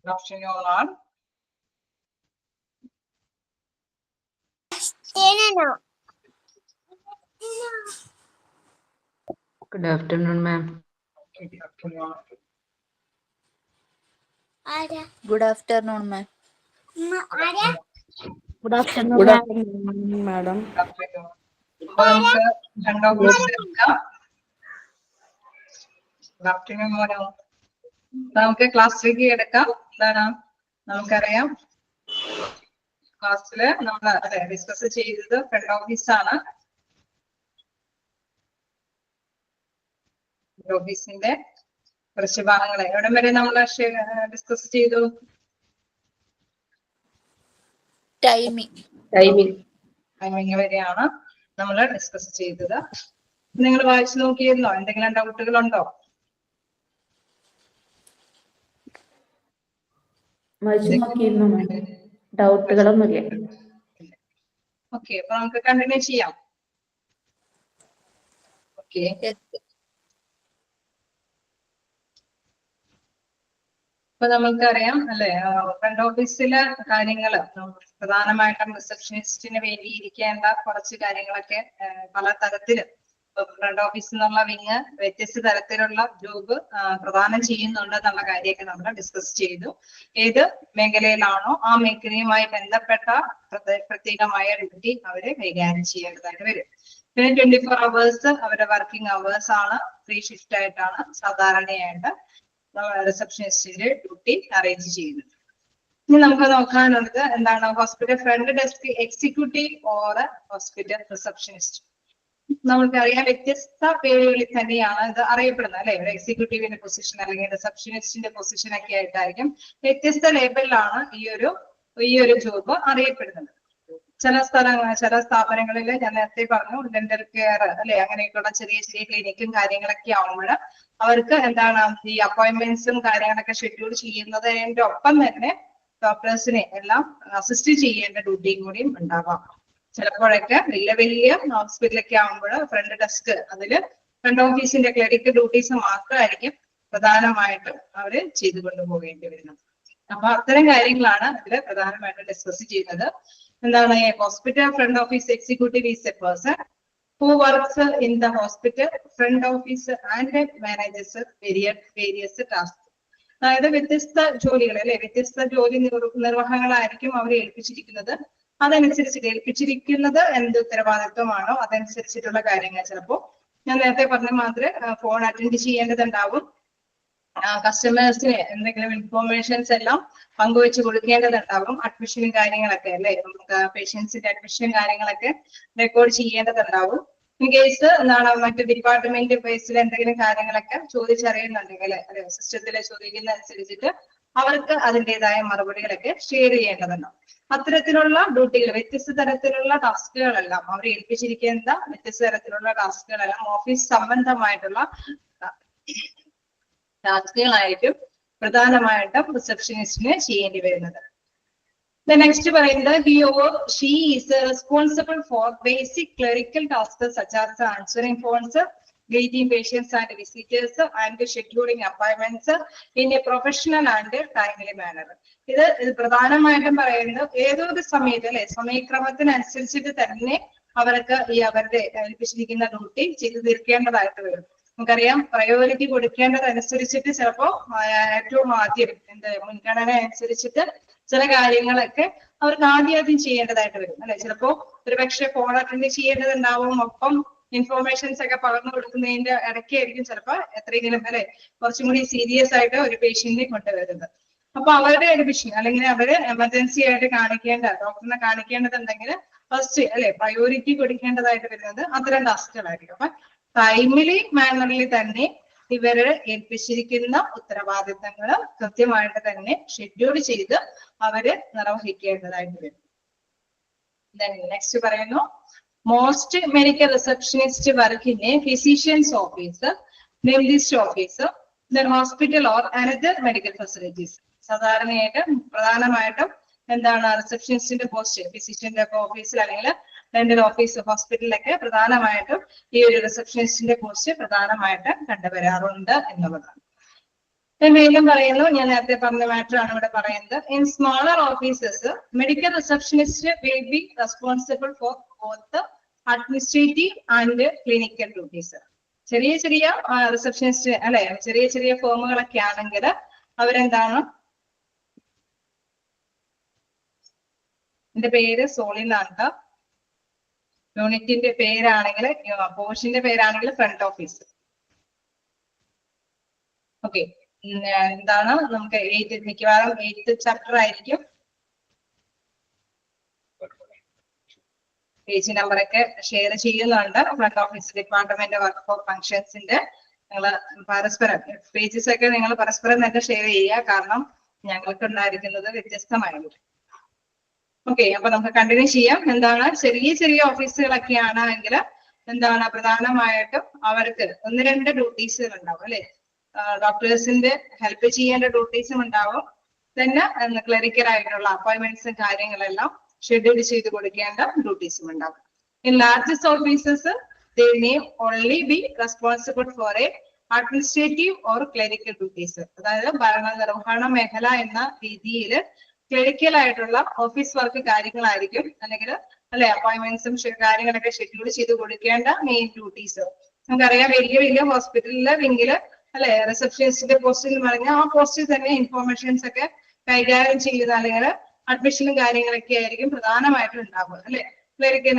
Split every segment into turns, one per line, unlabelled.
Good afternoon all.
Good afternoon, ma'am.
Good afternoon.
Good afternoon, ma'am.
Good afternoon,
Good
madam.
Good afternoon. അപ്പോൾ നമുക്ക് front ഓഫീസിൽ എടുക്കാം. Good afternoon മോനോ. നമുക്ക് ക്ലാസ്സിലേക്ക് എടുക്കാം. എന്താണ് നമുക്കറിയാം ക്ലാസ്സില് നമ്മൾ ഡിസ്കസ് ചെയ്തത് ഫ്രണ്ട് ഓഫീസാണ്. ഓഫീസിന്റെ കുറച്ച് ഭാഗങ്ങളെ എവിടെ വരെ നമ്മൾ ഡിസ്കസ് ചെയ്തു? ടൈമിംഗ് വരെയാണ് നമ്മൾ ഡിസ്കസ് ചെയ്തത്. നിങ്ങൾ വായിച്ചു നോക്കിയിരുന്നോ? എന്തെങ്കിലും ഡൗട്ടുകൾ ഉണ്ടോ?
ഡൗട്ടുകളൊന്നുമില്ല.
ഓക്കെ, അപ്പൊ നമുക്ക് കണ്ടിന്യൂ ചെയ്യാം. ഓക്കെ, ഇപ്പൊ നമ്മൾക്കറിയാം അല്ലെ, ഫ്രണ്ട് ഓഫീസിലെ കാര്യങ്ങള് പ്രധാനമായിട്ടും റിസപ്ഷനിസ്റ്റിന് വേണ്ടി ഇരിക്കേണ്ട കുറച്ച് കാര്യങ്ങളൊക്കെ പല തരത്തില് ഫ്രണ്ട് ഓഫീസ് എന്നുള്ള വിങ് വ്യത്യസ്ത തരത്തിലുള്ള ജോബ് പ്രദാനം ചെയ്യുന്നുണ്ട് എന്നുള്ള കാര്യമൊക്കെ നമ്മൾ ഡിസ്കസ് ചെയ്തു. ഏത് മേഖലയിലാണോ ആ മേഖലയുമായി ബന്ധപ്പെട്ട പ്രത്യേകമായ ഡ്യൂട്ടി അവര് കൈകാര്യം ചെയ്യേണ്ടതായിട്ട് വരും. പിന്നെ 24 hours അവരുടെ വർക്കിംഗ് അവേഴ്സ് ആണ്. 3 ഷിഫ്റ്റ് ആയിട്ടാണ് സാധാരണയായിട്ട് റിസപ്ഷനിസ്റ്റിന്റെ ഡ്യൂട്ടി അറേഞ്ച് ചെയ്യുന്നത്. ഇനി നമുക്ക് നോക്കാനുള്ളത് എന്താണ്? Hospital front desk executive or hospital receptionist. നമുക്കറിയാം വ്യത്യസ്ത പേരുകളിൽ തന്നെയാണ് ഇത് അറിയപ്പെടുന്നത് അല്ലെ. ഒരു എക്സിക്യൂട്ടീവിന്റെ പൊസിഷൻ അല്ലെങ്കിൽ റിസപ്ഷനിസ്റ്റിന്റെ പൊസിഷൻ ഒക്കെ ആയിട്ടായിരിക്കും വ്യത്യസ്ത ലേബലിലാണ് ഈ ഒരു ജോബ് അറിയപ്പെടുന്നത്. ചില സ്ഥാപനങ്ങളിൽ ഞാൻ നേരത്തെ പറഞ്ഞു ഡെന്റൽ കെയർ അല്ലെ, അങ്ങനെയൊക്കെയുള്ള ചെറിയ ചെറിയ ക്ലിനിക്കും കാര്യങ്ങളൊക്കെ ആവുമ്പോൾ അവർക്ക് എന്താണ് ഈ അപ്പോയിന്റ്മെന്റ്സും കാര്യങ്ങളൊക്കെ ഷെഡ്യൂൾ ചെയ്യുന്നതിന്റെ ഒപ്പം തന്നെ ഡോക്ടേഴ്സിനെ എല്ലാം അസിസ്റ്റ് ചെയ്യേണ്ട ഡ്യൂട്ടിയും കൂടിയും ഉണ്ടാവാം. ചിലപ്പോഴൊക്കെ വലിയ ഹോസ്പിറ്റലൊക്കെ ആവുമ്പോൾ ഫ്രണ്ട് ഡെസ്ക് അതില് ഫ്രണ്ട് ഓഫീസിന്റെ ക്ലറിക്കൽ ഡ്യൂട്ടീസ് മാത്രമായിരിക്കും പ്രധാനമായിട്ടും അവര് ചെയ്തു കൊണ്ടുപോകേണ്ടി വരുന്നത്. അപ്പൊ അത്തരം കാര്യങ്ങളാണ് ഇതില് പ്രധാനമായിട്ടും ഡിസ്കസ് ചെയ്യുന്നത്. എന്താണ് hospital front office executive is a person who works in the hospital front office and manages various tasks. അതായത് വ്യത്യസ്ത ജോലികൾ അല്ലെ, വ്യത്യസ്ത ജോലി നിർവഹങ്ങളായിരിക്കും അവരെ ഏൽപ്പിച്ചിരിക്കുന്നത്. അതനുസരിച്ചിട്ട് ഏൽപ്പിച്ചിരിക്കുന്നത് എന്ത് ഉത്തരവാദിത്വമാണോ അതനുസരിച്ചിട്ടുള്ള കാര്യങ്ങൾ ചിലപ്പോ ഞാൻ നേരത്തെ പറഞ്ഞ മാതിരി ഫോൺ അറ്റൻഡ് ചെയ്യേണ്ടതുണ്ടാവും. കസ്റ്റമേഴ്സിന് എന്തെങ്കിലും ഇൻഫോർമേഷൻസ് എല്ലാം പങ്കുവെച്ച് കൊടുക്കേണ്ടതുണ്ടാവും. അഡ്മിഷനും കാര്യങ്ങളൊക്കെ അല്ലെ, നമുക്ക് പേഷ്യൻസിന്റെ അഡ്മിഷനും കാര്യങ്ങളൊക്കെ റെക്കോർഡ് ചെയ്യേണ്ടതുണ്ടാവും. ഇൻ കേസ് എന്താണ് മറ്റു ഡിപ്പാർട്ട്മെന്റ് ബേസിൽ എന്തെങ്കിലും കാര്യങ്ങളൊക്കെ ചോദിച്ചറിയുന്നുണ്ടെങ്കിൽ അല്ലെ, സിസ്റ്റത്തിലെ ചോദിക്കുന്ന അനുസരിച്ചിട്ട് അവർക്ക് അതിൻ്റെതായ മറുപടികളൊക്കെ ഷെയർ ചെയ്യേണ്ടതുണ്ടാവും. അത്തരത്തിലുള്ള ഡ്യൂട്ടികൾ വ്യത്യസ്ത തരത്തിലുള്ള ടാസ്കുകളെല്ലാം അവർ ഏൽപ്പിച്ചിരിക്കേണ്ട വ്യത്യസ്ത തരത്തിലുള്ള ടാസ്കുകളെല്ലാം ഓഫീസ് സംബന്ധമായിട്ടുള്ള ടാസ്കുകളായിരിക്കും പ്രധാനമായിട്ടും റിസപ്ഷനിസ്റ്റിന് ചെയ്യേണ്ടി വരുന്നത്. നെക്സ്റ്റ് പറയുന്നത് he or she is responsible for basic clerical tasks such as answering phones, greeting patients and visitors and scheduling appointments in a professional and timely manner. ഇത് പ്രധാനമായിട്ടും പറയുന്നത് ഏതൊരു സമയത്ത് അല്ലെ, സമയക്രമത്തിനനുസരിച്ചിട്ട് തന്നെ അവർക്ക് ഈ അവരുടെ ഏൽപ്പിച്ചിരിക്കുന്ന ഡ്യൂട്ടി ചെയ്തു തീർക്കേണ്ടതായിട്ട് വരും. നമുക്കറിയാം പ്രയോറിറ്റി കൊടുക്കേണ്ടതനുസരിച്ചിട്ട് ചിലപ്പോ ഏറ്റവും ആദ്യം മുൻഗണന അനുസരിച്ചിട്ട് ചില കാര്യങ്ങളൊക്കെ അവർക്ക് ആദ്യം ചെയ്യേണ്ടതായിട്ട് വരും അല്ലെ. ചിലപ്പോ ഒരുപക്ഷെ ഫോൺ അറ്റൻഡ് ചെയ്യേണ്ടതുണ്ടാവും, ഒപ്പം ഇൻഫോർമേഷൻസ് ഒക്കെ പകർന്നു കൊടുക്കുന്നതിന്റെ ഇടയ്ക്കായിരിക്കും ചിലപ്പോ എത്രയെങ്കിലും അല്ലെ കുറച്ചും കൂടി സീരിയസ് ആയിട്ട് ഒരു പേഷ്യന്റിനെ കൊണ്ടുവരുന്നത്. അപ്പൊ അവരുടെ അഡ്മിഷൻ അല്ലെങ്കിൽ അവര് എമർജൻസി ആയിട്ട് ഡോക്ടറിനെ കാണിക്കേണ്ടതുണ്ടെങ്കിൽ ഫസ്റ്റ് അല്ലെ പ്രയോറിറ്റി കൊടുക്കേണ്ടതായിട്ട് വരുന്നത് അത്തരം ടാസ്കുകളായിരിക്കും. അപ്പൊ ടൈമിലി മാനറിൽ തന്നെ ഇവര് ഏൽപ്പിച്ചിരിക്കുന്ന ഉത്തരവാദിത്തങ്ങൾ കൃത്യമായിട്ട് തന്നെ ഷെഡ്യൂൾ ചെയ്ത് അവര് നിർവഹിക്കേണ്ടതായിട്ട് വരും. നെക്സ്റ്റ് പറയുന്നു most medical receptionist work in A physicians office, dentist office, then hospital or another medical facilities. സാധാരണയായിട്ട് പ്രധാനമായിട്ടും എന്താണ് റിസപ്ഷനിസ്റ്റിന്റെ പോസ്റ്റ് ഫിസിഷ്യന്റെ ഒക്കെ ഓഫീസിൽ അല്ലെങ്കിൽ ഡെന്റൽ ഓഫീസ് ഹോസ്പിറ്റലിലൊക്കെ പ്രധാനമായിട്ടും ഈ ഒരു റിസപ്ഷനിസ്റ്റിന്റെ പോസ്റ്റ് പ്രധാനമായിട്ട് കണ്ടുവരാറുണ്ട് എന്നുള്ളതാണ്. വീണ്ടും പറയുന്നു, ഞാൻ നേരത്തെ പറഞ്ഞ മാറ്റർ ആണ് ഇവിടെ പറയുന്നത്. In smaller offices medical receptionist will be responsible for both administrative and clinical duties. ചെറിയ ചെറിയ റിസപ്ഷനിസ്റ്റ് അല്ലെ, ചെറിയ ചെറിയ ഫേമുകളൊക്കെ ആണെങ്കിൽ അവരെന്താണ്, എന്റെ പേര് സോളിനാണ്, യൂണിറ്റിന്റെ പേരാണെങ്കിൽ പോസ്റ്റിന്റെ പേരാണെങ്കിൽ ഫ്രണ്ട് ഓഫീസ്. ഓക്കെ, എന്താണ് നമുക്ക് മിക്കവാറും 8th ചാപ്റ്റർ ആയിരിക്കും. പേജ് നമ്പറൊക്കെ ഷെയർ ചെയ്യുന്നുണ്ട്. Front office department work for ഫങ്ഷൻസിന്റെ നിങ്ങൾ പരസ്പരം പേജസ് ഒക്കെ നിങ്ങൾ പരസ്പരം തന്നെ ഷെയർ ചെയ്യുക, കാരണം ഞങ്ങൾക്ക് ഉണ്ടായിരിക്കുന്നത് വ്യത്യസ്തമായിരുന്നു. ഓക്കെ, അപ്പൊ നമുക്ക് കണ്ടിന്യൂ ചെയ്യാം. എന്താണ്, ചെറിയ ചെറിയ ഓഫീസുകളൊക്കെ ആണെങ്കിൽ എന്താണ് പ്രധാനമായിട്ടും അവർക്ക് 1-2 ഡ്യൂട്ടീസുകൾ ഉണ്ടാവും അല്ലെ. ഡോക്ടേഴ്സിന്റെ ഹെൽപ്പ് ചെയ്യേണ്ട ഡ്യൂട്ടീസും ഉണ്ടാവും, തന്നെ ക്ലറിക്കൽ ആയിട്ടുള്ള അപ്പോയിന്റ്മെന്റ്സും കാര്യങ്ങളെല്ലാം ഷെഡ്യൂൾ ചെയ്ത് കൊടുക്കേണ്ട ഡ്യൂട്ടീസും ഉണ്ടാവും. In largest offices they may only be responsible for a administrative or clerical duties. അതായത് ഭരണനിർവഹണ മേഖല എന്ന രീതിയിൽ ക്ലറിക്കൽ ആയിട്ടുള്ള ഓഫീസ് വർക്ക് കാര്യങ്ങളായിരിക്കും, അല്ലെങ്കിൽ അല്ലെ അപ്പോയിന്റ്മെന്റ്സും കാര്യങ്ങളൊക്കെ ഷെഡ്യൂൾ ചെയ്ത് കൊടുക്കേണ്ട മെയിൻ ഡ്യൂട്ടീസ്. നമുക്കറിയാം, വലിയ വലിയ ഹോസ്പിറ്റലിലെ വിങ്ങില് അല്ലെ റിസപ്ഷനിസ്റ്റിന്റെ പോസ്റ്റിൽ എന്ന് പറഞ്ഞാൽ ആ പോസ്റ്റിൽ തന്നെ ഇൻഫോർമേഷൻസ് ഒക്കെ കൈകാര്യം ചെയ്യുന്ന അല്ലെങ്കിൽ അഡ്മിഷനും കാര്യങ്ങളൊക്കെ ആയിരിക്കും പ്രധാനമായിട്ടും ഉണ്ടാവുക അല്ലെ. ക്ലറിക്കൽ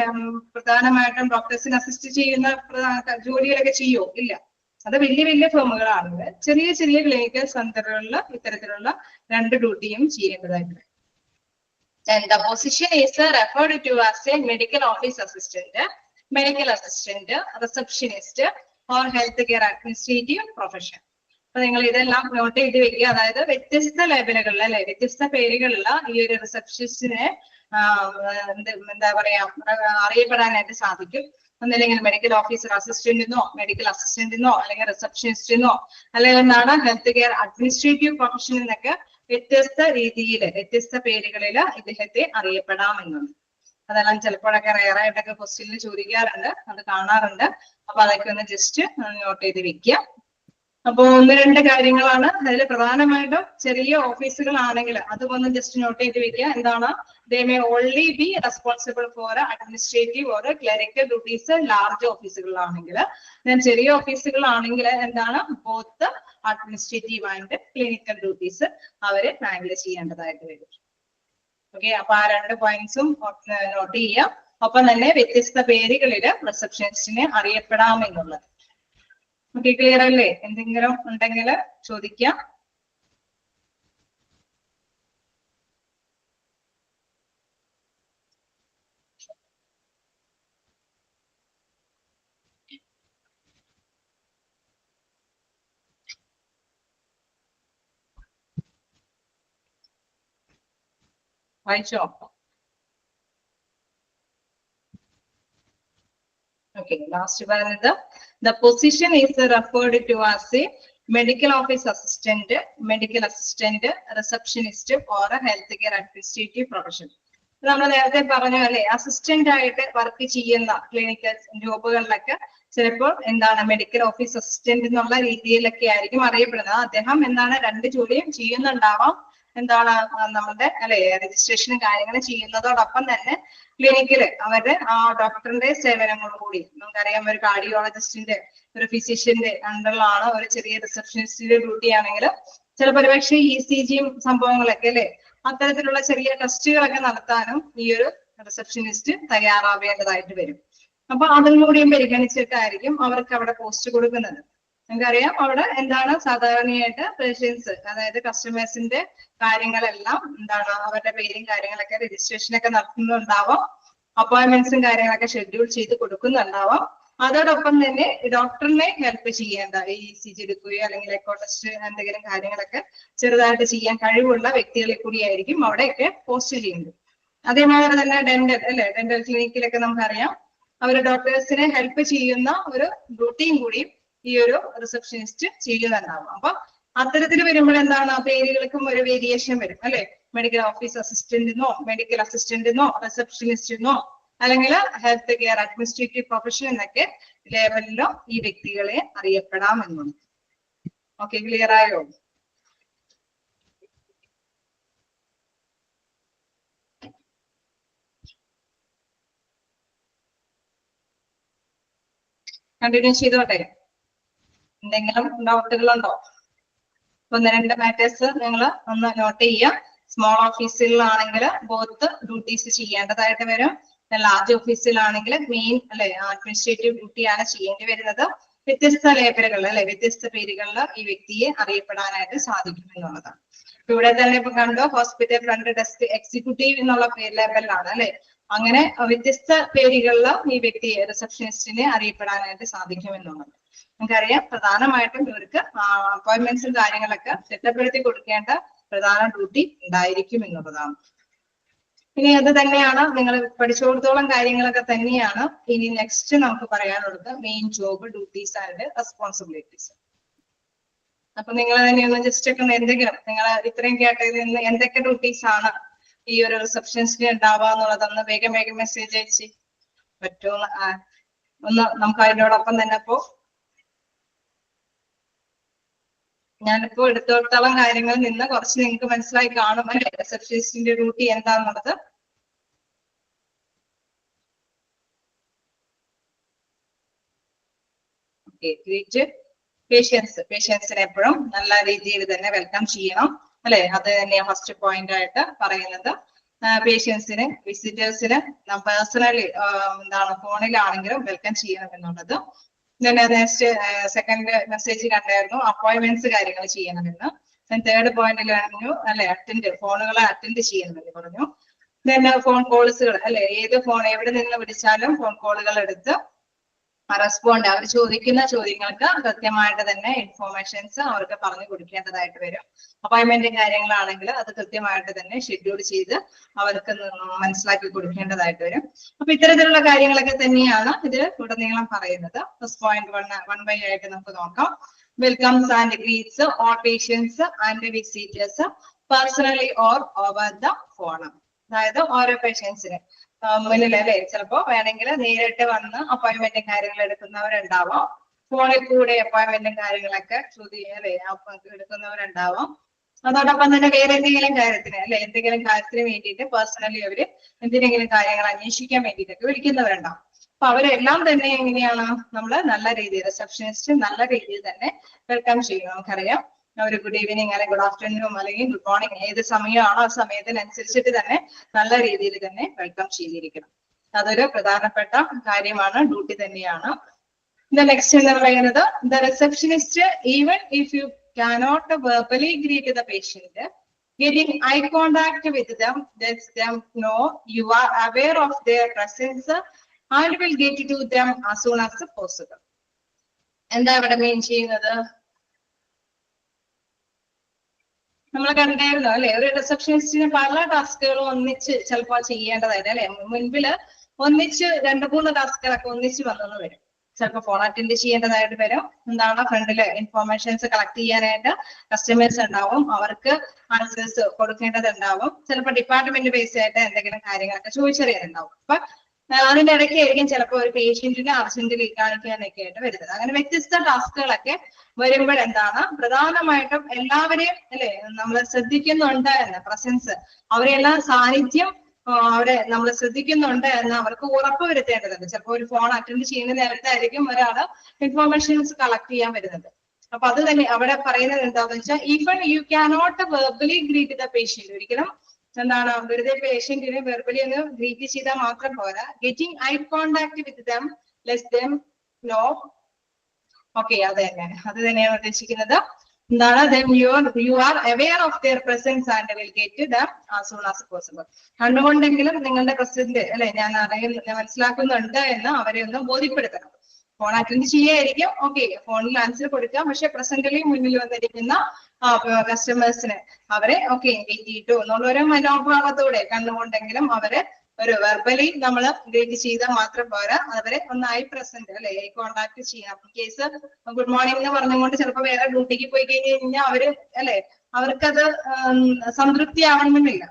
പ്രധാനമായിട്ടും ഡോക്ടേഴ്സിന് അസിസ്റ്റ് ചെയ്യുന്ന ജോലികളൊക്കെ ചെയ്യോ? ഇല്ല. അത് വലിയ വലിയ ഫേമുകളാണെങ്കിൽ ചെറിയ ചെറിയ ക്ലിനിക്കൽ സെന്ററുകളിൽ ഇത്തരത്തിലുള്ള 2 ഡ്യൂട്ടിയും ചെയ്യേണ്ടതായിട്ടുണ്ട്. And the position is referred to as a medical office assistant, medical assistant, receptionist or healthcare administrative profession. അപ്പൊ നിങ്ങൾ ഇതെല്ലാം നോട്ട് ചെയ്ത് വെക്കുക. അതായത് വ്യത്യസ്ത ലേബലുകളിൽ അല്ലെ, വ്യത്യസ്ത പേരുകളിലുള്ള ഈ ഒരു റിസപ്ഷനിസ്റ്റിനെ എന്താ പറയാ അറിയപ്പെടാനായിട്ട് സാധിക്കും. ഒന്നില്ലെങ്കിൽ മെഡിക്കൽ ഓഫീസർ അസിസ്റ്റന്റിനോ, മെഡിക്കൽ അസിസ്റ്റന്റിനോ, അല്ലെങ്കിൽ റിസപ്ഷനിസ്റ്റിനോ, അല്ലെങ്കിൽ എന്താണ് ഹെൽത്ത് കെയർ അഡ്മിനിസ്ട്രേറ്റീവ് പ്രൊഫഷൻ എന്നൊക്കെ വ്യത്യസ്ത രീതിയിൽ വ്യത്യസ്ത പേരുകളിൽ ഇദ്ദേഹത്തെ അറിയപ്പെടാമെന്നുണ്ട്. അതെല്ലാം ചിലപ്പോഴൊക്കെ റയറായിട്ടൊക്കെ ക്വസ്റ്റ്യനിൽ ചോദിക്കാറുണ്ട്, അത് കാണാറുണ്ട്. അപ്പൊ അതൊക്കെ ഒന്ന് ജസ്റ്റ് നോട്ട് ചെയ്ത് വെക്കുക. അപ്പൊ 1-2 കാര്യങ്ങളാണ് അതിൽ പ്രധാനമായിട്ടും. ചെറിയ ഓഫീസുകളാണെങ്കിൽ അതും ഒന്ന് ജസ്റ്റ് നോട്ട് ചെയ്ത് വെക്കുക. എന്താണ്, they may only be responsible for administrative or clerical duties. Large ഓഫീസുകളാണെങ്കിൽ, ചെറിയ ഓഫീസുകളാണെങ്കിൽ എന്താണ് both administrative and clinical duties അവര് ഹാൻഡിൽ ചെയ്യേണ്ടതായിട്ട് വരും. ഓക്കെ, അപ്പൊ ആ 2 പോയിന്റ്സും നോട്ട് ചെയ്യാം. ഒപ്പം തന്നെ വ്യത്യസ്ത പേരുകളിൽ റിസപ്ഷനിസ്റ്റിനെ അറിയപ്പെടാമെന്നുള്ളത്. ഓക്കെ, ക്ലിയർ അല്ലേ? എന്തെങ്കിലും ഉണ്ടെങ്കിൽ ചോദിക്കാം. വായിച്ചോ? ഓക്കെ, ലാസ്റ്റ് പറയുന്നത് the position is referred to as a medical office assistant, medical assistant, receptionist or a healthcare administrative profession. നമ്മൾ നേരത്തെ പറഞ്ഞു അല്ലെ, അസിസ്റ്റന്റ് ആയിട്ട് വർക്ക് ചെയ്യുന്ന ക്ലിനിക്കൽ ജോബുകളിലൊക്കെ ചിലപ്പോൾ എന്താണ് മെഡിക്കൽ ഓഫീസ് അസിസ്റ്റന്റ് എന്നുള്ള രീതിയിലൊക്കെ ആയിരിക്കും അറിയപ്പെടുന്നത്. അദ്ദേഹം എന്താണ് 2 ജോലിയും ചെയ്യുന്നുണ്ടാവാം. എന്താണ് നമ്മുടെ അല്ലെ രജിസ്ട്രേഷനും കാര്യങ്ങളും ചെയ്യുന്നതോടൊപ്പം തന്നെ ക്ലിനിക്കില് അവരുടെ ആ ഡോക്ടറിന്റെ സേവനങ്ങളും കൂടി. നമുക്കറിയാം, ഒരു കാർഡിയോളജിസ്റ്റിന്റെ, ഒരു ഫിസിഷ്യന്റെ അണ്ടറിലാണ് ഒരു ചെറിയ റിസപ്ഷനിസ്റ്റിന്റെ ഡ്യൂട്ടി ആണെങ്കിൽ ചിലപ്പോൾ ഒരുപക്ഷെ ECGയും സംഭവങ്ങളൊക്കെ അല്ലെ, അത്തരത്തിലുള്ള ചെറിയ ടെസ്റ്റുകളൊക്കെ നടത്താനും ഈ ഒരു റിസപ്ഷനിസ്റ്റ് തയ്യാറാവേണ്ടതായിട്ട് വരും. അപ്പൊ അതും കൂടിയും പരിഗണിച്ചിട്ടായിരിക്കും അവർക്ക് അവിടെ പോസ്റ്റ് കൊടുക്കുന്നത്. നമുക്കറിയാം, അവിടെ എന്താണ് സാധാരണയായിട്ട് പേഷ്യൻസ്, അതായത് കസ്റ്റമേഴ്സിന്റെ കാര്യങ്ങളെല്ലാം എന്താണ് അവരുടെ പേരും കാര്യങ്ങളൊക്കെ രജിസ്ട്രേഷനൊക്കെ നടത്തുന്നുണ്ടാവാം, അപ്പോയിന്റ്മെന്റ്സും കാര്യങ്ങളൊക്കെ ഷെഡ്യൂൾ ചെയ്ത് കൊടുക്കുന്നുണ്ടാവാം. അതോടൊപ്പം തന്നെ ഡോക്ടറിനെ ഹെൽപ്പ് ചെയ്യേണ്ട ECG എടുക്കുകയോ അല്ലെങ്കിൽ എക്കോ ടെസ്റ്റ് എന്തെങ്കിലും കാര്യങ്ങളൊക്കെ ചെറുതായിട്ട് ചെയ്യാൻ കഴിവുള്ള വ്യക്തികളെ കൂടിയായിരിക്കും അവിടെയൊക്കെ പോസ്റ്റ് ചെയ്യുന്നത്. അതേമാതിരി തന്നെ ഡെന്റൽ അല്ലെ, ഡെന്റൽ ക്ലിനിക്കിലൊക്കെ നമുക്കറിയാം അവര് ഡോക്ടേഴ്സിനെ ഹെൽപ്പ് ചെയ്യുന്ന ഒരു ഡ്യൂട്ടിയും കൂടി ഈ ഒരു റിസപ്ഷനിസ്റ്റ് ചെയ്യുന്നുണ്ടാവും. അപ്പൊ അത്തരത്തിൽ വരുമ്പോൾ എന്താണ് ആ പേരുകൾക്കും ഒരു വേരിയേഷൻ വരും അല്ലെ. മെഡിക്കൽ ഓഫീസ് അസിസ്റ്റന്റിനോ, മെഡിക്കൽ അസിസ്റ്റന്റിനോ, റിസപ്ഷനിസ്റ്റിനോ, അല്ലെങ്കിൽ ഹെൽത്ത് കെയർ അഡ്മിനിസ്ട്രേറ്റീവ് പ്രൊഫഷൻ എന്നൊക്കെ ലേബലിലോ ഈ വ്യക്തികളെ അറിയപ്പെടാമെന്നുണ്ട്. ഓക്കെ, ക്ലിയർ ആയോ? കണ്ടിന്യൂ ചെയ്തോട്ടെ? എന്തെങ്കിലും ഡൗട്ടുകളുണ്ടോ? ഒന്ന് രണ്ട് മാറ്റേഴ്സ് നിങ്ങൾ ഒന്ന് നോട്ട് ചെയ്യുക. സ്മോൾ ഓഫീസുകളിലാണെങ്കിൽ ബോത്ത് ഡ്യൂട്ടീസ് ചെയ്യേണ്ടതായിട്ട് വരും. ലാർജ് ഓഫീസിലാണെങ്കിൽ മെയിൻ അല്ലെ അഡ്മിനിസ്ട്രേറ്റീവ് ഡ്യൂട്ടിയാണ് ചെയ്യേണ്ടി വരുന്നത്. വ്യത്യസ്ത ലേബലുകളിൽ അല്ലെ വ്യത്യസ്ത പേരുകളിൽ ഈ വ്യക്തിയെ അറിയപ്പെടാനായിട്ട് സാധിക്കും എന്നുള്ളതാണ്. ഇവിടെ തന്നെ ഇപ്പൊ കണ്ടോ, ഹോസ്പിറ്റൽ ഫ്രണ്ട് ഡെസ്ക് എക്സിക്യൂട്ടീവ് എന്നുള്ള ലേബലിലാണ് അല്ലെ. അങ്ങനെ വ്യത്യസ്ത പേരുകളിൽ ഈ വ്യക്തിയെ റിസപ്ഷനിസ്റ്റിനെ അറിയപ്പെടാനായിട്ട് സാധിക്കും എന്നുള്ളത് നമുക്കറിയാം. പ്രധാനമായിട്ടും ഇവർക്ക് അപ്പോയിന്റ്മെന്റ്സും കാര്യങ്ങളൊക്കെ ചിട്ടപ്പെടുത്തി കൊടുക്കേണ്ട പ്രധാന ഡ്യൂട്ടി ഉണ്ടായിരിക്കും എന്നുള്ളതാണ്. ഇനി അത് തന്നെയാണ് നിങ്ങൾ പഠിച്ചോടത്തോളം കാര്യങ്ങളൊക്കെ തന്നെയാണ് ഇനി നെക്സ്റ്റ് നമുക്ക് പറയാനുള്ളത് main job duties and responsibilities. അപ്പൊ നിങ്ങൾ തന്നെ ഒന്ന് ജസ്റ്റ് ഒക്കെ എന്തെങ്കിലും നിങ്ങൾ ഇത്രയും കേട്ടതിൽ നിന്ന് എന്തൊക്കെ ഡ്യൂട്ടീസ് ആണ് ഈ ഒരു റിസപ്ഷനിസ്റ്റിന് ഉണ്ടാവുക എന്നുള്ളതൊന്ന് വേഗം വേഗം മെസ്സേജ് അയച്ച് പറ്റുമോ ഒന്ന് നമുക്ക് അതിനോടൊപ്പം തന്നെ ഇപ്പോ ഞാനിപ്പോ എടുത്തോളം കാര്യങ്ങളിൽ നിന്ന് കുറച്ച് നിങ്ങൾക്ക് മനസ്സിലായി കാണും അല്ലെ റിസപ്ഷനിസ്റ്റിന്റെ ഡ്യൂട്ടി എന്താന്നുള്ളത്. പേഷ്യൻസിനെ എപ്പോഴും നല്ല രീതിയിൽ തന്നെ വെൽക്കം ചെയ്യണം അല്ലെ. അത് തന്നെയാണ് ഫസ്റ്റ് പോയിന്റ് ആയിട്ട് പറയുന്നത്. പേഷ്യൻസിന് വിസിറ്റേഴ്സിന് പേഴ്സണലി എന്താണ് ഫോണിലാണെങ്കിലും വെൽക്കം ചെയ്യണം എന്നുള്ളത്. നെക്സ്റ്റ് സെക്കൻഡ് മെസ്സേജ് കണ്ടായിരുന്നു അപ്പോയിന്റ്മെന്റ്സ് കാര്യങ്ങൾ ചെയ്യണമെന്ന്. തേർഡ് പോയിന്റിൽ പറഞ്ഞു അല്ലെ ഫോണുകളെ അറ്റൻഡ് ചെയ്യണമെന്ന് പറഞ്ഞു. ഫോൺ കോൾസുകൾ അല്ലെ ഏത് ഫോൺ എവിടെ നിന്ന് വിളിച്ചാലും ഫോൺ കോളുകൾ എടുത്ത് റെസ്പോണ്ട് അവർ ചോദിക്കുന്ന ചോദ്യങ്ങൾക്ക് കൃത്യമായിട്ട് തന്നെ ഇൻഫോർമേഷൻസ് അവർക്ക് പറഞ്ഞു കൊടുക്കേണ്ടതായിട്ട് വരും. അപ്പോയിന്റ്മെന്റ് കാര്യങ്ങളാണെങ്കിൽ അത് കൃത്യമായിട്ട് തന്നെ ഷെഡ്യൂൾ ചെയ്ത് അവർക്ക് മനസ്സിലാക്കി കൊടുക്കേണ്ടതായിട്ട് വരും. അപ്പൊ ഇത്തരത്തിലുള്ള കാര്യങ്ങളൊക്കെ തന്നെയാണ് ഇതിൽ ഉടനീളം പറയുന്നത്. ഫസ്റ്റ് പോയിന്റ് വൺ ബൈ ആയിട്ട് നമുക്ക് നോക്കാം. Welcomes and greets all patients and visitors personally or over the phone. അതായത് ഓരോ പേഷ്യൻസിന് മുന്നിൽ അല്ലെ ചിലപ്പോ വേണമെങ്കിൽ നേരിട്ട് വന്ന് അപ്പോയിന്റ്മെന്റും കാര്യങ്ങൾ എടുക്കുന്നവരുണ്ടാവാം. ഫോണിൽ കൂടെ അപ്പോയിന്റ്മെന്റും കാര്യങ്ങളൊക്കെ അല്ലെ എടുക്കുന്നവരുണ്ടാവാം. അതോടൊപ്പം തന്നെ വേറെ എന്തെങ്കിലും കാര്യത്തിന് അല്ലെ എന്തെങ്കിലും കാര്യത്തിന് വേണ്ടിയിട്ട് പേഴ്സണലി അവര് എന്തെങ്കിലും കാര്യങ്ങൾ അന്വേഷിക്കാൻ വേണ്ടിയിട്ടൊക്കെ വിളിക്കുന്നവരുണ്ടാവും. അപ്പൊ അവരെല്ലാം തന്നെ എങ്ങനെയാണ് നമ്മള് നല്ല രീതിയിൽ റിസപ്ഷനിസ്റ്റ് നല്ല രീതിയിൽ തന്നെ വെൽക്കം ചെയ്യും. നമുക്കറിയാം ഒരു ഗുഡ് ഈവനിങ് അല്ലെങ്കിൽ ഗുഡ് ആഫ്റ്റർനൂൺ അല്ലെങ്കിൽ ഗുഡ് മോർണിംഗ് ഏത് സമയമാണോ ആ സമയത്തിനനുസരിച്ചിട്ട് തന്നെ നല്ല രീതിയിൽ തന്നെ വെൽക്കം ചെയ്തിരിക്കണം. അതൊരു പ്രധാനപ്പെട്ട കാര്യമാണ്, ഡ്യൂട്ടി തന്നെയാണ്. നെക്സ്റ്റ് എന്ന് പറയുന്നത് the receptionist even if you cannot verbally greet the patient, getting eye contact with them lets them know you are aware of their presence and will get to them as soon as possible. എന്താ ഇവിടെ മീൻ ചെയ്യുന്നത്? നമ്മൾ കണ്ടായിരുന്നു അല്ലെ ഒരു റിസപ്ഷനിസ്റ്റിന് പല ടാസ്കുകളും ഒന്നിച്ച് ചിലപ്പോൾ ചെയ്യേണ്ടതായിട്ട് അല്ലെ. മുൻപില് ഒന്നിച്ച് 2-3 ടാസ്കുകളൊക്കെ ഒന്നിച്ച് വന്നെന്ന് വരും. ചിലപ്പോൾ ഫോൺ അറ്റൻഡ് ചെയ്യേണ്ടതായിട്ട് വരും. എന്താണ് ഫ്രണ്ടില് ഇൻഫോർമേഷൻസ് കളക്ട് ചെയ്യാനായിട്ട് കസ്റ്റമേഴ്സ് ഉണ്ടാവും, അവർക്ക് ആൻസേഴ്സ് കൊടുക്കേണ്ടതുണ്ടാവും. ചിലപ്പോൾ ഡിപ്പാർട്ട്മെന്റ് ബേസ് ആയിട്ട് എന്തെങ്കിലും കാര്യങ്ങളൊക്കെ ചോദിച്ചറിയാനുണ്ടാവും. അപ്പൊ അതിന്റെ ഇടയ്ക്ക് ആയിരിക്കും ചിലപ്പോൾ ഒരു പേഷ്യന്റിനെ അർജന്റിൽ കാണിക്കാനൊക്കെ ആയിട്ട് വരുന്നത്. അങ്ങനെ വ്യത്യസ്ത ടാസ്കുകളൊക്കെ വരുമ്പോഴെന്താണ് പ്രധാനമായിട്ടും എല്ലാവരെയും അല്ലെ നമ്മൾ ശ്രദ്ധിക്കുന്നുണ്ട് എന്ന പ്രസൻസ് അവരെല്ലാം സാന്നിധ്യം അവരെ നമ്മൾ ശ്രദ്ധിക്കുന്നുണ്ട് എന്ന് അവർക്ക് ഉറപ്പ് വരുത്തേണ്ടതുണ്ട്. ചിലപ്പോൾ ഒരു ഫോൺ അറ്റൻഡ് ചെയ്യുന്ന നേരത്തായിരിക്കും ഒരാള് ഇൻഫോർമേഷൻസ് കളക്ട് ചെയ്യാൻ വരുന്നത്. അപ്പൊ അത് തന്നെ അവിടെ പറയുന്നത് എന്താണെന്ന് വെച്ചാൽ even you cannot verbally greet the patient. ഒരിക്കലും എന്താണ് വെറുതെ പേഷ്യന്റിനെ വെർബലി ഒന്ന് ഗ്രീറ്റ് ചെയ്താൽ മാത്രം പോരാ. Getting eye contact with them let's them know. Okay അത് തന്നെയാണ് ഉദ്ദേശിക്കുന്നത്. എന്താണ് then you are aware of their presence and will get to them as soon as possible. കണ്ടുകൊണ്ടെങ്കിലും നിങ്ങളുടെ പ്രസന്റ് അല്ലെ ഞാൻ മനസ്സിലാക്കുന്നുണ്ട് എന്ന് അവരെ ഒന്ന് ബോധ്യപ്പെടുത്തണം. ഫോൺ അറ്റൻഡ് ചെയ്യായിരിക്കും, ഓക്കെ ഫോണിൽ ആൻസർ കൊടുക്കാം, പക്ഷെ പ്രസന്റലി മുന്നിൽ വന്നിരിക്കുന്ന കസ്റ്റമേഴ്സിന് അവരെ ഓക്കെ എൻഗേജ് ചെയ്തു എന്നുള്ള ഒരു മനോഭാവത്തോടെ കണ്ടുകൊണ്ടെങ്കിലും അവരെ ഒരു വെർബലി നമ്മൾ ഗ്രേറ്റ് ചെയ്താൽ മാത്രം പോരാ, അവരെ ഒന്ന് ഐ പ്രസന്റ് അല്ലെ ഐ കോണ്ടാക്ട് ചെയ്യാം. കേസ് ഗുഡ് മോർണിംഗ് എന്ന് പറഞ്ഞുകൊണ്ട് ചിലപ്പോൾ വേറെ ഡ്യൂട്ടിക്ക് പോയി കഴിഞ്ഞാൽ അവര് അല്ലെ അവർക്കത് സംതൃപ്തി ആവണമെന്നില്ല.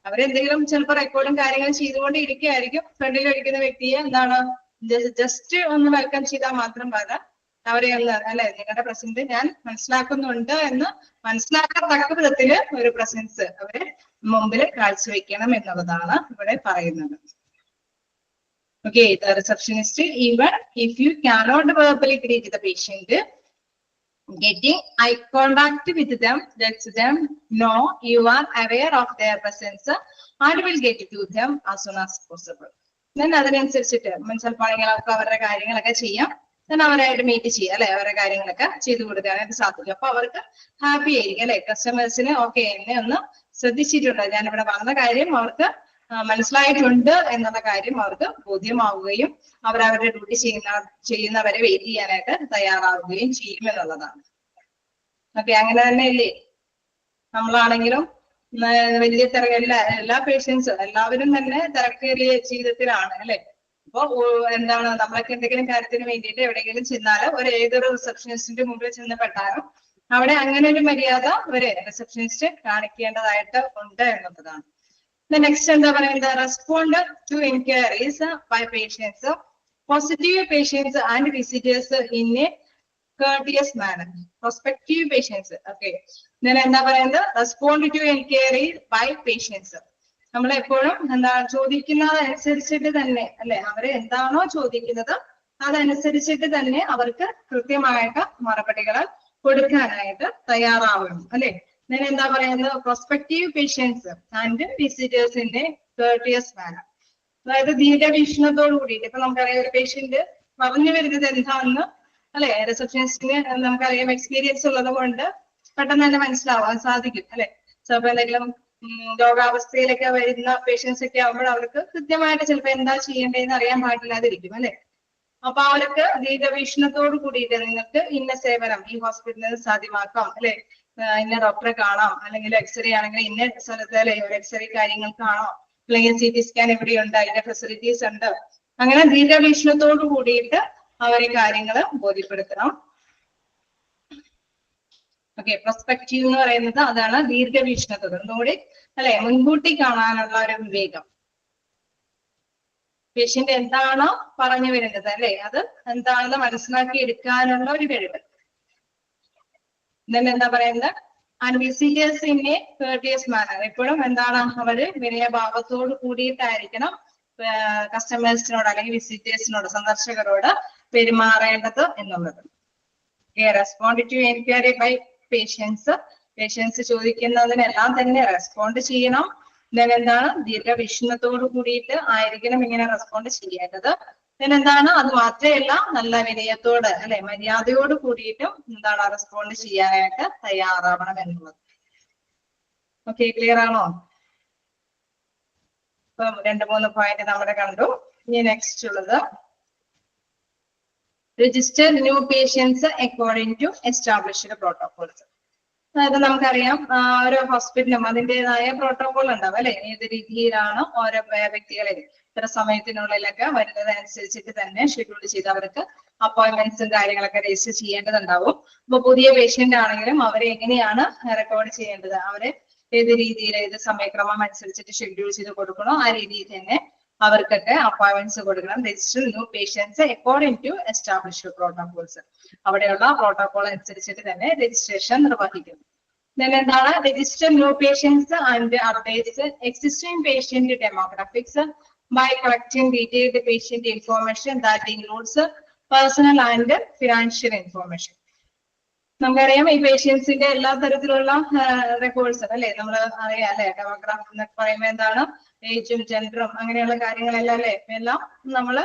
അവരെന്തെങ്കിലും ചിലപ്പോൾ റെക്കോർഡും കാര്യങ്ങളും ചെയ്തുകൊണ്ട് ഇരിക്കുകയായിരിക്കും. ഫ്രണ്ടിൽ ഇരിക്കുന്ന വ്യക്തിയെ എന്താണ് ജസ്റ്റ് ഒന്ന് വെൽക്കം ചെയ്താൽ മാത്രം പോരാ, അവരെ ഒന്ന് അല്ലെ നിങ്ങളുടെ പ്രസന്റ് ഞാൻ മനസ്സിലാക്കുന്നുണ്ട് എന്ന് മനസ്സിലാക്കത്തക്ക വിധത്തില് ഒരു പ്രസൻസ് അവരെ മുമ്പിൽ കാഴ്ചവെക്കണം എന്നുള്ളതാണ് ഇവിടെ പറയുന്നത്. Okay, the receptionist, even if you cannot verbally greet the patient, getting eye contact with them lets them know you are aware of their presence and will get to them as soon as possible. Then അതിനനുസരിച്ചിട്ട് ചിലപ്പോൾ അവരുടെ കാര്യങ്ങളൊക്കെ ചെയ്യാം, then അവരായിട്ട് meet ചെയ്യാം അല്ലെ, അവരുടെ കാര്യങ്ങളൊക്കെ ചെയ്തു കൊടുക്കാനായിട്ട് സാധിക്കും. അപ്പൊ അവർക്ക് ഹാപ്പി ആയിരിക്കും അല്ലെ, കസ്റ്റമേഴ്സിന് ഓക്കെ എന്നെ ഒന്ന് ശ്രദ്ധിച്ചിട്ടുണ്ട്, ഞാൻ ഇവിടെ വന്ന കാര്യം അവർക്ക് മനസ്സിലായിട്ടുണ്ട് എന്നുള്ള കാര്യം അവർക്ക് ബോധ്യമാവുകയും അവരവരുടെ ഡ്യൂട്ടി ചെയ്യുന്നവരെ വെയിറ്റ് ചെയ്യാനായിട്ട് തയ്യാറാവുകയും ചെയ്യും എന്നുള്ളതാണ്. ഓക്കെ, അങ്ങനെ തന്നെ ഇല്ലേ? നമ്മളാണെങ്കിലും വലിയ എല്ലാ പേഷ്യൻസ് എല്ലാവരും തന്നെ തിരക്കേറിയ ജീവിതത്തിലാണ് അല്ലെ. അപ്പൊ എന്താണ്, നമ്മളൊക്കെ എന്തെങ്കിലും കാര്യത്തിന് വേണ്ടിയിട്ട് എവിടെയെങ്കിലും ചെന്നാലും ഏതൊരു റിസപ്ഷനിസ്റ്റിന്റെ മുമ്പിൽ ചെന്നപ്പെട്ടാലും അവിടെ അങ്ങനെ ഒരു മര്യാദ ഒരു റിസപ്ഷനിസ്റ്റ് കാണിക്കേണ്ടതായിട്ട് ഉണ്ട് എന്നുള്ളതാണ്. നെക്സ്റ്റ് എന്താ പറയുന്നത്, respond to enquiries by patients, positive patients and visitors in a courteous manner. Prospective patients, okay. Then എന്താ പറയുന്നത്, respond to enquiry by patients. നമ്മൾ എപ്പോഴും എന്താ ചോദിക്കുന്നത് അനുസരിച്ചിട്ട് തന്നെ അല്ലെ, അവര് എന്താണോ ചോദിക്കുന്നത് അതനുസരിച്ചിട്ട് തന്നെ അവർക്ക് കൃത്യമായിട്ട് മറുപടികൾ കൊടുക്കാനായിട്ട് തയ്യാറാവണം അല്ലെ. then എന്താ പറയുന്നത്, പ്രോസ്പെക്റ്റീവ് പേഷ്യൻസ് ആൻഡ് വിസിറ്റേഴ്സിന്റെ courteous manner, അതായത് ദീർഘവീക്ഷണത്തോടു കൂടിയിട്ട്. ഇപ്പൊ നമുക്കറിയാം ഒരു പേഷ്യന്റ് പറഞ്ഞു വരുന്നത് എന്താണെന്ന് അല്ലെ, റിസപ്ഷനിസ്റ്റിന് നമുക്കറിയാം എക്സ്പീരിയൻസ് ഉള്ളത് കൊണ്ട് പെട്ടെന്ന് തന്നെ മനസ്സിലാവാൻ സാധിക്കും അല്ലെ. ചിലപ്പോൾ എന്തെങ്കിലും രോഗാവസ്ഥയിലൊക്കെ വരുന്ന പേഷ്യൻസ് ഒക്കെ ആകുമ്പോൾ അവർക്ക് കൃത്യമായിട്ട് ചിലപ്പോൾ എന്താ ചെയ്യേണ്ടതെന്ന് അറിയാൻ പാടില്ലാതിരിക്കും അല്ലെ. അപ്പൊ അവർക്ക് ദീർഘവീക്ഷണത്തോട് കൂടിയിട്ട് നിങ്ങൾക്ക് ഇന്ന സേവനം ഈ ഹോസ്പിറ്റലിൽ സാധ്യമാക്കാം അല്ലെ, ഇന്ന ഡോക്ടറെ കാണാം, അല്ലെങ്കിൽ എക്സ്റേ ആണെങ്കിൽ ഇന്ന സ്ഥലത്ത് അല്ലെ എക്സ്റേ കാര്യങ്ങൾ കാണാം, അല്ലെങ്കിൽ CT സ്കാൻ എവിടെയുണ്ട്, അതിന്റെ ഫെസിലിറ്റീസ് ഉണ്ട്, അങ്ങനെ ദീർഘവീക്ഷണത്തോട് കൂടിയിട്ട് അവരെ കാര്യങ്ങൾ ബോധ്യപ്പെടുത്തണം. ഓക്കെ, പെർസ്പെക്റ്റീവ് എന്ന് പറയുന്നത് അതാണ്, ദീർഘവീക്ഷണത്തോട് ഒന്നുകൂടി അല്ലെ, മുൻകൂട്ടി കാണാനുള്ള ഒരു വിവേകം. പേഷ്യന്റ് എന്താണോ പറഞ്ഞു വരുന്നത് അല്ലെ, അത് എന്താണെന്ന് മനസ്സിലാക്കി എടുക്കാനുള്ള ഒരു കഴിവ്. then എന്താ പറയുന്നത്, and visitors in a courteous manner, എപ്പോഴും എന്താണ് അവര് വിനയഭാവത്തോട് കൂടിയിട്ടായിരിക്കണം കസ്റ്റമേഴ്സിനോട് അല്ലെങ്കിൽ വിസിറ്റേഴ്സിനോട് സന്ദർശകരോട് പെരുമാറേണ്ടത് എന്നുള്ളത്. Respond to enquiry by patients, patients ചോദിക്കുന്നതിനെല്ലാം തന്നെ റെസ്പോണ്ട് ചെയ്യണം. then എന്താണ്, ദീർഘവീക്ഷണത്തോട് കൂടിയിട്ട് ആയിരിക്കണം ഇങ്ങനെ റെസ്പോണ്ട് ചെയ്യേണ്ടത്. then എന്താണ്, അത് മാത്രമല്ല നല്ല വിനയത്തോട് അല്ലെ മര്യാദയോട് കൂടിയിട്ടും എന്താണ് റെസ്പോണ്ട് ചെയ്യാനായിട്ട് തയ്യാറാവണം എന്നുള്ളത്. ഓക്കെ, ക്ലിയർ ആണോ? ഇപ്പം 2-3 പോയിന്റ് നമ്മൾ കണ്ടു. ഇനി നെക്സ്റ്റ് ഉള്ളത്, register new patients according to established protocols. അതായത് നമുക്കറിയാം ഓരോ ഹോസ്പിറ്റലും അതിൻ്റെതായ പ്രോട്ടോകോൾ ഉണ്ടാവും അല്ലെ, ഏത് രീതിയിലാണ് ഓരോ വ്യക്തികളെ ഇത്ര സമയത്തിനുള്ളിലൊക്കെ വരുന്നത് അനുസരിച്ചിട്ട് തന്നെ ഷെഡ്യൂൾ ചെയ്ത് അവർക്ക് അപ്പോയിന്റ്മെന്റ്സും കാര്യങ്ങളൊക്കെ രജിസ്റ്റർ ചെയ്യേണ്ടതുണ്ടാവും. ഇപ്പൊ പുതിയ പേഷ്യന്റ് ആണെങ്കിലും അവരെ എങ്ങനെയാണ് റെക്കോർഡ് ചെയ്യേണ്ടത്, അവരെ ഏത് രീതിയിൽ ഏത് സമയക്രമം അനുസരിച്ചിട്ട് ഷെഡ്യൂൾ ചെയ്ത് കൊടുക്കണോ ആ രീതിയിൽ തന്നെ അവർക്കൊക്കെ അപ്പോയിന്റ്മെന്റ്സ് കൊടുക്കണം. Register new patients according to established protocols, അവിടെയുള്ള പ്രോട്ടോകോൾ അനുസരിച്ചിട്ട് തന്നെ രജിസ്ട്രേഷൻ നിർവഹിക്കുന്നു. then എന്താണ്, register new patients and updates existing patient demographics by collecting detailed patient information that includes personal and financial information. നമുക്കറിയാം ഈ പേഷ്യൻസിന്റെ എല്ലാ തരത്തിലുള്ള റെക്കോർഡ്സ് അല്ലെ, നമ്മൾ അറിയാം അല്ലെ, ഡെമോഗ്രാഫ് എന്നൊക്കെ പറയുമ്പോൾ എന്താണ്, ഏജും ജെൻഡറും അങ്ങനെയുള്ള കാര്യങ്ങളെല്ലാം അല്ലെ എല്ലാം നമ്മൾ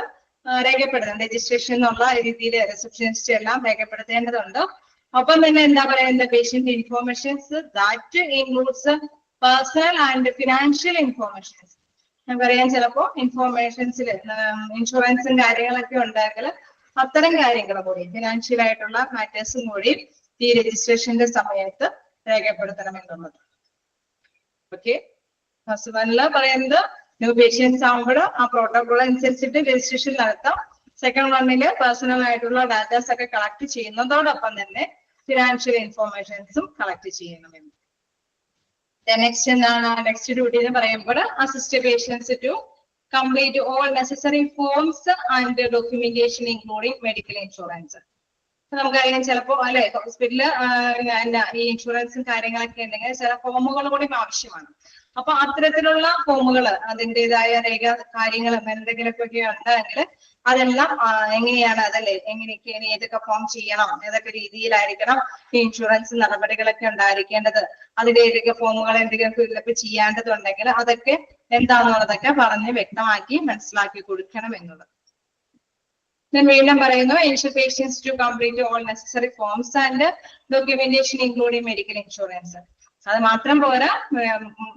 രേഖപ്പെടുത്തണം. രജിസ്ട്രേഷൻ എന്നുള്ള രീതിയിൽ റിസപ്ഷനിസ്റ്റ് എല്ലാം രേഖപ്പെടുത്തേണ്ടതുണ്ട്. ഒപ്പം തന്നെ എന്താ പറയുന്നത്, patient informations that includes personal and financial informations. നമുക്കറിയാം ചിലപ്പോ ഇൻഫോർമേഷൻസിൽ ഇൻഷുറൻസും കാര്യങ്ങളൊക്കെ ഉണ്ടെങ്കിൽ അത്തരം കാര്യങ്ങൾ കൂടി ഫിനാൻഷ്യൽ ആയിട്ടുള്ള മാറ്റേഴ്സും കൂടി ഈ രജിസ്ട്രേഷന്റെ സമയത്ത് രേഖപ്പെടുത്തണം എന്നുള്ളത്. ഓക്കെ, ഫസ്റ്റ് വണ്ണില് പറയുന്നത് ന്യൂ പേഷ്യൻസ് ആകുമ്പോൾ ആ പ്രോട്ടോകോൾ അനുസരിച്ചിട്ട് രജിസ്ട്രേഷൻ നടത്താം. സെക്കൻഡ് വണ്ണില് പേഴ്സണൽ ആയിട്ടുള്ള ഡാറ്റാസ് ഒക്കെ കളക്ട് ചെയ്യുന്നതോടൊപ്പം തന്നെ ഫിനാൻഷ്യൽ ഇൻഫോർമേഷൻസും കളക്ട് ചെയ്യണമെന്ന്. നെക്സ്റ്റ് എന്താണ്, നെക്സ്റ്റ് ഡ്യൂട്ടി എന്ന് പറയുമ്പോൾ assist patients to complete all necessary forms and documentation including medical insurance. നമുക്കറിയാം ചിലപ്പോ അല്ലെ ഹോസ്പിറ്റലില് ഈ ഇൻഷുറൻസും കാര്യങ്ങളൊക്കെ ഉണ്ടെങ്കിൽ ചില ഫോമുകൾ കൂടി ആവശ്യമാണ്. അപ്പൊ അത്തരത്തിലുള്ള ഫോമുകൾ അതിൻ്റെതായ രേഖ കാര്യങ്ങളും എന്തെങ്കിലുമൊക്കെ ഉണ്ടെങ്കിൽ അതെല്ലാം എങ്ങനെയാണ് അതല്ലേ എങ്ങനെയൊക്കെയാണ് ഏതൊക്കെ ഫോം ചെയ്യണം ഏതൊക്കെ രീതിയിലായിരിക്കണം ഇൻഷുറൻസ് നടപടികളൊക്കെ ഉണ്ടായിരിക്കേണ്ടത് അതിന്റെ ഏതൊക്കെ ഫോമുകൾ എന്തെങ്കിലും ഫില്ലപ്പ് ചെയ്യേണ്ടതുണ്ടെങ്കിൽ അതൊക്കെ എന്താണെന്നുള്ളതൊക്കെ പറഞ്ഞ് വ്യക്തമാക്കി മനസ്സിലാക്കി കൊടുക്കണം എന്നുള്ളത്. Then വീണ്ടും പറയുന്നു ensure patients to complete all necessary forms and documentation including medical insurance. അത് മാത്രം പോരാ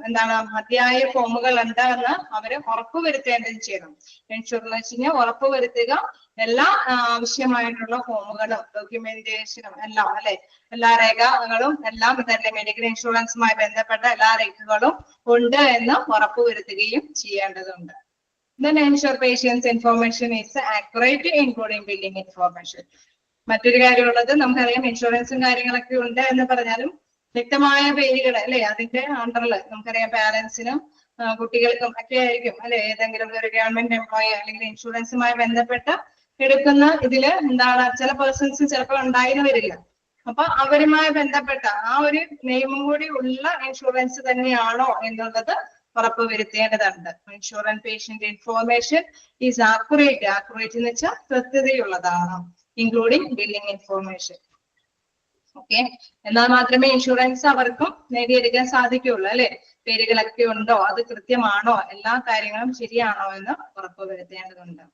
എന്താണ് മതിയായ ഫോമുകൾ ഉണ്ടെന്ന് അവര് ഉറപ്പുവരുത്തേണ്ടത് ചെയ്യണം. ഇൻഷുറൻസിന് ഉറപ്പുവരുത്തുക എല്ലാ ആവശ്യമായിട്ടുള്ള ഫോമുകളും ഡോക്യുമെന്റേഷനും എല്ലാം അല്ലെ എല്ലാ രേഖകളും എല്ലാം തന്നെ മെഡിക്കൽ ഇൻഷുറൻസുമായി ബന്ധപ്പെട്ട എല്ലാ രേഖകളും ഉണ്ട് എന്ന് ഉറപ്പുവരുത്തുകയും ചെയ്യേണ്ടതുണ്ട്. Then ensure patients information is accurate including billing information. മറ്റൊരു കാര്യമുള്ളത് നമുക്കറിയാം ഇൻഷുറൻസും കാര്യങ്ങളൊക്കെ ഉണ്ട് എന്ന് പറഞ്ഞാലും വ്യക്തമായ പേരുകൾ അല്ലെ അതിന്റെ അണ്ടറിൽ നമുക്കറിയാം പാരന്റ്സിനും കുട്ടികൾക്കും ഒക്കെ ആയിരിക്കും അല്ലെ ഏതെങ്കിലും ഒരു ഗവൺമെന്റ് എംപ്ലോയി അല്ലെങ്കിൽ ഇൻഷുറൻസുമായി ബന്ധപ്പെട്ട് എടുക്കുന്ന ഇതില് എന്താണ് ചില പേഴ്സൺസ് ചിലപ്പോൾ ഉണ്ടായിരുന്നു വരില്ല. അപ്പൊ അവരുമായി ബന്ധപ്പെട്ട ആ ഒരു നെയിമും കൂടി ഉള്ള ഇൻഷുറൻസ് തന്നെയാണോ എന്നുള്ളത് ഉറപ്പുവരുത്തേണ്ടതുണ്ട്. Insurance patient information is accurate എന്ന് വെച്ചാൽ കൃത്യതയുള്ളതാണ് ഇൻക്ലൂഡിംഗ് ബില്ലിംഗ് ഇൻഫോർമേഷൻ. ഓക്കെ, എന്നാൽ മാത്രമേ ഇൻഷുറൻസ് അവർക്കും നേടിയെടുക്കാൻ സാധിക്കുകയുള്ളൂ അല്ലെ പേരുകളൊക്കെ ഉണ്ടോ അത് കൃത്യമാണോ എല്ലാ കാര്യങ്ങളും ശരിയാണോ എന്ന് ഉറപ്പുവരുത്തേണ്ടതുണ്ട്.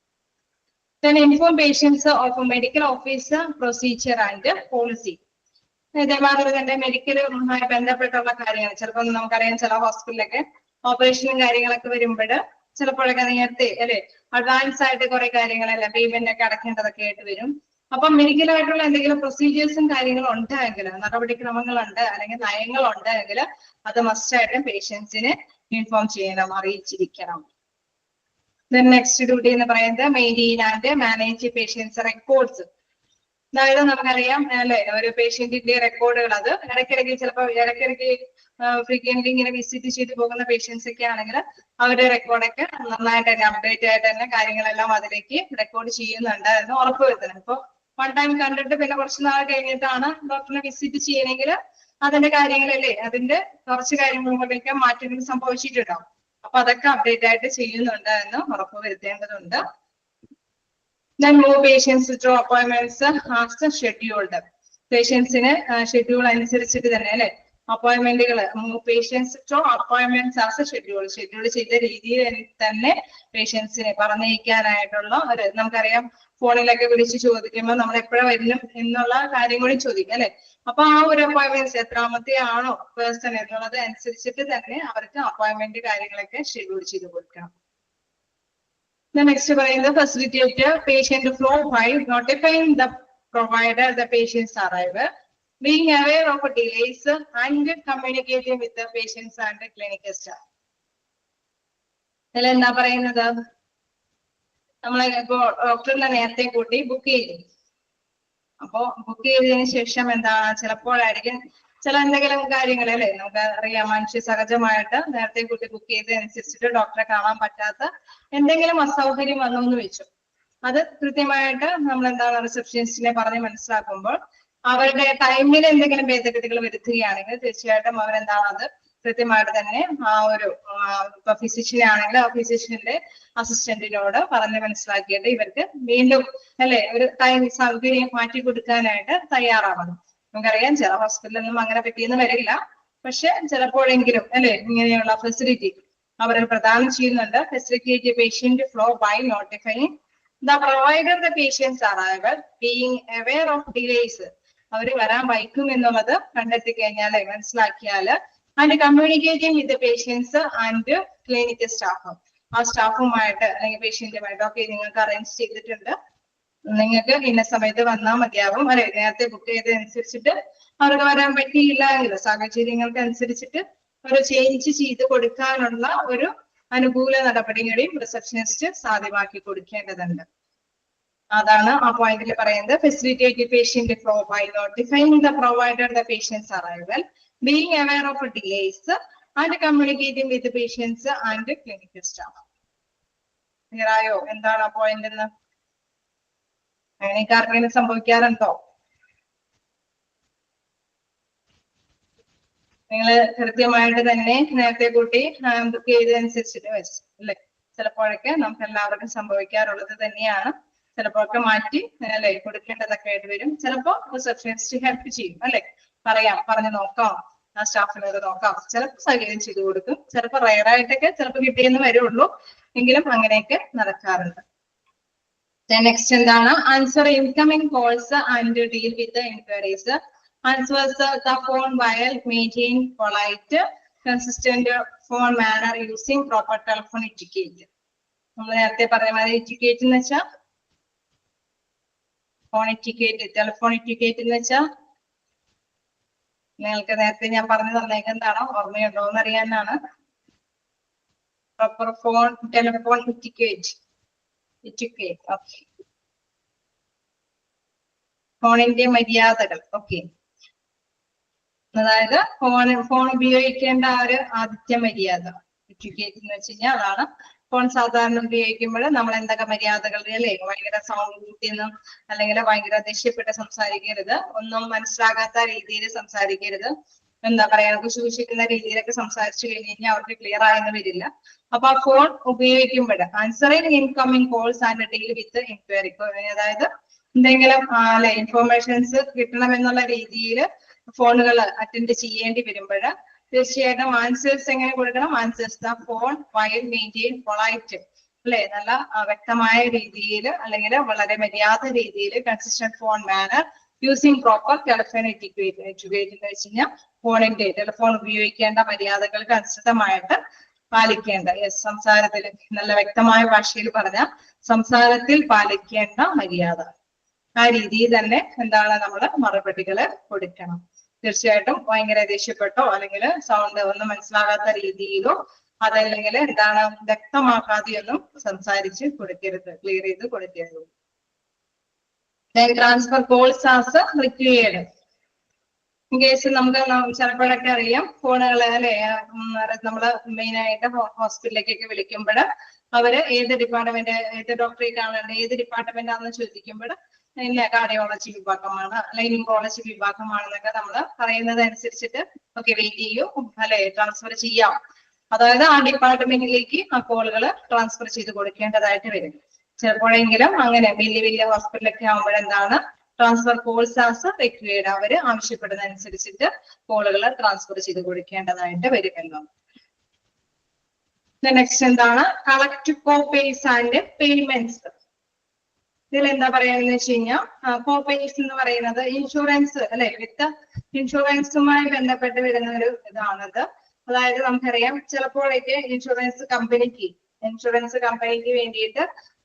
Then inform patients of medical officer procedure and policy. ഇതേമാതിരി തന്നെ മെഡിക്കലുമായി ബന്ധപ്പെട്ടുള്ള കാര്യങ്ങൾ ചിലപ്പോൾ നമുക്കറിയാം ചില ഹോസ്പിറ്റലിലൊക്കെ ഓപ്പറേഷനും കാര്യങ്ങളൊക്കെ വരുമ്പോൾ ചിലപ്പോഴൊക്കെ നേരത്തെ അല്ലെ അഡ്വാൻസ് ആയിട്ട് കുറെ കാര്യങ്ങളല്ല പേയ്മെന്റ് ഒക്കെ അടക്കേണ്ടതൊക്കെ ആയിട്ട് വരും. അപ്പൊ മെഡിക്കലായിട്ടുള്ള എന്തെങ്കിലും പ്രൊസീജിയേഴ്സും കാര്യങ്ങളും ഉണ്ടെങ്കിൽ നടപടിക്രമങ്ങളുണ്ട് അല്ലെങ്കിൽ നയങ്ങളുണ്ട് എങ്കിൽ അത് മസ്റ്റ് ആയിട്ടും പേഷ്യൻസിനെ ഇൻഫോം ചെയ്യണം അറിയിച്ചിരിക്കണം. Then next ഡ്യൂട്ടി എന്ന് പറയുന്നത് maintain and manage patients records. അതായത് നമുക്കറിയാം അല്ലെ ഒരു പേഷ്യന്റിന്റെ റെക്കോർഡുകൾ അത് ഇടയ്ക്കിടയ്ക്ക് ചിലപ്പോൾ ഇടയ്ക്കിടയ്ക്ക് ഫ്രീക്വന്റ്ലി ഇങ്ങനെ വിസിറ്റ് ചെയ്ത് പോകുന്ന പേഷ്യൻസ് ഒക്കെ ആണെങ്കിൽ അവരുടെ റെക്കോർഡൊക്കെ നന്നായിട്ട് തന്നെ അപ്ഡേറ്റ് ആയിട്ട് തന്നെ കാര്യങ്ങളെല്ലാം അതിലേക്ക് റെക്കോർഡ് ചെയ്യുന്നുണ്ട് എന്ന് ഉറപ്പുവരുത്തണം. ഇപ്പൊ വൺ ടൈം കണ്ടിട്ട് പിന്നെ കുറച്ച് നാൾ കഴിഞ്ഞിട്ടാണ് ഡോക്ടറിനെ വിസിറ്റ് ചെയ്യണമെങ്കിൽ അതിന്റെ കാര്യങ്ങളല്ലേ അതിന്റെ കുറച്ച് കാര്യങ്ങളിലേക്ക് മാറ്റങ്ങൾ സംഭവിച്ചിട്ടുണ്ടാവും. അപ്പൊ അതൊക്കെ അപ്ഡേറ്റ് ആയിട്ട് ചെയ്യുന്നുണ്ട് എന്ന് ഉറപ്പുവരുത്തേണ്ടതുണ്ട്. Then move patients to appointments as scheduled. പേഷ്യൻസിന് ഷെഡ്യൂൾ അനുസരിച്ചിട്ട് തന്നെ അല്ലെ അപ്പോയിന്റ്മെന്റുകൾ patients to appointments as schedule ചെയ്ത രീതിയിൽ തന്നെ പേഷ്യൻസിനെ പറഞ്ഞയക്കാനായിട്ടുള്ള ഒരു നമുക്കറിയാം ഫോണിലൊക്കെ വിളിച്ച് ചോദിക്കുമ്പോൾ നമ്മൾ എപ്പോഴും വരും എന്നുള്ള കാര്യം കൂടി ചോദിക്കും അല്ലെ. അപ്പൊ ആ ഒരു അപ്പോയിന്റ്മെന്റ്സ് എത്രാമത്തെ ആണോ പേഴ്സൺ എന്നുള്ളത് അനുസരിച്ചിട്ട് തന്നെ അവർക്ക് അപ്പോയിന്റ്മെന്റ് കാര്യങ്ങളൊക്കെ ഷെഡ്യൂൾ ചെയ്ത് കൊടുക്കണം. The next പറയുന്നത് facilitate patient flow by notifying the provider the patient's arrival, being aware of delays and communicating with the patients and the clinical staff. ഇതിൽ എന്താ പറയുന്നത് നമ്മളെ ഇപ്പോ ഡോക്ടറിനെ നേരത്തെ കൂട്ടി ബുക്ക് ചെയ്തു. അപ്പോ ബുക്ക് ചെയ്തതിനു ശേഷം എന്താ ചിലപ്പോഴായിരിക്കും ചില എന്തെങ്കിലും കാര്യങ്ങൾ അല്ലെ നമുക്ക് അറിയാം മനുഷ്യ സഹജമായിട്ട് നേരത്തെ കൂട്ടി ബുക്ക് ചെയ്തതനുസരിച്ചിട്ട് ഡോക്ടറെ കാണാൻ പറ്റാത്ത എന്തെങ്കിലും അസൗകര്യം വന്നു എന്ന് വെച്ചു. അത് കൃത്യമായിട്ട് നമ്മൾ എന്താണ് റിസപ്ഷനിസ്റ്റിനെ പറഞ്ഞ് മനസ്സിലാക്കുമ്പോൾ അവരുടെ ടൈമിൽ എന്തെങ്കിലും ഭേദഗതികൾ വരുത്തുകയാണെങ്കിൽ തീർച്ചയായിട്ടും അവരെന്താണ് അത് കൃത്യമായിട്ട് തന്നെ ആ ഒരു ഇപ്പൊ ഫിസിഷ്യനെ ആണെങ്കിൽ ആ ഫിസിഷ്യന്റെ അസിസ്റ്റന്റിനോട് പറഞ്ഞ് മനസ്സിലാക്കിയിട്ട് ഇവർക്ക് വീണ്ടും അല്ലെ ഒരു ടൈം സൗകര്യം മാറ്റി കൊടുക്കാനായിട്ട് തയ്യാറാവണം. നമുക്കറിയാം ചില ഹോസ്പിറ്റലൊന്നും അങ്ങനെ പറ്റിയെന്ന് വരില്ല, പക്ഷെ ചിലപ്പോഴെങ്കിലും അല്ലെ ഇങ്ങനെയുള്ള ഫെസിലിറ്റി അവർ പ്രദാനം ചെയ്യുന്നുണ്ട്. Facilitate patient flow by notifying the provider the patients arrival, being aware of delays അവർ വരാൻ വൈക്കും എന്നുള്ളത് കണ്ടെത്തി കഴിഞ്ഞാൽ മനസ്സിലാക്കിയാല് and communicating with patients and clinical staff ആ സ്റ്റാഫുമായിട്ട് അല്ലെങ്കിൽ പേഷ്യന്റുമായിട്ട് ഓക്കെ നിങ്ങൾക്ക് അറേഞ്ച് ചെയ്തിട്ടുണ്ട് നിങ്ങൾക്ക് ഇന്ന സമയത്ത് വന്നാൽ മതിയാവും അല്ലെ നേരത്തെ ബുക്ക് ചെയ്തതനുസരിച്ചിട്ട് അവർക്ക് വരാൻ പറ്റിയില്ല എങ്കിൽ സാഹചര്യങ്ങൾക്ക് അനുസരിച്ചിട്ട് ഒരു ചേഞ്ച് ചെയ്ത് കൊടുക്കാനുള്ള ഒരു അനുകൂല നടപടികളെയും റിസപ്ഷനിസ്റ്റ് സാധ്യമാക്കി കൊടുക്കേണ്ടതുണ്ട്. അതാണ് ആ പോയിന്റിൽ പറയുന്നത്. Facilitate patient flow by notifying the provider the patients arrival, being aware of delays and communicating with patients and clinical staff. Clear ആയോ എന്താണ് ആ പോയിന്റ് എന്ന്? അങ്ങനെയൊക്കെ ആർക്കെങ്കിലും സംഭവിക്കാറുണ്ടോ? നിങ്ങൾ കൃത്യമായിട്ട് തന്നെ നേരത്തെ കൂട്ടി ബുക്ക് ചെയ്തതനുസരിച്ചിട്ട് വെച്ച് അല്ലെ. ചിലപ്പോഴൊക്കെ നമുക്ക് എല്ലാവർക്കും സംഭവിക്കാറുള്ളത് തന്നെയാണ്. ചിലപ്പോഴൊക്കെ മാറ്റി അല്ലെ കൊടുക്കേണ്ടതൊക്കെ ആയിട്ട് വരും. ചിലപ്പോ റിസപ്ഷനിസ്റ്റ് ഹെൽപ്പ് ചെയ്യും അല്ലെ, പറഞ്ഞു നോക്കാം, ആ സ്റ്റാഫിനോട് നോക്കാം, ചിലപ്പോൾ സൗകര്യം ചെയ്തു കൊടുക്കും. ചിലപ്പോൾ റയറായിട്ടൊക്കെ ചിലപ്പോൾ കിട്ടിയെന്ന് വരുള്ളൂ, എങ്കിലും അങ്ങനെയൊക്കെ നടക്കാറുണ്ട്. നെക്സ്റ്റ് എന്താണ്? Answer incoming calls and deal with enquiries. Answers the phone while maintain polite, consistent phone manner using proper telephone etiquette. നമ്മൾ നേരത്തെ പറഞ്ഞ മാതിരി etiquette എന്ന് വെച്ചാൽ ഫോൺ etiquette, ടെലിഫോൺ etiquette എന്ന് വെച്ചാൽ നിങ്ങൾക്ക് നേരത്തെ ഞാൻ പറഞ്ഞു തന്നേക്കുന്നതാണോ, ഓർമ്മയുണ്ടോ എന്ന് അറിയാനാണ്. Proper phone telephone etiquette. Okay, ഫോണിന്റെ മര്യാദകൾ. ഓക്കെ, അതായത് ഫോൺ ഉപയോഗിക്കേണ്ട ആ ഒരു ആദ്യത്തെ മര്യാദ എഡ്യൂക്കേറ്റ് എന്ന് വെച്ച് കഴിഞ്ഞാൽ അതാണ്. ഫോൺ സാധാരണ ഉപയോഗിക്കുമ്പോൾ നമ്മൾ എന്തൊക്കെ മര്യാദകൾ അല്ലേ, ഭയങ്കര സൗണ്ട് കൂട്ടിയൊന്നും അല്ലെങ്കിൽ ഭയങ്കര ദേഷ്യപ്പെട്ട് സംസാരിക്കരുത്, ഒന്നും മനസ്സിലാകാത്ത രീതിയിൽ സംസാരിക്കരുത്, എന്താ പറയാ സൂക്ഷിക്കുന്ന രീതിയിലൊക്കെ സംസാരിച്ചു കഴിഞ്ഞ് കഴിഞ്ഞാൽ അവർക്ക് ക്ലിയർ ആയെന്ന് വരില്ല. അപ്പൊ ആ ഫോൺ ഉപയോഗിക്കുമ്പോൾ answering incoming calls and deal with enquiry, അതായത് എന്തെങ്കിലും അല്ലെ ഇൻഫോർമേഷൻസ് കിട്ടണമെന്നുള്ള രീതിയിൽ ഫോണുകൾ അറ്റൻഡ് ചെയ്യേണ്ടി വരുമ്പോൾ തീർച്ചയായിട്ടും ആൻസേഴ്സ് എങ്ങനെ കൊടുക്കണം? Answers the phone while maintain polite അല്ലെ, നല്ല വ്യക്തമായ രീതിയിൽ അല്ലെങ്കിൽ വളരെ മര്യാദ രീതിയിൽ consistent phone manner using proper telephone etiquette. Etiquette എന്ന് വെച്ച് കഴിഞ്ഞാൽ ഫോണിന്റെ ടെലിഫോൺ ഉപയോഗിക്കേണ്ട മര്യാദകൾക്ക് അനുസൃതമായിട്ട് പാലിക്കേണ്ട, സംസാരത്തിൽ നല്ല വ്യക്തമായ ഭാഷയിൽ പറഞ്ഞ സംസാരത്തിൽ പാലിക്കേണ്ട മര്യാദ, ആ രീതിയിൽ തന്നെ എന്താണ് നമ്മൾ മറുപടികള് കൊടുക്കണം. തീർച്ചയായിട്ടും ഭയങ്കര ദേഷ്യപ്പെട്ടോ അല്ലെങ്കിൽ സൗണ്ട് ഒന്നും മനസ്സിലാകാത്ത രീതിയിലോ അതല്ലെങ്കിൽ എന്താണ് വ്യക്തമാക്കാതെയൊന്നും സംസാരിച്ച് കൊടുക്കരുത്, ക്ലിയർ ചെയ്ത് കൊടുക്കരുത്. Transfer calls as required. In case നമുക്ക് ചിലപ്പോഴൊക്കെ അറിയാം ഫോണുകൾ അല്ലെ, നമ്മള് മെയിൻ ആയിട്ട് ഹോസ്പിറ്റലിലേക്കൊക്കെ വിളിക്കുമ്പോൾ അവര് ഏത് ഡിപ്പാർട്ട്മെന്റ്, ഏത് ഡോക്ടറെ കാണേണ്ട, ഏത് ഡിപ്പാർട്ട്മെന്റ് ആണെന്ന് ചോദിക്കുമ്പോൾ ഇല്ല കാർഡിയോളജി വിഭാഗമാണ് അല്ലെങ്കിൽ ന്യൂറോളജി വിഭാഗമാണെന്നൊക്കെ നമ്മൾ പറയുന്നത് അനുസരിച്ചിട്ട് ഓക്കെ വെയിറ്റ് ചെയ്യൂ അല്ലെ, ട്രാൻസ്ഫർ ചെയ്യാം. അതായത് ആ ഡിപ്പാർട്ട്മെന്റിലേക്ക് ആ കോളുകൾ ട്രാൻസ്ഫർ ചെയ്ത് കൊടുക്കേണ്ടതായിട്ട് വരും. ചിലപ്പോഴെങ്കിലും അങ്ങനെ വലിയ വലിയ ഹോസ്പിറ്റലൊക്കെ ആകുമ്പോഴെന്താണ് ട്രാൻസ്ഫർ കോൾസ് ആസ് റിക്വയർഡ്, അവര് ആവശ്യപ്പെടുന്നതനുസരിച്ചിട്ട് കോളുകൾ ട്രാൻസ്ഫർ ചെയ്ത് കൊടുക്കേണ്ടതായിട്ട് വരുമല്ലോ. നെക്സ്റ്റ് എന്താണ്? Collect copays and payments. ഇതിൽ എന്താ പറയാന്ന് വെച്ച് കഴിഞ്ഞാൽ കോപേസ് എന്ന് പറയുന്നത് ഇൻഷുറൻസ് അല്ലെ, വിത്ത് ഇൻഷുറൻസുമായി ബന്ധപ്പെട്ട് വരുന്ന ഒരു ഇതാണത്. അതായത് നമുക്കറിയാം ചിലപ്പോഴൊക്കെ ഇൻഷുറൻസ് കമ്പനിക്ക് വേണ്ടിയിട്ട്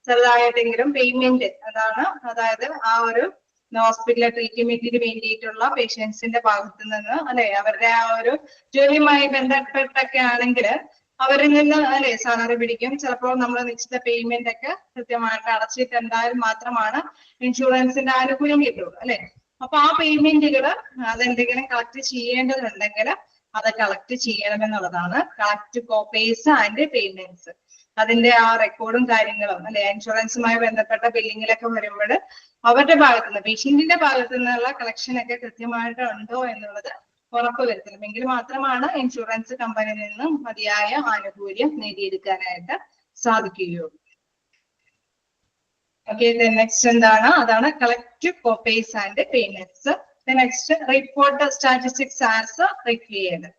ചെറുതായിട്ടെങ്കിലും പേയ്മെന്റ് അതാണ്, അതായത് ആ ഒരു ഹോസ്പിറ്റലിലെ ട്രീറ്റ്മെന്റിന് വേണ്ടിയിട്ടുള്ള പേഷ്യൻസിന്റെ ഭാഗത്തു നിന്ന് അല്ലെ, അവരുടെ ആ ഒരു ജോലിയുമായി ബന്ധപ്പെട്ടൊക്കെ ആണെങ്കിൽ അവരിൽ നിന്ന് അല്ലെ സാലറി പിടിക്കും. ചിലപ്പോൾ നമ്മൾ നിശ്ചിത പേയ്മെന്റ് ഒക്കെ കൃത്യമായിട്ട് അടച്ചിട്ടുണ്ടായാൽ മാത്രമാണ് ഇൻഷുറൻസിന്റെ ആനുകൂല്യം കിട്ടുള്ളൂ അല്ലെ. അപ്പൊ ആ പേയ്മെന്റുകൾ അതെന്തെങ്കിലും കളക്ട് ചെയ്യേണ്ടതുണ്ടെങ്കിൽ അത് collect ചെയ്യണമെന്നുള്ളതാണ് collect copays and payments. അതിന്റെ ആ റെക്കോർഡും കാര്യങ്ങളും അല്ലെ, ഇൻഷുറൻസുമായി ബന്ധപ്പെട്ട ബില്ലിങ്ങിലൊക്കെ വരുമ്പോൾ അവരുടെ ഭാഗത്തുനിന്ന് പേഷ്യന്റിന്റെ ഭാഗത്തു നിന്നുള്ള കളക്ഷൻ ഒക്കെ കൃത്യമായിട്ട് ഉണ്ടോ എന്നുള്ളത് ഉറപ്പുവരുത്തണം. എങ്കിൽ മാത്രമാണ് ഇൻഷുറൻസ് കമ്പനിയിൽ നിന്നും മതിയായ ആനുകൂല്യം നേടിയെടുക്കാനായിട്ട് സാധിക്കുകയുള്ളൂ. ഓക്കെ, നെക്സ്റ്റ് എന്താണ്? അതാണ് collect copays and payments. Next report statistics as required.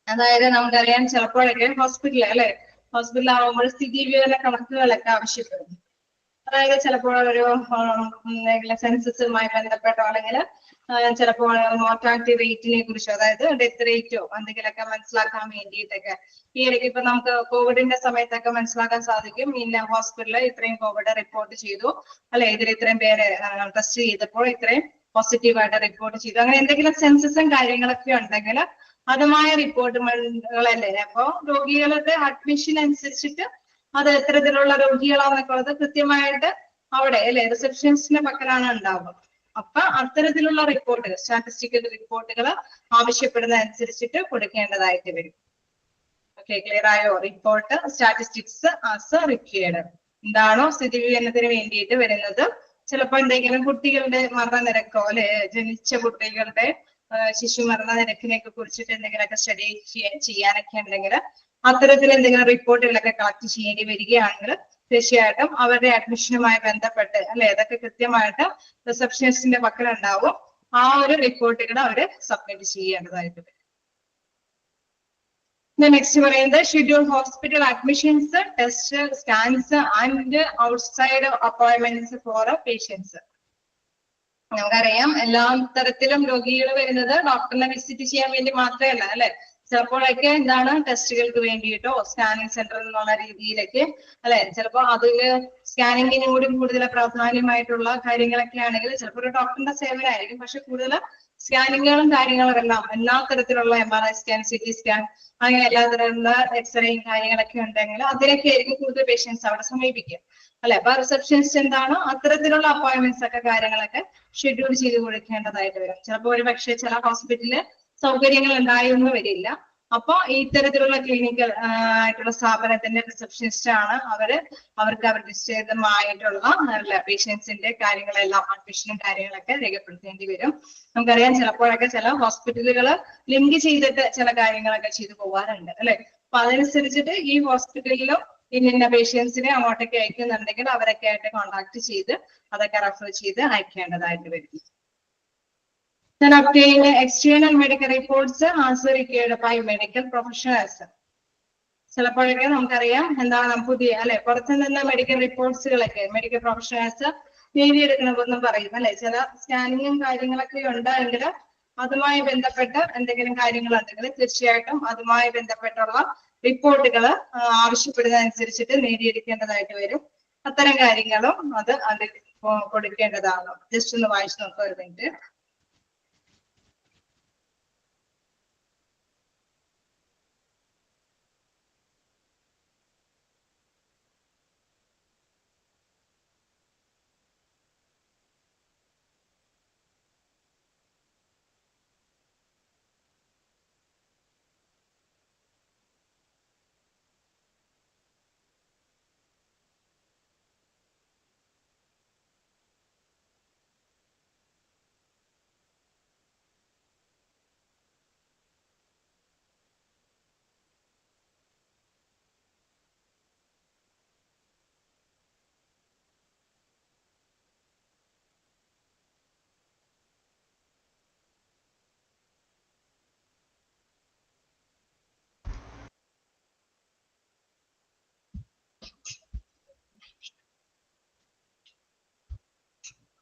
അതായത് നമുക്കറിയാം ചിലപ്പോഴൊക്കെ ഹോസ്പിറ്റൽ ആവുമ്പോൾ സ്ഥിതി വിവര കണക്കുകളൊക്കെ ആവശ്യപ്പെടുന്നു. അതായത് ചിലപ്പോൾ ഒരു സെൻസസുമായി ബന്ധപ്പെട്ടോ അല്ലെങ്കിൽ ചിലപ്പോൾ മോർട്ടാലിറ്റി റേറ്റിനെ കുറിച്ചോ അതായത് ഡെത്ത് റേറ്റോ എന്തെങ്കിലുമൊക്കെ മനസ്സിലാക്കാൻ വേണ്ടിയിട്ടൊക്കെ ഈ ഇടയ്ക്ക് ഇപ്പൊ നമുക്ക് കോവിഡിന്റെ സമയത്തൊക്കെ മനസ്സിലാക്കാൻ സാധിക്കും. ഇന്ന ഹോസ്പിറ്റലിൽ ഇത്രയും കോവിഡ് റിപ്പോർട്ട് ചെയ്തു അല്ലെ, ഇതിൽ ഇത്രയും പേര് ടെസ്റ്റ് ചെയ്തപ്പോൾ ഇത്രയും പോസിറ്റീവായിട്ട് റിപ്പോർട്ട് ചെയ്തു, അങ്ങനെ എന്തെങ്കിലും സെൻസസും കാര്യങ്ങളൊക്കെ ഉണ്ടെങ്കിൽ അതുമായ റിപ്പോർട്ടുകളല്ലേ. അപ്പൊ രോഗികളുടെ അഡ്മിഷൻ അനുസരിച്ചിട്ട് അത് എത്തരത്തിലുള്ള രോഗികളാണെന്നൊക്കെ ഉള്ളത് കൃത്യമായിട്ട് അവിടെ അല്ലെ റിസപ്ഷനിസ്റ്റിന്റെ പക്കലാണ് ഉണ്ടാവുക. അപ്പൊ അത്തരത്തിലുള്ള റിപ്പോർട്ടുകൾ സ്റ്റാറ്റിസ്റ്റിക്കൽ റിപ്പോർട്ടുകൾ ആവശ്യപ്പെടുന്ന അനുസരിച്ചിട്ട് കൊടുക്കേണ്ടതായിട്ട് വരും. ഓക്കെ, ക്ലിയർ ആയോ? Report statistics as required. എന്താണോ സ്ഥിതി വിവരണത്തിന് വേണ്ടിയിട്ട് വരുന്നത്, ചിലപ്പോൾ എന്തെങ്കിലും കുട്ടികളുടെ മരണനിരക്കോ അല്ലെ, ജനിച്ച കുട്ടികളുടെ ശിശു മരണ നിരക്കിനെയൊക്കെ കുറിച്ചിട്ട് എന്തെങ്കിലുമൊക്കെ സ്റ്റഡി ചെയ്യാനൊക്കെ ഉണ്ടെങ്കിൽ അത്തരത്തിൽ എന്തെങ്കിലും റിപ്പോർട്ടുകളൊക്കെ കളക്ട് ചെയ്യേണ്ടി വരികയാണെങ്കിൽ തീർച്ചയായിട്ടും അവരുടെ അഡ്മിഷനുമായി ബന്ധപ്പെട്ട് അല്ലെ അതൊക്കെ കൃത്യമായിട്ട് റിസപ്ഷനിസ്റ്റിന്റെ പക്കലുണ്ടാവും. ആ ഒരു റിപ്പോർട്ടുകൾ അവര് സബ്മിറ്റ് ചെയ്യേണ്ടതായിട്ട് വരും. നെക്സ്റ്റ് പറയുന്നത് schedule hospital admissions, test, scans and outside appointments for patients. നമുക്കറിയാം എല്ലാ തരത്തിലും രോഗികൾ വരുന്നത് ഡോക്ടറിനെ വിസിറ്റ് ചെയ്യാൻ വേണ്ടി മാത്രമല്ല അല്ലെ, ചിലപ്പോഴൊക്കെ എന്താണ് ടെസ്റ്റുകൾക്ക് വേണ്ടിയിട്ടോ സ്കാനിങ് സെന്റർ എന്നുള്ള രീതിയിലൊക്കെ അല്ലെ, ചിലപ്പോ അതില് സ്കാനിങ്ങിനും കൂടി കൂടുതൽ പ്രാധാന്യമായിട്ടുള്ള കാര്യങ്ങളൊക്കെ ആണെങ്കിൽ ചിലപ്പോൾ ഒരു ഡോക്ടറിന്റെ സേവനമായിരിക്കും. പക്ഷെ കൂടുതൽ സ്കാനിങ്ങുകളും കാര്യങ്ങളും എല്ലാം എല്ലാ തരത്തിലുള്ള MRI സ്കാൻ, CT സ്കാൻ അങ്ങനെ എല്ലാ തരത്തിലുള്ള എക്സ്റേയും കാര്യങ്ങളൊക്കെ ഉണ്ടെങ്കിൽ അതിലൊക്കെ ആയിരിക്കും കൂടുതൽ പേഷ്യൻസ് അവിടെ സമീപിക്കുക അല്ലെ. അപ്പൊ റിസപ്ഷനിസ്റ്റ് എന്താണ് അത്തരത്തിലുള്ള അപ്പോയിന്റ്മെന്റ്സ് ഒക്കെ കാര്യങ്ങളൊക്കെ ഷെഡ്യൂൾ ചെയ്ത് കൊടുക്കേണ്ടതായിട്ട് വരും. ചിലപ്പോൾ ഒരു പക്ഷേ ചില ഹോസ്പിറ്റലില് സൗകര്യങ്ങൾ ഉണ്ടായെന്ന് വരില്ല. അപ്പൊ ഇത്തരത്തിലുള്ള ക്ലിനിക്കൽ ആയിട്ടുള്ള സ്ഥാപനത്തിന്റെ റിസപ്ഷനിസ്റ്റ് ആണ് അവർക്ക് നിശ്ചിതമായിട്ടുള്ള പേഷ്യൻസിന്റെ കാര്യങ്ങളെല്ലാം അഡ്മിഷനും കാര്യങ്ങളൊക്കെ രേഖപ്പെടുത്തേണ്ടി വരും. നമുക്കറിയാം ചിലപ്പോഴൊക്കെ ചില ഹോസ്പിറ്റലുകൾ ലിങ്ക് ചെയ്തിട്ട് ചില കാര്യങ്ങളൊക്കെ ചെയ്തു പോകാറുണ്ട് അല്ലെ. അപ്പൊ അതനുസരിച്ചിട്ട് ഈ ഹോസ്പിറ്റലിലും ഇന്ന പേഷ്യൻസിനെ അങ്ങോട്ടേക്ക് അയക്കുന്നുണ്ടെങ്കിൽ അവരൊക്കെ ആയിട്ട് കോൺടാക്ട് ചെയ്ത് അതൊക്കെ റെഫർ ചെയ്ത് അയക്കേണ്ടതായിട്ട് വരും. Then obtain external medical reports as required by medical professionals. ചിലപ്പോഴൊക്കെ നമുക്കറിയാം എന്താണ് പുതിയ അല്ലെ പുറത്തു നിന്ന് മെഡിക്കൽ റിപ്പോർട്ട്സുകളൊക്കെ മെഡിക്കൽ പ്രൊഫഷണൽസ് നേടിയെടുക്കണമെന്നും പറയും അല്ലെ. ചില സ്കാനിങ്ങും കാര്യങ്ങളൊക്കെ ഉണ്ടെങ്കിൽ അതുമായി ബന്ധപ്പെട്ട് എന്തെങ്കിലും കാര്യങ്ങൾ ഉണ്ടെങ്കിൽ തീർച്ചയായിട്ടും അതുമായി ബന്ധപ്പെട്ടുള്ള റിപ്പോർട്ടുകൾ ആവശ്യപ്പെടുന്നതനുസരിച്ചിട്ട് നേടിയെടുക്കേണ്ടതായിട്ട് വരും. അത്തരം കാര്യങ്ങളും അത് കൊടുക്കേണ്ടതാണ്. ജസ്റ്റ് ഒന്ന് വായിച്ചു നോക്കുക ഒരു മിനിറ്റ്.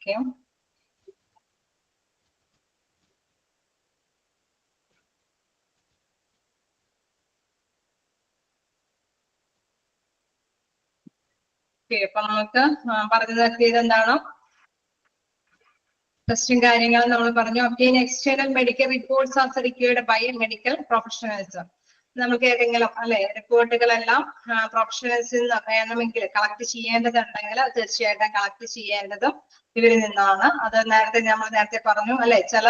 Okay. അപ്പൊ നമുക്ക് പറഞ്ഞതൊക്കെ ഇതെന്താണോ ടെസ്റ്റും കാര്യങ്ങളും നമ്മൾ പറഞ്ഞു. obtain external medical reports as required by medical professionals. നമുക്ക് ഏതെങ്കിലും അല്ലെ റിപ്പോർട്ടുകളെല്ലാം പ്രൊഫഷണൽസിൽ നിന്ന് വേണമെങ്കിൽ കളക്ട് ചെയ്യേണ്ടതുണ്ടെങ്കിൽ തീർച്ചയായിട്ടും കളക്ട് ചെയ്യേണ്ടതും ഇവരിൽ നിന്നാണ്. അത് നമ്മൾ നേരത്തെ പറഞ്ഞു അല്ലെ. ചില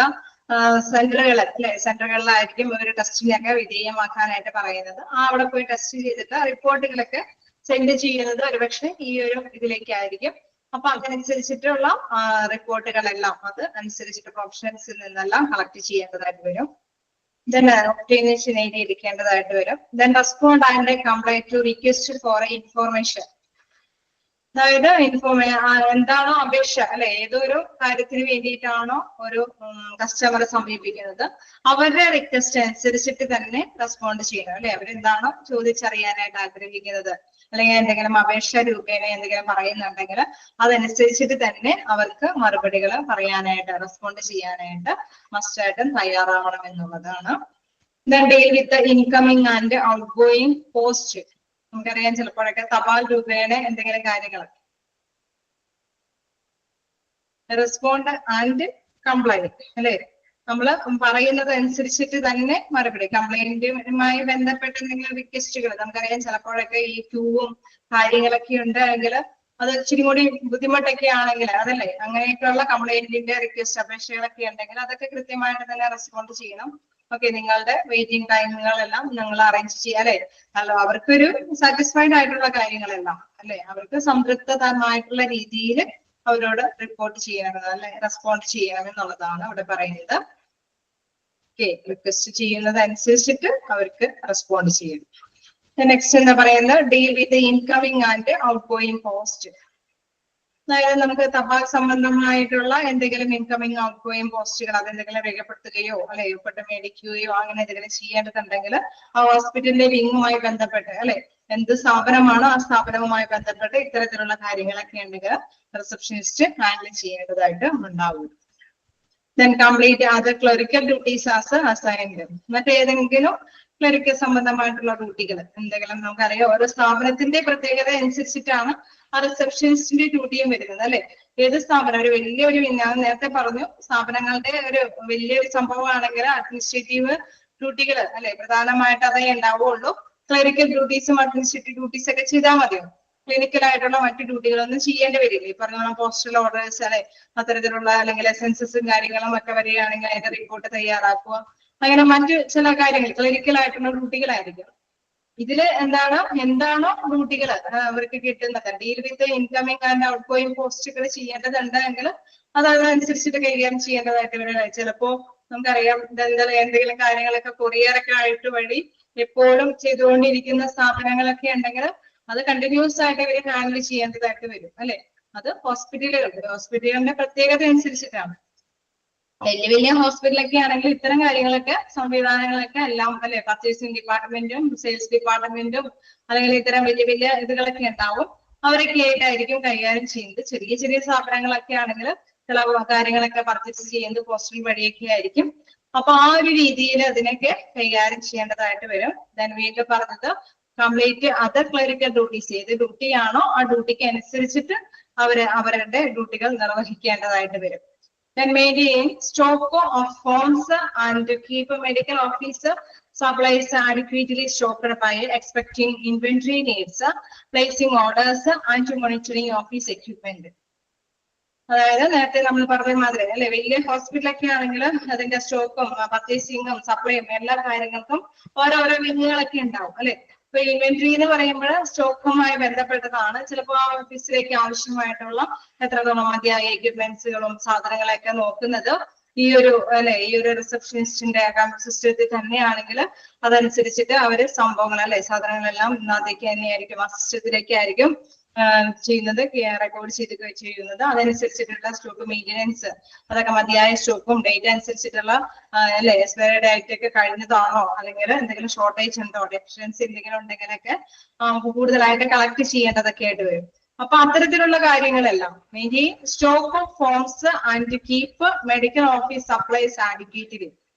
സെന്ററുകളിലായിരിക്കും ഇവർ ടെസ്റ്റിനൊക്കെ വിധേയമാക്കാനായിട്ട് പറയുന്നത്. അവിടെ പോയി ടെസ്റ്റ് ചെയ്തിട്ട് റിപ്പോർട്ടുകളൊക്കെ സെൻഡ് ചെയ്യുന്നത് ഒരുപക്ഷെ ഈ ഒരു ഇതിലേക്കായിരിക്കും. അപ്പൊ അതനുസരിച്ചിട്ടുള്ള റിപ്പോർട്ടുകളെല്ലാം അത് അനുസരിച്ചിട്ട് പ്രൊഫഷണൽസിൽ നിന്നെല്ലാം കളക്ട് ചെയ്യേണ്ടതായിട്ട് വരും. then obtaination നേടിയെടുക്കേണ്ടതായിട്ട് വരും. then respond and comply to request for information. അതായത് എന്താണോ അപേക്ഷ അല്ലെ, ഏതൊരു കാര്യത്തിന് വേണ്ടിയിട്ടാണോ ഒരു കസ്റ്റമർ സമീപിക്കുന്നത് അവരുടെ റിക്വസ്റ്റ് അനുസരിച്ചിട്ട് തന്നെ റെസ്പോണ്ട് ചെയ്യണം അല്ലെ. അവരെന്താണോ ചോദിച്ചറിയാനായിട്ട് ആഗ്രഹിക്കുന്നത് അല്ലെങ്കിൽ എന്തെങ്കിലും അപേക്ഷ രൂപേണ എന്തെങ്കിലും പറയുന്നുണ്ടെങ്കിൽ അതനുസരിച്ചിട്ട് തന്നെ അവർക്ക് മറുപടികൾ പറയാനായിട്ട് റെസ്പോണ്ട് ചെയ്യാനായിട്ട് മസ്റ്റായിട്ടും തയ്യാറാവണം എന്നുള്ളതാണ്. then deal with the incoming and outgoing post. നമുക്കറിയാം ചിലപ്പോഴൊക്കെ തപാൽ രൂപേണ എന്തെങ്കിലും കാര്യങ്ങൾ റെസ്പോണ്ട് ആൻഡ് കംപ്ലൈന്റ് അല്ലെ. നമ്മൾ പറയുന്നത് അനുസരിച്ചിട്ട് തന്നെ മറുപടി കംപ്ലൈന്റുമായി ബന്ധപ്പെട്ട എന്തെങ്കിലും റിക്വസ്റ്റുകൾ നമുക്കറിയാം ചിലപ്പോഴൊക്കെ ഈ ക്യൂവും കാര്യങ്ങളൊക്കെ ഉണ്ടെങ്കിൽ അത് ഇച്ചിരി കൂടി ബുദ്ധിമുട്ടൊക്കെ ആണെങ്കിൽ അതല്ലേ അങ്ങനെയൊക്കെയുള്ള കംപ്ലൈന്റിന്റെ റിക്വസ്റ്റ് അപേക്ഷകളൊക്കെ ഉണ്ടെങ്കിൽ അതൊക്കെ കൃത്യമായിട്ട് തന്നെ റെസ്പോണ്ട് ചെയ്യണം. ഓക്കെ, നിങ്ങളുടെ വെയിറ്റിംഗ് ടൈമുകളെല്ലാം നിങ്ങൾ അറേഞ്ച് ചെയ്യുക അല്ലെ. അവർക്കൊരു സാറ്റിസ്ഫൈഡ് ആയിട്ടുള്ള കാര്യങ്ങളെല്ലാം അല്ലെ അവർക്ക് സംതൃപ്തമായിട്ടുള്ള രീതിയിൽ അവരോട് റിപ്പോർട്ട് ചെയ്യണം അല്ലെ റെസ്പോണ്ട് ചെയ്യണം എന്നുള്ളതാണ് അവിടെ പറയുന്നത്. റിക്വസ്റ്റ് ചെയ്യുന്നത് അനുസരിച്ചിട്ട് അവർക്ക് റെസ്പോണ്ട് ചെയ്യണം. നെക്സ്റ്റ് എന്താ പറയുന്നത്, deal with incoming and out going post. അതായത് നമുക്ക് തപാൽ സംബന്ധമായിട്ടുള്ള എന്തെങ്കിലും ഇൻകമിങ് ഔട്ട് ഗോയിങ് പോസ്റ്റുകൾ അതെന്തെങ്കിലും രേഖപ്പെടുത്തുകയോ അല്ലെ ഒപ്പിട്ട് മേടിക്കുകയോ അങ്ങനെ എന്തെങ്കിലും ചെയ്യേണ്ടതുണ്ടെങ്കിൽ ആ ഹോസ്പിറ്റലിന്റെ വിങ്ങുമായി ബന്ധപ്പെട്ട് അല്ലെ എന്ത് സ്ഥാപനമാണോ ആ സ്ഥാപനവുമായി ബന്ധപ്പെട്ട് ഇത്തരത്തിലുള്ള കാര്യങ്ങളൊക്കെ ഉണ്ടെങ്കിൽ റിസപ്ഷനിസ്റ്റ് ഹാൻഡിൽ ചെയ്യേണ്ടതായിട്ട് ഉണ്ടാവും. Then complete other clerical duties as assigned. മറ്റേതെങ്കിലും ക്ലറിക്കൽ സംബന്ധമായിട്ടുള്ള ഡ്യൂട്ടികൾ എന്തെങ്കിലും നമുക്കറിയാം ഓരോ സ്ഥാപനത്തിന്റെ പ്രത്യേകത അനുസരിച്ചിട്ടാണ് ആ റിസപ്ഷനിസ്റ്റിന്റെ ഡ്യൂട്ടിയും വരുന്നത് അല്ലെ. ഏത് സ്ഥാപനം ഒരു വലിയൊരു ഞാൻ നേരത്തെ പറഞ്ഞു സ്ഥാപനങ്ങളുടെ ഒരു വലിയൊരു സംഭവമാണെങ്കിൽ അഡ്മിനിസ്ട്രേറ്റീവ് ഡ്യൂട്ടികൾ അല്ലെ പ്രധാനമായിട്ട് അതേ ഉണ്ടാവുള്ളൂ. ക്ലറിക്കൽ ഡ്യൂട്ടീസും അഡ്മിനിസ്ട്രേറ്റീവ് ഡ്യൂട്ടീസ് ഒക്കെ ചെയ്താൽ മതിയോ? ക്ലിനിക്കൽ ആയിട്ടുള്ള മറ്റു ഡ്യൂട്ടികളൊന്നും ചെയ്യേണ്ടി വരില്ല. ഈ പറഞ്ഞ പോസ്റ്റൽ ഓർഡേഴ്സ് അല്ലെ അത്തരത്തിലുള്ള അല്ലെങ്കിൽ സെൻസസും കാര്യങ്ങളും ഒക്കെ വരികയാണെങ്കിൽ അതിന്റെ റിപ്പോർട്ട് തയ്യാറാക്കുക അങ്ങനെ മറ്റു ചില കാര്യങ്ങൾ ക്ലിനിക്കൽ ആയിട്ടുള്ള ഡ്യൂട്ടികളായിരിക്കും. ഇതില് എന്താണോ ഡ്യൂട്ടികൾ അവർക്ക് കിട്ടുന്നത് deal with incoming and out going പോസ്റ്റുകൾ ചെയ്യേണ്ടതുണ്ടെങ്കിൽ അത് അതനുസരിച്ചിട്ട് കൈകാര്യം ചെയ്യേണ്ടതായിട്ട് വരും. ചിലപ്പോ നമുക്കറിയാം എന്തെങ്കിലും കാര്യങ്ങളൊക്കെ കൊറിയറൊക്കെ ആയിട്ട് വഴി എപ്പോഴും ചെയ്തുകൊണ്ടിരിക്കുന്ന സ്ഥാപനങ്ങളൊക്കെ ഉണ്ടെങ്കിൽ അത് കണ്ടിന്യൂസ് ആയിട്ട് ഇവര് ഹാൻഡിൽ ചെയ്യേണ്ടതായിട്ട് വരും അല്ലെ. അത് ഹോസ്പിറ്റലുകളുടെ പ്രത്യേകത അനുസരിച്ചിട്ടാണ്. വലിയ വലിയ ഹോസ്പിറ്റലൊക്കെ ആണെങ്കിൽ ഇത്തരം കാര്യങ്ങളൊക്കെ സംവിധാനങ്ങളൊക്കെ എല്ലാം അല്ലെ പർച്ചേസിംഗ് ഡിപ്പാർട്ട്മെന്റും സെയിൽസ് ഡിപ്പാർട്ട്മെന്റും അല്ലെങ്കിൽ ഇത്തരം വലിയ വലിയ ഇതുകളൊക്കെ ഉണ്ടാവും. അവരൊക്കെ ആയിട്ടായിരിക്കും കൈകാര്യം ചെയ്യുന്നത്. ചെറിയ ചെറിയ സ്ഥാപനങ്ങളൊക്കെ ആണെങ്കിൽ ചില കാര്യങ്ങളൊക്കെ പർച്ചേസ് ചെയ്യുന്നത് പോസ്റ്റൽ വഴിയൊക്കെ ആയിരിക്കും. അപ്പൊ ആ ഒരു രീതിയിൽ അതിനൊക്കെ കൈകാര്യം ചെയ്യേണ്ടതായിട്ട് വരും. ദെൻ വീണ്ടും പറഞ്ഞത് കംപ്ലീറ്റ് അതർ ക്ലറിക്കൽ ഡ്യൂട്ടീസ് ഏത് ഡ്യൂട്ടിയാണോ ആ ഡ്യൂട്ടിക്ക് അനുസരിച്ചിട്ട് അവരുടെ ഡ്യൂട്ടികൾ നിർവഹിക്കേണ്ടതായിട്ട് വരും. Then maintain stock of forms and keep a medical officer supplies adequately stocked by expecting inventory needs, placing orders and monitoring office equipment. അതായത് നേരത്തെ നമ്മൾ പറഞ്ഞ മാതിരി അല്ലെ വലിയ ഹോസ്പിറ്റലൊക്കെ ആണെങ്കിൽ അതിന്റെ സ്റ്റോക്കും പർച്ചേസിങ്ങും സപ്ലൈയും എല്ലാ കാര്യങ്ങൾക്കും ഓരോരോ വിങ്ങുകളൊക്കെ ഉണ്ടാവും അല്ലെ. ഇപ്പൊ ഇൻവെന്ററി എന്ന് പറയുമ്പോൾ സ്റ്റോക്കുമായി ബന്ധപ്പെട്ടതാണ്. ചിലപ്പോൾ ആ ഓഫീസിലേക്ക് ആവശ്യമായിട്ടുള്ള എത്രത്തോളം മതിയായ എക്യുപ്മെന്റ്സുകളും സാധനങ്ങളൊക്കെ നോക്കുന്നത് ഈ ഒരു റിസപ്ഷനിസ്റ്റിന്റെ സിസ്റ്റത്തിൽ തന്നെയാണെങ്കിൽ അതനുസരിച്ചിട്ട് അവര് സംഭവങ്ങൾ അല്ലെ സാധനങ്ങളെല്ലാം ഇന്നത്തേക്ക് തന്നെയായിരിക്കും ആ സിസ്റ്റത്തിലേക്ക് ആയിരിക്കും ചെയ്യുന്നത് റെക്കോർഡ് ചെയ്യുന്നത്. അതനുസരിച്ചിട്ടുള്ള സ്റ്റോക്ക് മെയിൻ്റെനൻസ് അതൊക്കെ മതിയായ സ്റ്റോക്കും ഡേറ്റ് അനുസരിച്ചിട്ടുള്ള അല്ലെ എക്സ്പയറി ഡേറ്റ് ഒക്കെ കഴിഞ്ഞതാണോ അല്ലെങ്കിൽ എന്തെങ്കിലും ഷോർട്ടേജ് ഉണ്ടോ ഡെഫിഷ്യൻസി എന്തെങ്കിലും ഉണ്ടെങ്കിലൊക്കെ കൂടുതലായിട്ട് കളക്ട് ചെയ്യേണ്ടതൊക്കെ ആയിട്ട് വരും. അപ്പൊ അത്തരത്തിലുള്ള കാര്യങ്ങളെല്ലാം maintain stock of forms and keep medical office supplies adequately.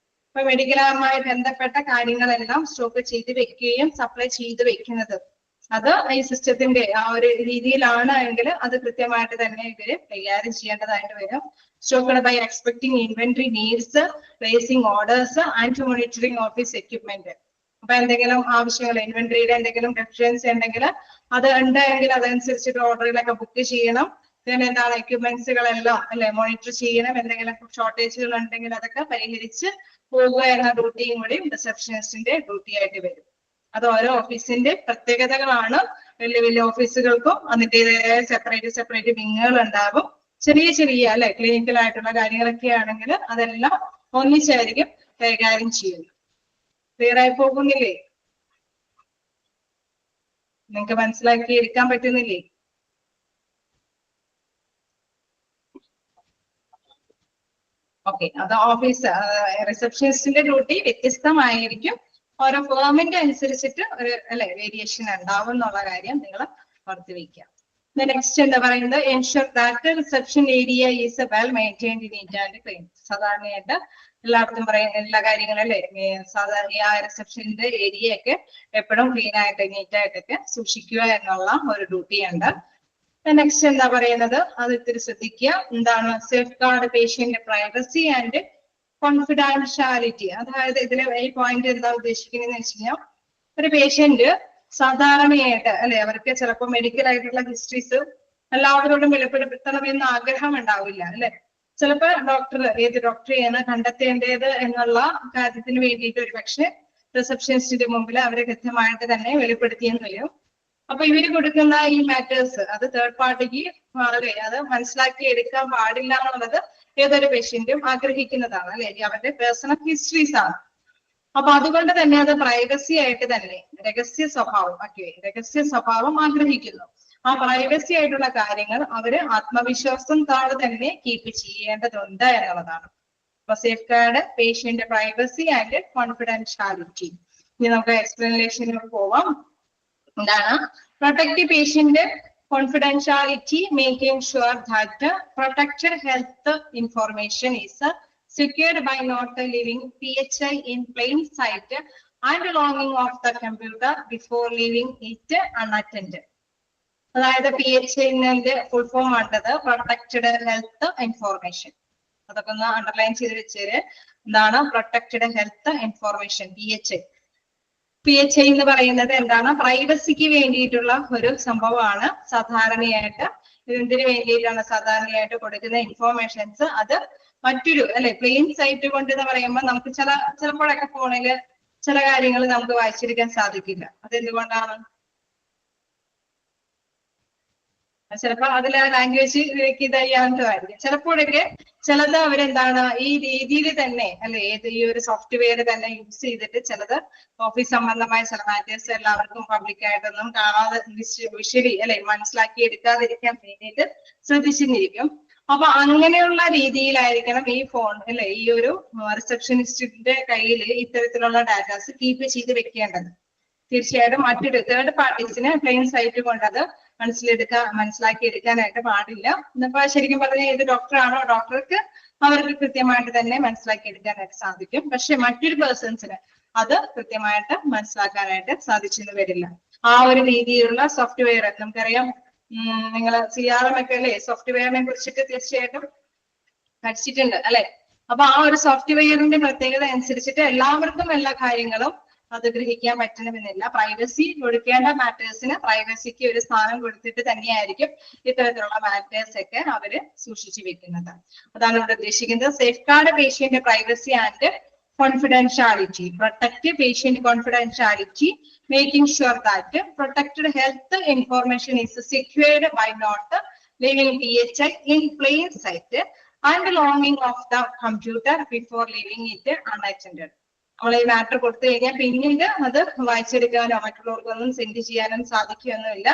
ഇപ്പൊ മെഡിക്കലുമായി ബന്ധപ്പെട്ട കാര്യങ്ങളെല്ലാം സ്റ്റോക്ക് ചെയ്ത് വെക്കുകയും സപ്ലൈ ചെയ്ത് വെക്കുന്നത് അത് ഈ സിസ്റ്റത്തിന്റെ ആ ഒരു രീതിയിലാണ് എങ്കിൽ അത് കൃത്യമായിട്ട് തന്നെ ഇവര് കൈകാര്യം ചെയ്യേണ്ടതായിട്ട് വരും. Stocked by expecting inventory needs, placing orders and monitoring office equipment. അപ്പൊ എന്തെങ്കിലും ആവശ്യങ്ങൾ ഇൻവെന്ററിയുടെ എന്തെങ്കിലും ഡെഫിഷ്യൻസി ഉണ്ടെങ്കിൽ അത് ഉണ്ടെങ്കിൽ അതനുസരിച്ചിട്ട് ഓർഡറുകളൊക്കെ ബുക്ക് ചെയ്യണം. പിന്നെ എന്താണ് എക്യുപ്മെന്റ്സുകളെല്ലാം അല്ലെ മോണിറ്റർ ചെയ്യണം. എന്തെങ്കിലും ഷോർട്ടേജുകൾ ഉണ്ടെങ്കിൽ അതൊക്കെ പരിഹരിച്ച് പോകുക എന്ന ഡ്യൂട്ടിയും കൂടി റിസപ്ഷനിസ്റ്റിന്റെ ഡ്യൂട്ടി ആയിട്ട് വരും. അത് ഓരോ ഓഫീസിന്റെ പ്രത്യേകതകളാണ്. വലിയ വലിയ ഓഫീസുകൾക്കും അതിൻ്റെതായ സെപ്പറേറ്റ് വിങ്ങുകൾ ഉണ്ടാകും. ചെറിയ ചെറിയ അല്ലെ ക്ലിനിക്കൽ ആയിട്ടുള്ള കാര്യങ്ങളൊക്കെ ആണെങ്കിൽ അതെല്ലാം ഒന്നിച്ചായിരിക്കും കൈകാര്യം ചെയ്യുന്നത്. ക്ലിയർ ആയി പോകുന്നില്ലേ? നിങ്ങൾക്ക് മനസ്സിലാക്കി എടുക്കാൻ പറ്റുന്നില്ലേ? ഓക്കെ, അത് ഓഫീസ് റിസപ്ഷനിസ്റ്റിന്റെ ഡ്യൂട്ടി വ്യത്യസ്തമായിരിക്കും. ഓരോ ഫേമിന്റെ അനുസരിച്ചിട്ട് ഒരു അല്ലെ വേരിയേഷൻ ഉണ്ടാവും എന്നുള്ള കാര്യം നിങ്ങൾ ഓർത്ത് വയ്ക്കുക. നെക്സ്റ്റ് എന്താ പറയുന്നത്, ensure that reception area is well maintained, neat and clean. സാധാരണയായിട്ട് എല്ലായിടത്തും പറയുന്ന എല്ലാ കാര്യങ്ങളും അല്ലെ സാധാരണ ആ റിസപ്ഷന്റെ ഏരിയ ഒക്കെ എപ്പോഴും ക്ലീൻ ആയിട്ട് നീറ്റ് ആയിട്ടൊക്കെ സൂക്ഷിക്കുക എന്നുള്ള ഒരു ഡ്യൂട്ടി ഉണ്ട്. നെക്സ്റ്റ് എന്താ പറയുന്നത്, അത് ഇത്തിരി ശ്രദ്ധിക്കുക. എന്താണ് safe guard patient privacy and confidentiality. അതായത് ഇതിലെ ഈ പോയിന്റ് എന്താ ഉദ്ദേശിക്കുന്നതെന്ന് വെച്ച് കഴിഞ്ഞാൽ ഒരു പേഷ്യന്റ് സാധാരണയായിട്ട് അല്ലെ അവർക്ക് ചിലപ്പോൾ മെഡിക്കൽ ആയിട്ടുള്ള ഹിസ്റ്ററീസ് എല്ലാവരോടും വെളിപ്പെടുത്തണമെന്ന് ആഗ്രഹം ഉണ്ടാവില്ല അല്ലെ. ചിലപ്പോൾ ഏത് ഡോക്ടറെയാണ് കണ്ടെത്തേണ്ടത് എന്നുള്ള കാര്യത്തിന് വേണ്ടിയിട്ട് ഒരു പക്ഷെ റിസപ്ഷനിസ്റ്റിന്റെ മുമ്പിൽ അവരെ കൃത്യമായിട്ട് തന്നെ വെളിപ്പെടുത്തിയെന്ന് വരും. അപ്പൊ ഇവര് കൊടുക്കുന്ന ഈ മാറ്റേഴ്സ് അത് തേർഡ് പാർട്ടിക്ക് അത് മനസ്സിലാക്കി എടുക്കാൻ പാടില്ല എന്നുള്ളത് ഏതൊരു പേഷ്യന്റും ആഗ്രഹിക്കുന്നതാണ് അല്ലെ, അവരുടെ പേഴ്സണൽ ഹിസ്റ്ററീസ് ആണ്. അപ്പൊ അതുകൊണ്ട് തന്നെ അത് പ്രൈവസി ആയിട്ട് തന്നെ രഹസ്യ സ്വഭാവം ആഗ്രഹിക്കുന്നു. ആ പ്രൈവസി ആയിട്ടുള്ള കാര്യങ്ങൾ അവര് ആത്മവിശ്വാസത്തോടെ തന്നെ കീപ്പ് ചെയ്യേണ്ടതുണ്ട് എന്നുള്ളതാണ്. അപ്പൊ safe guard patient privacy and confidentiality. ഇനി നമുക്ക് എക്സ്പ്ലനേഷനിലേക്ക് പോവാം. എന്താണ് protect patient confidentiality, making sure that protected health information is secured by not leaving PHI in plain sight and logging off the computer before leaving it unattended. അതായത് PHI full form വേണ്ടത് protected health information. അതൊക്കെ ഒന്ന് underline ചെയ്ത് വെച്ചേര്. എന്താണ് protected health information PHI എന്ന് പറയുന്നത് എന്താണ്? പ്രൈവസിക്ക് വേണ്ടിയിട്ടുള്ള ഒരു സംഭവമാണ്. സാധാരണയായിട്ട് എന്തിനു വേണ്ടിയിട്ടാണ് സാധാരണയായിട്ട് കൊടുക്കുന്ന ഇൻഫോർമേഷൻസ് അത് മറ്റൊരു അല്ലെ പ്ലെയിൻ സൈറ്റ് കൊണ്ട് എന്ന് പറയുമ്പോൾ നമുക്ക് ചിലപ്പോഴൊക്കെ ഫോണില് ചില കാര്യങ്ങൾ നമുക്ക് വായിച്ചെടുക്കാൻ സാധിക്കില്ല. അതെന്തുകൊണ്ടാണ്? ചിലപ്പോൾ അതിലെ ലാംഗ്വേജ് ഇതായിരിക്കും. ചിലപ്പോഴൊക്കെ ചിലത് അവരെന്താണ് ഈ രീതിയിൽ തന്നെ അല്ലെ ഈ ഒരു സോഫ്റ്റ്വെയർ തന്നെ യൂസ് ചെയ്തിട്ട് ചിലത് ഓഫീസ് സംബന്ധമായ ചില മാറ്റേഴ്സ് എല്ലാവർക്കും പബ്ലിക്കായിട്ടൊന്നും കാണാതെ വിഷ്വലി അല്ലെ മനസ്സിലാക്കി എടുക്കാതിരിക്കാൻ വേണ്ടിയിട്ട് ശ്രദ്ധിച്ചിരിക്കും. അപ്പൊ അങ്ങനെയുള്ള രീതിയിലായിരിക്കണം ഈ ഫോൺ അല്ലെ ഈ ഒരു റിസപ്ഷനിസ്റ്റിന്റെ കയ്യിൽ ഇത്തരത്തിലുള്ള ഡാറ്റാസ് കീപ്പ് ചെയ്ത് വെക്കേണ്ടത്. തീർച്ചയായിട്ടും മറ്റൊരു തേർഡ് പാർട്ടീസിന് പ്ലെയിൻ സൈറ്റ് കൊണ്ട് അത് മനസ്സിലാക്കി എടുക്കാനായിട്ട് പാടില്ല. ഇന്നിപ്പോ ശരിക്കും പറഞ്ഞാൽ ഏത് ഡോക്ടറാണോ ഡോക്ടർക്ക് അവർക്ക് കൃത്യമായിട്ട് തന്നെ മനസ്സിലാക്കി എടുക്കാനായിട്ട് സാധിക്കും. പക്ഷെ മറ്റൊരു പേഴ്സൺസിന് അത് കൃത്യമായിട്ട് മനസ്സിലാക്കാനായിട്ട് സാധിച്ചെന്ന് വരില്ല. ആ ഒരു രീതിയിലുള്ള സോഫ്റ്റ്വെയർ നമുക്കറിയാം. നിങ്ങൾ CRM ഒക്കെ അല്ലെ സോഫ്റ്റ്വെയറിനെ കുറിച്ചിട്ട് തീർച്ചയായിട്ടും പഠിച്ചിട്ടുണ്ട് അല്ലെ. അപ്പൊ ആ ഒരു സോഫ്റ്റ്വെയറിന്റെ പ്രത്യേകത അനുസരിച്ചിട്ട് എല്ലാവർക്കും എല്ലാ കാര്യങ്ങളും അത് ഗ്രഹിക്കാൻ പറ്റണമെന്നില്ല. പ്രൈവസി കൊടുക്കേണ്ട മാറ്റേഴ്സിന് പ്രൈവസിക്ക് ഒരു സ്ഥാനം കൊടുത്തിട്ട് തന്നെയായിരിക്കും ഇത്തരത്തിലുള്ള മാറ്റേഴ്സ് ഒക്കെ അവര് സൂക്ഷിച്ചു വെക്കുന്നത്. അതാണ് ഇവിടെ ഉദ്ദേശിക്കുന്നത്. Safe guard patient privacy and confidentiality, protect patient confidentiality, making sure that protected health information is secured by not leaving PHI in plain sight and logging off the computer before leaving it unattended. നമ്മൾ ഈ matter കൊടുത്തു കഴിഞ്ഞാൽ പിന്നീട് അത് വായിച്ചെടുക്കാനോ മറ്റുള്ളവർക്കൊന്നും send ചെയ്യാനും സാധിക്കുകയൊന്നുമില്ല.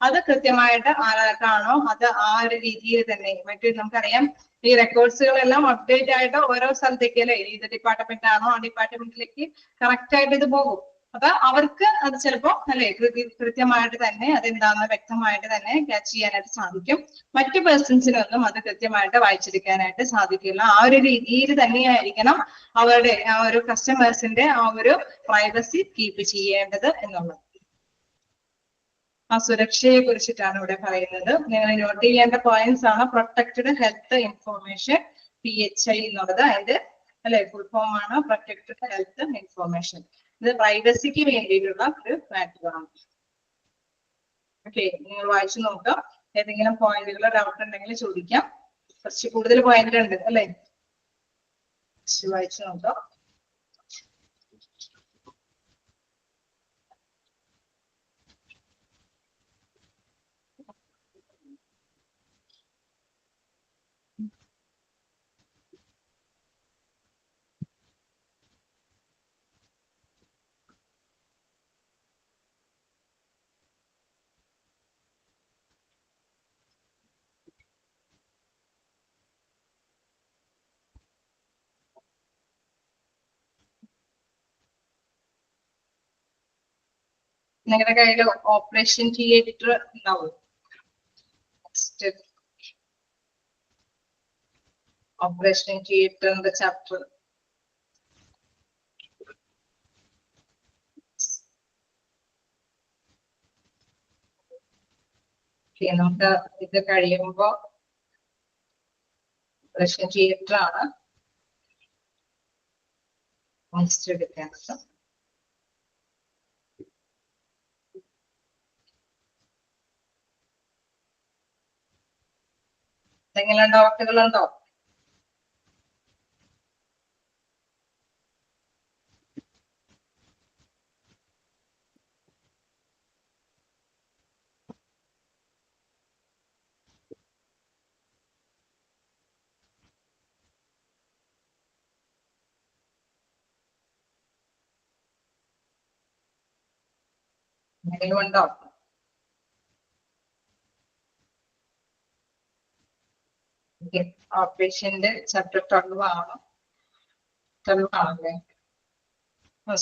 അത് കൃത്യമായിട്ട് ആരാൾക്കാണോ അത് ആ ഒരു രീതിയിൽ തന്നെ നമുക്കറിയാം ഈ റെക്കോർഡ്സുകളെല്ലാം അപ്ഡേറ്റ് ആയിട്ട് ഓരോ സ്ഥലത്തേക്ക് അല്ലെ ഏത് ഡിപ്പാർട്ട്മെന്റ് ആണോ ആ ഡിപ്പാർട്ട്മെന്റിലേക്ക് കറക്റ്റ് ആയിട്ട് ഇത് പോകും. അപ്പൊ അവർക്ക് അത് ചിലപ്പോ അല്ലെ കൃത്യമായിട്ട് തന്നെ അതെന്താണെന്ന് വ്യക്തമായിട്ട് തന്നെ ക്യാച്ച് ചെയ്യാനായിട്ട് സാധിക്കും. മറ്റു പേഴ്സൺസിനൊന്നും അത് കൃത്യമായിട്ട് വായിച്ചെടുക്കാനായിട്ട് സാധിക്കില്ല. ആ ഒരു രീതിയിൽ തന്നെയായിരിക്കണം അവരുടെ ആ ഒരു കസ്റ്റമേഴ്സിന്റെ ആ ഒരു പ്രൈവസി കീപ്പ് ചെയ്യേണ്ടത് എന്നുള്ളത്. ആ സുരക്ഷയെ കുറിച്ചിട്ടാണ് ഇവിടെ പറയുന്നത്. നിങ്ങൾ നോട്ട് ചെയ്യേണ്ട പോയിന്റ്സ് ആണ് പ്രൊട്ടക്റ്റഡ് ഹെൽത്ത് ഇൻഫോർമേഷൻ PHI എന്നുള്ളത്. അതിന്റെ അല്ലെ ഫുൾ ഫോം ആണ് പ്രൊട്ടക്റ്റഡ് ഹെൽത്ത് ഇൻഫോർമേഷൻ. ഇത് പ്രൈവസിക്ക് വേണ്ടിയിട്ടുള്ള ഒരു മാറ്ററാണ്. ഓക്കെ, നിങ്ങൾ വായിച്ചു നോക്കാം. ഏതെങ്കിലും പോയിന്റുകൾ ഡൗട്ട് ഉണ്ടെങ്കിൽ ചോദിക്കാം. കുറച്ച് കൂടുതൽ പോയിന്റ് ഉണ്ട് അല്ലെ, വായിച്ചു നോക്കാം. നിങ്ങളുടെ കയ്യിൽ ഓപ്പറേഷൻ തിയേറ്റർ ഉണ്ടാവും. ഓപ്പറേഷൻ തിയേറ്ററിന്റെ ചാപ്റ്റർ നമുക്ക് ഇത് കഴിയുമ്പോ ഓപ്പറേഷൻ തിയേറ്റർ ആണ് നെക്സ്റ്റ് എടുക്കേണ്ടത്. എന്തെങ്കിലും ഡൗട്ടുകളുണ്ടോ? എന്തെങ്കിലും ഉണ്ടോ? ഓപ്പറേഷന്റെ ചാപ്റ്റർ 12 ആണ്. 12 ആണല്ലേ?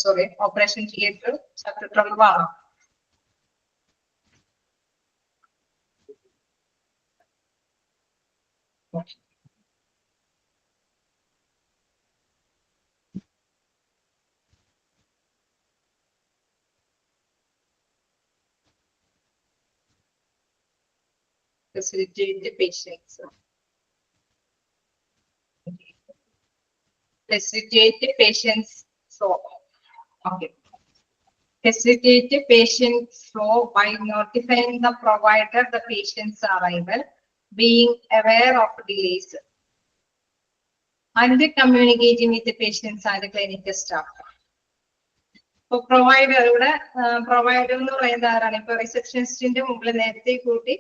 സോറി, ഓപ്പറേഷൻ തിയേറ്റർ ചാപ്റ്റർ 12 ആണ്. Facilitate the patients. Facilitate the patient's flow. Okay. Facilitate the patient flow by notifying the provider the patient's arrival, being aware of delays, and communicating with the patients and the clinical staff. ഇപ്പൊ provider എന്ന് പറയുന്നത് ആരാണ്? ഇപ്പൊ റിസപ്ഷനിസ്റ്റിന്റെ മുമ്പിൽ നേരത്തെ കൂട്ടി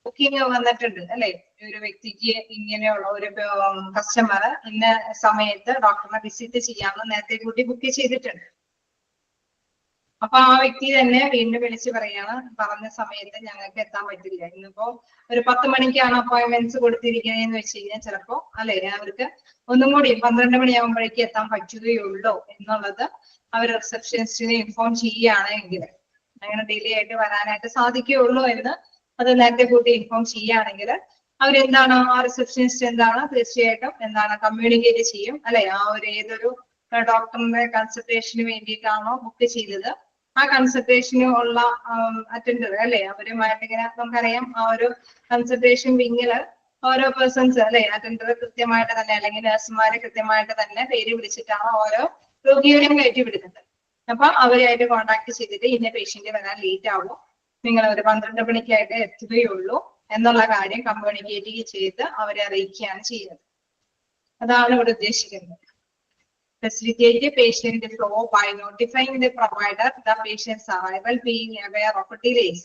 booking വന്നിട്ടുണ്ട് അല്ലെ? ഒരു വ്യക്തിക്ക് ഇങ്ങനെയുള്ള ഒരു കസ്റ്റമർ ഇന്ന സമയത്ത് ഡോക്ടറിനെ വിസിറ്റ് ചെയ്യാമെന്ന് നേരത്തെ കൂട്ടി ബുക്ക് ചെയ്തിട്ടുണ്ട്. അപ്പൊ ആ വ്യക്തി തന്നെ വീണ്ടും വിളിച്ച് പറയാണ്, പറഞ്ഞ സമയത്ത് ഞങ്ങൾക്ക് എത്താൻ പറ്റില്ല, ഇന്നിപ്പോ ഒരു 10 മണിക്കാണ് അപ്പോയിന്റ്മെന്റ്സ് കൊടുത്തിരിക്കുന്നതെന്ന് വെച്ച് കഴിഞ്ഞാൽ ചിലപ്പോ അല്ലെ അവർക്ക് ഒന്നും കൂടി 12 മണിയാകുമ്പോഴേക്ക് എത്താൻ പറ്റുകയുള്ളൂ എന്നുള്ളത് അവർ റിസപ്ഷനിസ്റ്റിനെ ഇൻഫോം ചെയ്യുകയാണെങ്കിൽ, അങ്ങനെ ഡിലേ ആയിട്ട് വരാനായിട്ട് സാധിക്കുകയുള്ളൂ എന്ന് അത് നേരത്തെ കൂട്ടി ഇൻഫോം ചെയ്യുകയാണെങ്കിൽ അവരെന്താണ്, ആ റിസപ്ഷനിസ്റ്റ് എന്താണ് തീർച്ചയായിട്ടും എന്താണ് കമ്മ്യൂണിക്കേറ്റ് ചെയ്യും അല്ലെ? ആ ഒരു ഏതൊരു ഡോക്ടറിന്റെ കൺസൾട്ടേഷന് വേണ്ടിയിട്ടാണോ ബുക്ക് ചെയ്തത് ആ കൺസൾട്ടേഷന് ഉള്ള അറ്റൻഡർ അല്ലെ അവരുമായിട്ട് ഇങ്ങനെ നമുക്കറിയാം, ആ ഒരു കൺസൾട്ടേഷൻ വിങ്ങില് ഓരോ പേഴ്സൺസ് അല്ലെ അറ്റൻഡർ കൃത്യമായിട്ട് തന്നെ അല്ലെങ്കിൽ നഴ്സുമാരെ കൃത്യമായിട്ട് തന്നെ പേര് വിളിച്ചിട്ടാണ് ഓരോ രോഗികളെയും കയറ്റി വിടുന്നത്. അപ്പൊ അവരായിട്ട് കോണ്ടാക്ട് ചെയ്തിട്ട് ഇന്ന പേഷ്യന്റ് വരാൻ ലേറ്റ് ആവും, നിങ്ങൾ ഒരു 12 മണിക്കായിട്ട് എത്തുകയുള്ളൂ എന്നുള്ള കാര്യം കമ്മ്യൂണിക്കേറ്റ് ചെയ്ത് അവരെ അറിയിക്കുകയാണ് ചെയ്യുന്നത്. അതാണ് ഇവിടെ ഉദ്ദേശിക്കുന്നത്. Facilitate the patient flow by notifying the provider the patient's arrival, being aware of delays,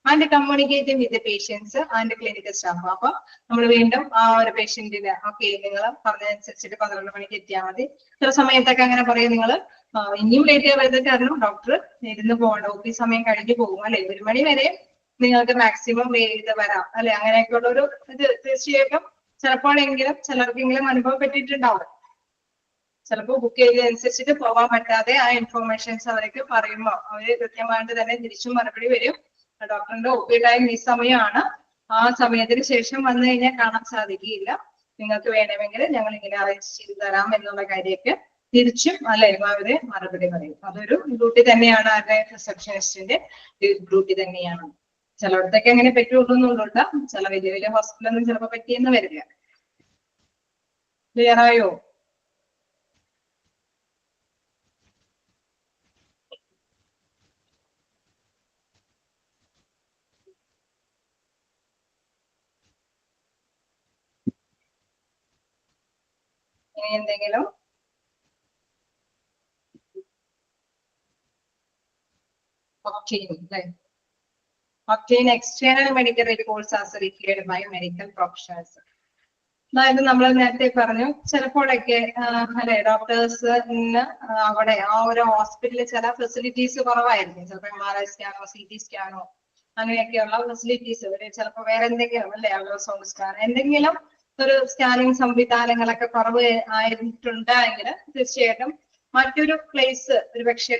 and communicating with the patients and clinical staff. അപ്പൊ നമ്മൾ വീണ്ടും ആ ഒരു പേഷ്യന്റിന് ഓക്കെ നിങ്ങൾ പറഞ്ഞതനുസരിച്ചിട്ട് 12 മണിക്ക് എത്തിയാൽ മതി. ചില സമയത്തൊക്കെ അങ്ങനെ പറയും, നിങ്ങൾ ഇനിയും ലേറ്റ് ആയത് കാരണം ഡോക്ടർ ഇരുന്ന് പോകണ്ട, ഓഫീസ് സമയം കഴിഞ്ഞു പോകും അല്ലെ, 1 മണി വരെ നിങ്ങൾക്ക് മാക്സിമം ഇത് വരാം അല്ലെ, അങ്ങനെയൊക്കെയുള്ള ഒരു ഇത് തീർച്ചയായിട്ടും ചിലപ്പോഴെങ്കിലും ചിലർക്കെങ്കിലും അനുഭവപ്പെട്ടിട്ടുണ്ടാവും. ചിലപ്പോൾ ബുക്ക് ചെയ്തതനുസരിച്ചിട്ട് പോകാൻ പറ്റാതെ ആ ഇൻഫോർമേഷൻസ് അവർക്ക് പറയുമ്പോൾ അവര് കൃത്യമായിട്ട് തന്നെ തിരിച്ചും മറുപടി വരും, ഡോക്ടറിന്റെ ഒപി ടൈം ഈ സമയമാണ്, ആ സമയത്തിന് ശേഷം വന്നു കഴിഞ്ഞാൽ കാണാൻ സാധിക്കുകയില്ല, നിങ്ങൾക്ക് വേണമെങ്കിൽ ഞങ്ങൾ ഇങ്ങനെ അറേഞ്ച് ചെയ്ത് തരാം എന്നുള്ള കാര്യമൊക്കെ തിരിച്ചും അല്ലെ അവര് മറുപടി പറയും. അതൊരു ഡ്യൂട്ടി തന്നെയാണ്, അവരുടെ റിസപ്ഷനിസ്റ്റിന്റെ ഡ്യൂട്ടി തന്നെയാണ്. ചിലയിടത്തൊക്കെ അങ്ങനെ പറ്റുള്ളൂ എന്നുള്ളൂണ്ട്, ചില വലിയ വലിയ ഹോസ്പിറ്റലൊന്നും ചിലപ്പോൾ പറ്റിയെന്ന് വരില്ല. ക്ലിയർ ആയോ? എന്തെങ്കിലും obtain external medical reports as required by medical professionals. അതായത് നമ്മൾ നേരത്തെ പറഞ്ഞു, ചിലപ്പോഴൊക്കെ അല്ലെ ഡോക്ടേഴ്സിന് അവിടെ ആ ഒരു ഹോസ്പിറ്റലിൽ ചില ഫെസിലിറ്റീസ് കുറവായിരിക്കും, ചിലപ്പോൾ MRI സ്കാനോ CT സ്കാനോ അങ്ങനെയൊക്കെയുള്ള ഫെസിലിറ്റീസ് ചിലപ്പോൾ വേറെ എന്തെങ്കിലും അല്ലെ അൾട്രാസൗണ്ട് സ്കാൻ എന്തെങ്കിലും ഒരു സ്കാനിങ് സംവിധാനങ്ങളൊക്കെ കുറവ് ആയിട്ടുണ്ടെങ്കിൽ തീർച്ചയായിട്ടും മറ്റൊരു പ്ലേസ് ഒരു പക്ഷേ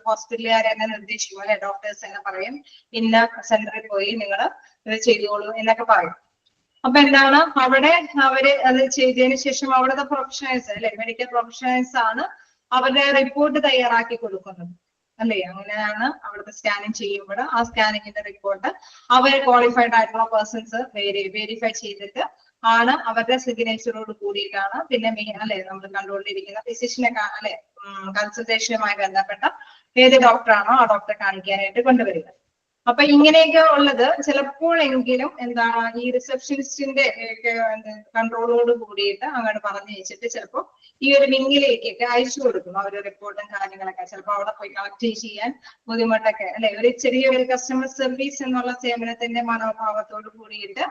ഹോസ്പിറ്റലുകാരെ തന്നെ നിർദ്ദേശിക്കും അല്ലെ, ഡോക്ടേഴ്സ് തന്നെ പറയും ഇന്ന സെന്ററിൽ പോയി നിങ്ങൾ ഇത് ചെയ്തോളൂ എന്നൊക്കെ പറയും. അപ്പൊ എന്താണ് അവിടെ അവര് അത് ചെയ്തതിനു ശേഷം അവിടുത്തെ പ്രൊഫഷണൽസ് അല്ലെ മെഡിക്കൽ പ്രൊഫഷണൽസ് ആണ് അവരുടെ റിപ്പോർട്ട് തയ്യാറാക്കി കൊടുക്കുന്നത് അല്ലെ. അങ്ങനെയാണ് അവിടുത്തെ സ്കാനിങ് ചെയ്യുമ്പോൾ ആ സ്കാനിങ്ങിന്റെ റിപ്പോർട്ട് അവർ ക്വാളിഫൈഡ് ആയിട്ടുള്ള പേഴ്സൺസ് വെരിഫൈ ചെയ്തിട്ട് ആണ് അവരുടെ സിഗ്നേച്ചറോട് കൂടിയിട്ടാണ് പിന്നെ അല്ലെ നമ്മൾ കണ്ടുകൊണ്ടിരിക്കുന്ന ഫിസിഷ്യനെ അല്ലെ കൺസൾട്ടേഷനുമായി ബന്ധപ്പെട്ട ഏത് ഡോക്ടറാണോ ആ ഡോക്ടറെ കാണിക്കാനായിട്ട് കൊണ്ടുവരിക. അപ്പൊ ഇങ്ങനെയൊക്കെ ഉള്ളത് ചിലപ്പോഴെങ്കിലും എന്താണ് ഈ റിസപ്ഷനിസ്റ്റിന്റെ കൺട്രോളോട് കൂടിയിട്ട് അങ്ങോട്ട് പറഞ്ഞു വെച്ചിട്ട് ചിലപ്പോൾ ഈ ഒരു വിങ്ങിലേക്കൊക്കെ അയച്ചു കൊടുക്കും അവർ റിപ്പോർട്ടും കാര്യങ്ങളൊക്കെ. ചിലപ്പോൾ അവിടെ പോയി കളക്ട് ചെയ്യാൻ ബുദ്ധിമുട്ടൊക്കെ അല്ലെ, ഒരു ചെറിയൊരു കസ്റ്റമർ സർവീസ് എന്നുള്ള സേവനത്തിന്റെ മനോഭാവത്തോട് കൂടിയിട്ട്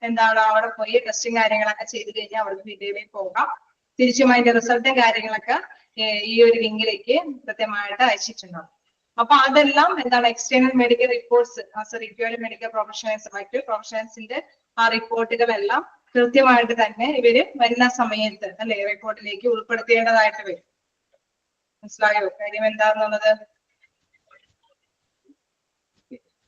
എന്താണ് അവിടെ പോയി ടെസ്റ്റും കാര്യങ്ങളൊക്കെ ചെയ്ത് കഴിഞ്ഞാൽ അവർക്ക് വീട്ടിലേക്ക് പോകാം. തിരിച്ചും അതിന്റെ റിസൾട്ടും കാര്യങ്ങളൊക്കെ ഈ ഒരു വിങ്ങിലേക്ക് കൃത്യമായിട്ട് അയച്ചിട്ടുണ്ടാവും. അപ്പൊ അതെല്ലാം എന്താണ് external medical reports as required medical professionals മറ്റു പ്രൊഫഷണൽസിന്റെ ആ റിപ്പോർട്ടുകളെല്ലാം കൃത്യമായിട്ട് തന്നെ ഇവര് വരുന്ന സമയത്ത് അല്ലെ റിപ്പോർട്ടിലേക്ക് ഉൾപ്പെടുത്തേണ്ടതായിട്ട് വരും. മനസ്സിലായോ കാര്യം എന്താണെന്നുള്ളത്?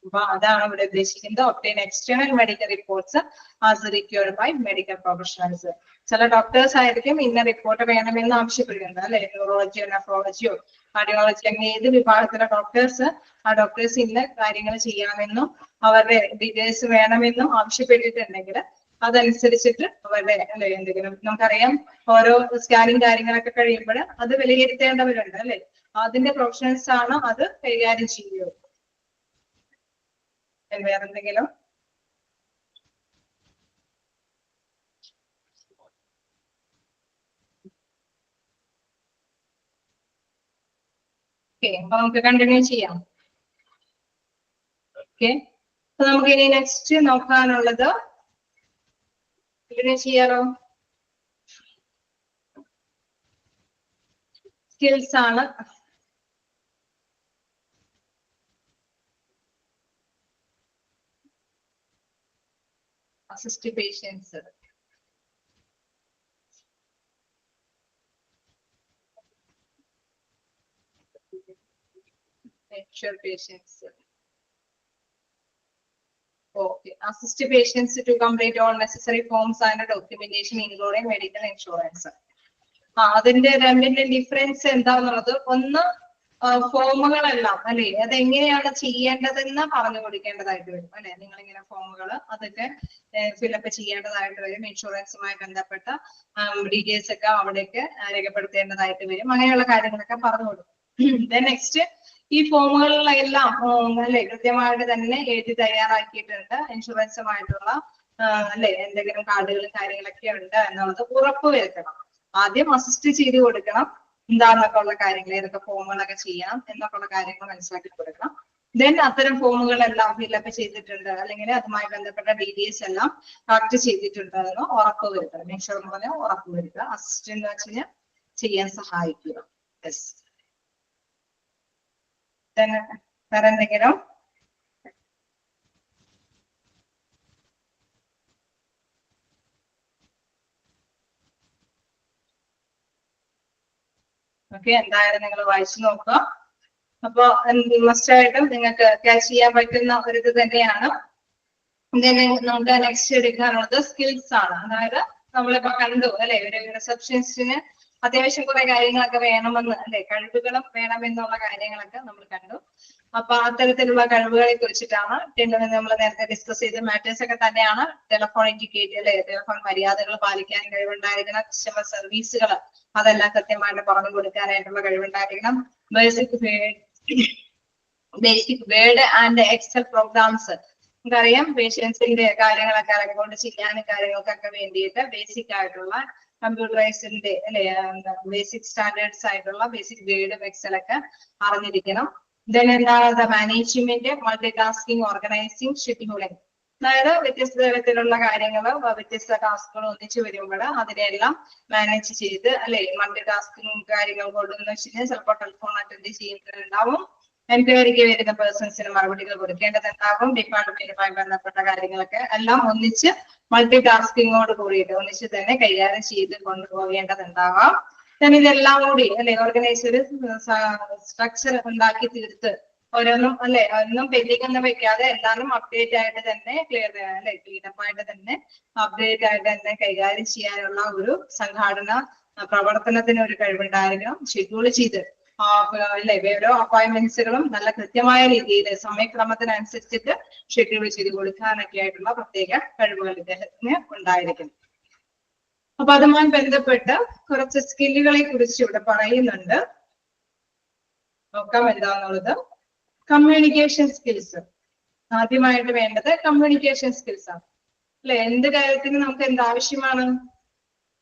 അപ്പൊ അതാണ് ഇവിടെ ഉദ്ദേശിക്കുന്നത്. Obtain external medical reports as required by medical professionals. ചില ഡോക്ടേഴ്സ് ആയിരിക്കും ഇന്ന റിപ്പോർട്ട് വേണമെന്ന് ആവശ്യപ്പെടുന്നത് അല്ലെ, ന്യൂറോളജിയോ നെഫ്രോളജിയോ കാർഡിയോളജി അങ്ങനെ ഏത് വിഭാഗത്തിലെ ഡോക്ടേഴ്സ് ആ ഡോക്ടേഴ്സ് ഇന്ന കാര്യങ്ങൾ ചെയ്യാമെന്നും അവരുടെ ഡീറ്റെയിൽസ് വേണമെന്നും ആവശ്യപ്പെട്ടിട്ടുണ്ടെങ്കിൽ അതനുസരിച്ചിട്ട് അവരുടെ അല്ലെ എന്തെങ്കിലും നമുക്കറിയാം ഓരോ സ്കാനിങ് കാര്യങ്ങളൊക്കെ കഴിയുമ്പോൾ അത് വിലയിരുത്തേണ്ടവരുണ്ട് അല്ലെ, അതിന്റെ പ്രൊഫഷണൽസ് ആണ് അത് കൈകാര്യം ചെയ്യുക. വേറെന്തെങ്കിലും? ഓക്കെ, അപ്പൊ നമുക്ക് കണ്ടിന്യൂ ചെയ്യാം. ഓക്കെ, അപ്പൊ നമുക്ക് ഇനി നെക്സ്റ്റ് നോക്കാനുള്ളത് കണ്ടിന്യൂ ചെയ്യാലോ. സ്കിൽസ് ആണ്. assist patients. Ensure patients. Okay, assist patients to complete all necessary forms and documentation including medical insurance. അതിന്റെ രണ്ടിന്റെ ഡിഫറൻസ് എന്താന്നുള്ളത്, ഒന്ന് ഫോമുകളെല്ലാം അല്ലെ അതെങ്ങനെയാണ് ചെയ്യേണ്ടതെന്ന് പറഞ്ഞു കൊടുക്കേണ്ടതായിട്ട് വരും അല്ലെ. നിങ്ങൾ ഇങ്ങനെ ഫോമുകൾ അതൊക്കെ ഫില്ലപ്പ് ചെയ്യേണ്ടതായിട്ട് വരും. ഇൻഷുറൻസുമായി ബന്ധപ്പെട്ട ഡീറ്റെയിൽസ് ഒക്കെ അവിടേക്ക് രേഖപ്പെടുത്തേണ്ടതായിട്ട് വരും. അങ്ങനെയുള്ള കാര്യങ്ങളൊക്കെ പറഞ്ഞു കൊടുക്കും. നെക്സ്റ്റ് ഈ ഫോമുകളിലെല്ലാം അല്ലെ കൃത്യമായിട്ട് തന്നെ എഴുതി തയ്യാറാക്കിയിട്ടുണ്ട്. ഇൻഷുറൻസുമായിട്ടുള്ള അല്ലെ എന്തെങ്കിലും കാർഡുകളും കാര്യങ്ങളൊക്കെ ഉണ്ട് എന്നുള്ളത് ഉറപ്പ് വരുത്തണം. ആദ്യം അസിസ്റ്റ് ചെയ്ത് കൊടുക്കണം, എന്താന്നൊക്കെ ഉള്ള കാര്യങ്ങൾ ഏതൊക്കെ ഫോമുകളൊക്കെ ചെയ്യണം എന്നൊക്കെ ഉള്ള കാര്യങ്ങൾ മനസ്സിലാക്കി കൊടുക്കണം. ദെൻ അത്തരം ഫോമുകളെല്ലാം ഫില്ലപ്പ് ചെയ്തിട്ടുണ്ട് അല്ലെങ്കിൽ അതുമായി ബന്ധപ്പെട്ട ഡീറ്റെയിൽസ് എല്ലാം കറക്റ്റ് ചെയ്തിട്ടുണ്ട് എന്ന് ഉറപ്പ് വരുത്തുക. മേക്ഷർ എന്ന് പറഞ്ഞാൽ ഉറപ്പ് വരുത്തുക. അസിസ്റ്റ് എന്ന് വെച്ച് കഴിഞ്ഞാൽ ചെയ്യാൻ സഹായിക്കുക. യെസ്. വേറെ എന്തെങ്കിലും? ഓക്കെ, എന്തായാലും നിങ്ങൾ വായിച്ചു നോക്കുക. അപ്പൊ മസ്റ്റായിട്ടും നിങ്ങൾക്ക് ക്യാച്ച് ചെയ്യാൻ പറ്റുന്ന ഒരു ഇത് തന്നെയാണ്. നമുക്ക് നെക്സ്റ്റ് എടുക്കാനുള്ളത് സ്കിൽസ് ആണ്. അതായത് നമ്മളിപ്പോ കണ്ടു അല്ലെ, ഒരു റിസപ്ഷനിസ്റ്റിന് അത്യാവശ്യം കുറെ കാര്യങ്ങളൊക്കെ വേണമെന്ന് അല്ലെ, കഴിവുകളും വേണമെന്നുള്ള കാര്യങ്ങളൊക്കെ നമ്മൾ കണ്ടു. അപ്പൊ അത്തരത്തിലുള്ള കഴിവുകളെ കുറിച്ചിട്ടാണ് നമ്മൾ നേരത്തെ ഡിസ്കസ് ചെയ്ത മാറ്റേഴ്സ് ഒക്കെ തന്നെയാണ്. ടെലിഫോൺ എറ്റിക്വേറ്റ് അല്ലെ, ടെലിഫോൺ മര്യാദകൾ പാലിക്കാൻ കഴിവുണ്ടായിരിക്കണം. കസ്റ്റമർ സർവീസുകൾ അതെല്ലാം കൃത്യമായിട്ട് പറഞ്ഞു കൊടുക്കാനായിട്ടുള്ള കഴിവുണ്ടായിരിക്കണം. Basic word and Excel programs നമുക്കറിയാം. പേഷ്യൻസിന്റെ കാര്യങ്ങളൊക്കെ റെക്കോർഡ് ചെയ്യാനും കാര്യങ്ങൾക്കൊക്കെ വേണ്ടിയിട്ട് ബേസിക് ആയിട്ടുള്ള കമ്പ്യൂട്ടറൈസിന്റെ അല്ലെ ബേസിക് സ്റ്റാൻഡേർഡ്സ് ആയിട്ടുള്ള ബേസിക് വേർഡ് എക്സൽ ഒക്കെ അറിഞ്ഞിരിക്കണം. ദെൻ എന്താണ് management, multi tasking, organising, scheduling. അതായത് വ്യത്യസ്ത തരത്തിലുള്ള കാര്യങ്ങൾ വ്യത്യസ്ത ടാസ്കുകൾ ഒന്നിച്ചു വരുമ്പോൾ അതിനെല്ലാം മാനേജ് ചെയ്ത് അല്ലെ മൾട്ടി ടാസ്കിങ് കാര്യങ്ങൾ കൊണ്ടെന്ന് വെച്ച് കഴിഞ്ഞാൽ ചിലപ്പോൾ ടെലിഫോൺ അറ്റൻഡ് ചെയ്യുന്നുണ്ടാവും, എൻക്വയറിക്ക് വരുന്ന പേഴ്സൺസിന് മറുപടികൾ കൊടുക്കേണ്ടതുണ്ടാകും, ഡിപ്പാർട്ട്മെന്റുമായി ബന്ധപ്പെട്ട കാര്യങ്ങളൊക്കെ എല്ലാം ഒന്നിച്ച് മൾട്ടി ടാസ്കിങ്ങോട് കൂടിയിട്ട് ഒന്നിച്ച് തന്നെ കൈകാര്യം ചെയ്ത് കൊണ്ടുപോകേണ്ടതുണ്ടാവാം. then ഇതെല്ലാം കൂടി അല്ലെ ഓർഗനൈസ് ഒരു സ്ട്രക്ചർ ഉണ്ടാക്കി തീർത്ത് ഓരോന്നും അല്ലെ ഒന്നും പെൻഡിങ് ഒന്നും വെക്കാതെ എല്ലാവരും അപ്ഡേറ്റ് ആയിട്ട് തന്നെ ക്ലിയർ അല്ലെ ക്ലീനപ്പായിട്ട് തന്നെ അപ്ഡേറ്റ് ആയിട്ട് തന്നെ കൈകാര്യം ചെയ്യാനുള്ള ഒരു സംഘാടന പ്രവർത്തനത്തിന് ഒരു കഴിവുണ്ടായിരിക്കണം. ഷെഡ്യൂൾ ചെയ്ത് അല്ലെ ഓരോ അപ്പോയിന്റ്മെന്റ്സുകളും നല്ല കൃത്യമായ രീതിയിൽ സമയക്രമത്തിനനുസരിച്ചിട്ട് ഷെഡ്യൂൾ ചെയ്ത് കൊടുക്കാനൊക്കെ ആയിട്ടുള്ള പ്രത്യേക കഴിവുകൾ ഇദ്ദേഹത്തിന് ഉണ്ടായിരിക്കണം. അപ്പൊ അതുമായി ബന്ധപ്പെട്ട് കുറച്ച് സ്കില്ലുകളെ കുറിച്ച് ഇവിടെ പറയുന്നുണ്ട്. നോക്കാം എന്താന്നുള്ളത്. Communication skills. ആദ്യമായിട്ട് വേണ്ടത് കമ്മ്യൂണിക്കേഷൻ സ്കിൽസ് ആണ് അല്ലെ. എന്ത് കാര്യത്തിന് നമുക്ക് എന്താവശ്യമാണ്?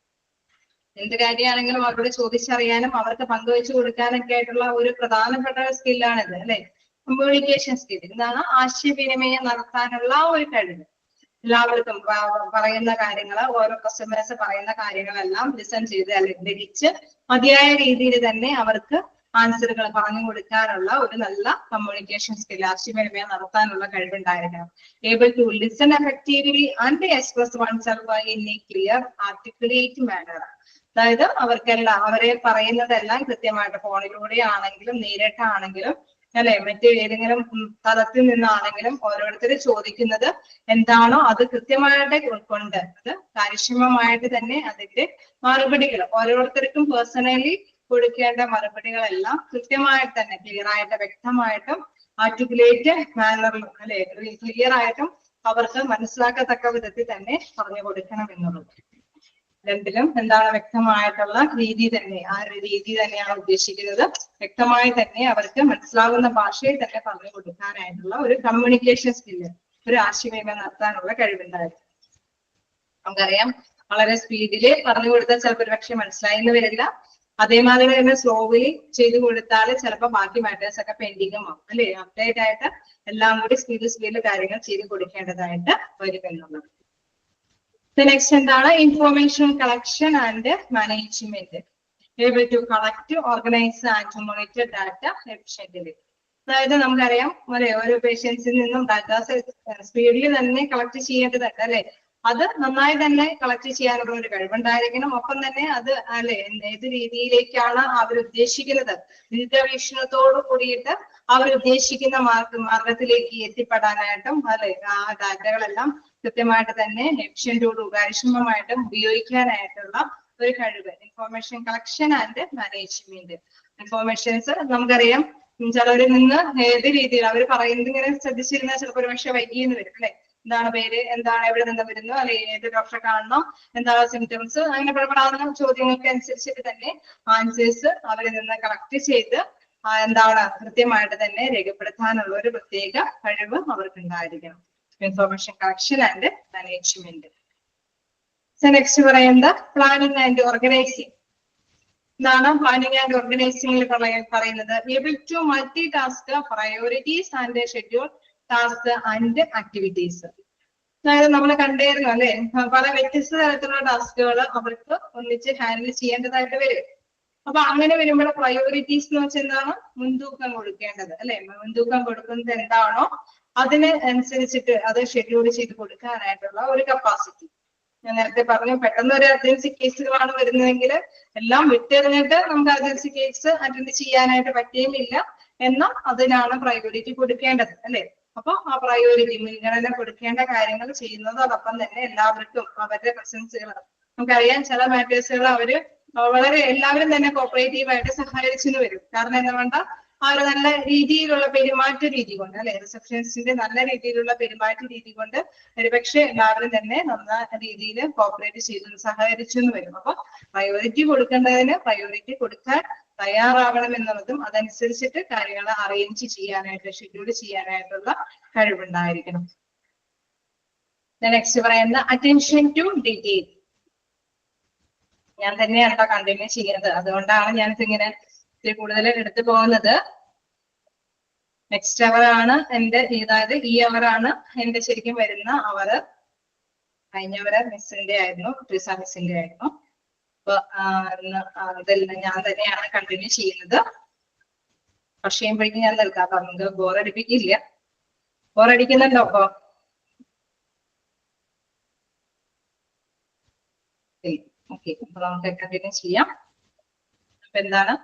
എന്ത് കാര്യമാണെങ്കിലും അവരോട് ചോദിച്ചറിയാനും അവർക്ക് പങ്കുവെച്ചു കൊടുക്കാനൊക്കെ ആയിട്ടുള്ള ഒരു പ്രധാനപ്പെട്ട സ്കില്ലാണിത് അല്ലെ. കമ്മ്യൂണിക്കേഷൻ സ്കിൽ എന്താണ്? ആശയവിനിമയം നടത്താനുള്ള ഒരു കഴിവ്. എല്ലാവർക്കും പറയുന്ന കാര്യങ്ങള് ഓരോ കസ്റ്റമേഴ്സ് പറയുന്ന കാര്യങ്ങളെല്ലാം ലിസൺ ചെയ്ത് അല്ലെങ്കിൽ ഗ്രഹിച്ച് മതിയായ രീതിയിൽ തന്നെ അവർക്ക് ആൻസറുകൾ പറഞ്ഞു കൊടുക്കാനുള്ള ഒരു നല്ല കമ്മ്യൂണിക്കേഷൻ സ്കിൽ, ആശയവിനിമയം നടത്താനുള്ള കഴിവുണ്ടായിരിക്കണം. Able to listen effectively and express oneself in a clear articulate manner. അതായത് അവർക്കെല്ലാം അവരെ പറയുന്നതെല്ലാം കൃത്യമായിട്ട് ഫോണിലൂടെ ആണെങ്കിലും നേരിട്ടാണെങ്കിലും അല്ലെ മറ്റു ഏതെങ്കിലും തലത്തിൽ നിന്നാണെങ്കിലും ഓരോരുത്തർ ചോദിക്കുന്നത് എന്താണോ അത് കൃത്യമായിട്ട് ഉൾക്കൊണ്ട് അത് കാര്യക്ഷമമായിട്ട് തന്നെ അതിന്റെ മറുപടികൾ ഓരോരുത്തർക്കും പേഴ്സണലി കൊടുക്കേണ്ട മറുപടികളെല്ലാം കൃത്യമായിട്ട് തന്നെ ക്ലിയർ ആയിട്ട് വ്യക്തമായിട്ടും ആർട്ടിക്കുലേറ്റ് മാനറിലും അല്ലെ ക്ലിയർ ആയിട്ടും അവർക്ക് മനസ്സിലാക്കത്തക്ക വിധത്തിൽ തന്നെ പറഞ്ഞു കൊടുക്കണം എന്നുള്ളത്. രണ്ടിലും എന്താണ് വ്യക്തമായിട്ടുള്ള രീതി തന്നെ, ആ ഒരു രീതി തന്നെയാണ് ഉദ്ദേശിക്കുന്നത്. വ്യക്തമായി തന്നെ അവർക്ക് മനസ്സിലാവുന്ന ഭാഷയിൽ തന്നെ പറഞ്ഞു കൊടുക്കാനായിട്ടുള്ള ഒരു കമ്മ്യൂണിക്കേഷൻ സ്കില്ല്, ഒരു ആശയവിനിമയം നടത്താനുള്ള കഴിവുണ്ടായിരുന്നു. നമുക്കറിയാം വളരെ സ്പീഡില് പറഞ്ഞു കൊടുത്താൽ ചിലപ്പോൾ ഒരു പക്ഷെ മനസ്സിലായെന്ന് വരില്ല. അതേമാതിരി തന്നെ സ്ലോവിലി ചെയ്തു കൊടുത്താൽ ചിലപ്പോൾ ബാക്കി മാറ്റേഴ്സ് ഒക്കെ പെൻഡിങ്ങും ആവും അല്ലെ. അപ്ഡേറ്റ് ആയിട്ട് എല്ലാം കൂടി സ്പീഡിൽ കാര്യങ്ങൾ ചെയ്ത് കൊടുക്കേണ്ടതായിട്ട് വരും എന്നുള്ളത്. നെക്സ്റ്റ് എന്താണ് information collection and management. Able to collect, organise and monitor data efficiently. അതായത് നമുക്കറിയാം അല്ലെ ഓരോ പേഷ്യൻസിൽ നിന്നും ഡാറ്റാസ് സ്പീഡിൽ തന്നെ കളക്ട് ചെയ്യേണ്ടതുണ്ട് അല്ലെ. അത് നന്നായി തന്നെ കളക്ട് ചെയ്യാനുള്ള ഒരു കഴിവുണ്ടായിരിക്കണം. ഒപ്പം തന്നെ അത് അല്ലെ ഏത് രീതിയിലേക്കാണ് അവർ ഉദ്ദേശിക്കുന്നത്, ദീർഘവീക്ഷണത്തോട് കൂടിയിട്ട് അവർ ഉദ്ദേശിക്കുന്ന മാർഗത്തിലേക്ക് എത്തിപ്പെടാനായിട്ടും അല്ലെ ആ ഡാറ്റകളെല്ലാം കൃത്യമായിട്ട് തന്നെ എഫിഷ്യന്റോടും കാര്യക്ഷമമായിട്ടും ഉപയോഗിക്കാനായിട്ടുള്ള ഒരു കഴിവ്. Information collection and management. Informations നമുക്കറിയാം ചിലവരിൽ നിന്ന് ഏത് രീതിയിൽ അവർ പറയുന്നത് ഇങ്ങനെ ശ്രദ്ധിച്ചിരുന്നാൽ ചിലപ്പോൾ ഒരു പക്ഷെ വൈകിയെന്ന് വരും അല്ലെ. എന്താണ് പേര്, എന്താണ് എവിടെ നിന്ന് വരുന്നു, അല്ലെ ഏത് ഡോക്ടറെ കാണണം, എന്താണ് സിംറ്റംസ്, അങ്ങനെ പലപടാവുന്ന ചോദ്യങ്ങൾക്ക് അനുസരിച്ചിട്ട് തന്നെ ആൻസേഴ്സ് അവരിൽ നിന്ന് കളക്ട് ചെയ്ത് എന്താണ് കൃത്യമായിട്ട് തന്നെ രേഖപ്പെടുത്താനുള്ള ഒരു പ്രത്യേക കഴിവ് അവർക്കുണ്ടായിരിക്കണം. Information collection and management. Next പറയുന്നത് പ്ലാനിങ് ആൻഡ് ഓർഗനൈസിങ്. എന്താണ് പ്ലാനിങ് ആൻഡ് ഓർഗനൈസിംഗിൽ പറയുന്നത്? Able to multitask priorities and schedule task and activities. അതായത് നമ്മൾ കണ്ടായിരുന്നു അല്ലെ പല വ്യത്യസ്ത തരത്തിലുള്ള ടാസ്കുകൾ അവർക്ക് ഒന്നിച്ച് ഹാൻഡിൽ ചെയ്യേണ്ടതായിട്ട് വരും. അപ്പൊ അങ്ങനെ വരുമ്പോൾ പ്രയോറിറ്റീസ് എന്ന് വെച്ചാൽ എന്താണ്? മുൻതൂക്കം കൊടുക്കേണ്ടത് അല്ലെ. മുൻതൂക്കം കൊടുക്കുന്നത് എന്താണോ അതിന് അനുസരിച്ചിട്ട് അത് ഷെഡ്യൂൾ ചെയ്ത് കൊടുക്കാനായിട്ടുള്ള ഒരു കപ്പാസിറ്റി. ഞാൻ നേരത്തെ പറഞ്ഞു പെട്ടെന്ന് ഒരു അർജൻസി കേസുകളാണ് വരുന്നതെങ്കിൽ എല്ലാം വിട്ടെറിഞ്ഞിട്ട് നമുക്ക് അർജൻസി കേസ് അറ്റൻഡ് ചെയ്യാനായിട്ട് പറ്റുകയില്ല. എന്നാൽ അതിനാണ് പ്രയോറിറ്റി കൊടുക്കേണ്ടത് അല്ലെ. അപ്പൊ ആ പ്രയോറിറ്റി മുൻഗണന കൊടുക്കേണ്ട കാര്യങ്ങൾ ചെയ്യുന്നതോടൊപ്പം തന്നെ എല്ലാവർക്കും അവരുടെ പ്രസൻസുകൾ നമുക്കറിയാം. ചില മാറ്റേഴ്സുകൾ അവര് വളരെ എല്ലാവരും തന്നെ കോപ്പറേറ്റീവ് ആയിട്ട് സഹായിച്ചെന്ന് വരും. കാരണം എന്താ വേണ്ട ആ ഒരു നല്ല രീതിയിലുള്ള പെരുമാറ്റ രീതി കൊണ്ട് അല്ലെ റിസപ്ഷനിസ്റ്റിന്റെ നല്ല രീതിയിലുള്ള പെരുമാറ്റ രീതി കൊണ്ട് ഒരുപക്ഷെ എല്ലാവരും തന്നെ നല്ല രീതിയിൽ കോപ്പറേറ്റ് ചെയ്തു സഹകരിച്ചു എന്ന് വരും. അപ്പൊ പ്രയോറിറ്റി കൊടുക്കേണ്ടതിന് പ്രയോറിറ്റി കൊടുക്കാൻ തയ്യാറാവണം എന്നുള്ളതും അതനുസരിച്ചിട്ട് കാര്യങ്ങൾ അറേഞ്ച് ചെയ്യാനായിട്ട് ഷെഡ്യൂൾ ചെയ്യാനായിട്ടുള്ള കഴിവുണ്ടായിരിക്കണം. നെക്സ്റ്റ് പറയുന്ന അറ്റൻഷൻ ടു ഡീറ്റെയിൽ. ഞാൻ തന്നെയാണ് കണ്ടിന്യൂ ചെയ്യുന്നത്, അതുകൊണ്ടാണ് ഞാൻ ഇതിങ്ങനെ ഇത്തിരി കൂടുതൽ എടുത്തു പോകുന്നത്. നെക്സ്റ്റ് അവർ ആണ് എന്റെ, അതായത് ഈ അവർ ആണ് എന്റെ ശരിക്കും വരുന്ന അവർ. കഴിഞ്ഞവര് മിസ്സിന്റെ ആയിരുന്നു, ട്രിസ മിസ്സിന്റെ ആയിരുന്നു. അപ്പൊ ഇതെല്ലാം ഞാൻ തന്നെയാണ് കണ്ടിന്യൂ ചെയ്യുന്നത്. പക്ഷേ ചെയ്യുമ്പോഴേക്കും ഞാൻ നിർത്താം, അപ്പൊ നമുക്ക് ബോറടിപ്പിക്കില്ല. ബോറടിക്കുന്നുണ്ടോ അപ്പൊ? ഓക്കെ, അപ്പൊ നമുക്ക് കണ്ടിന്യൂ ചെയ്യാം. അപ്പൊ എന്താണ്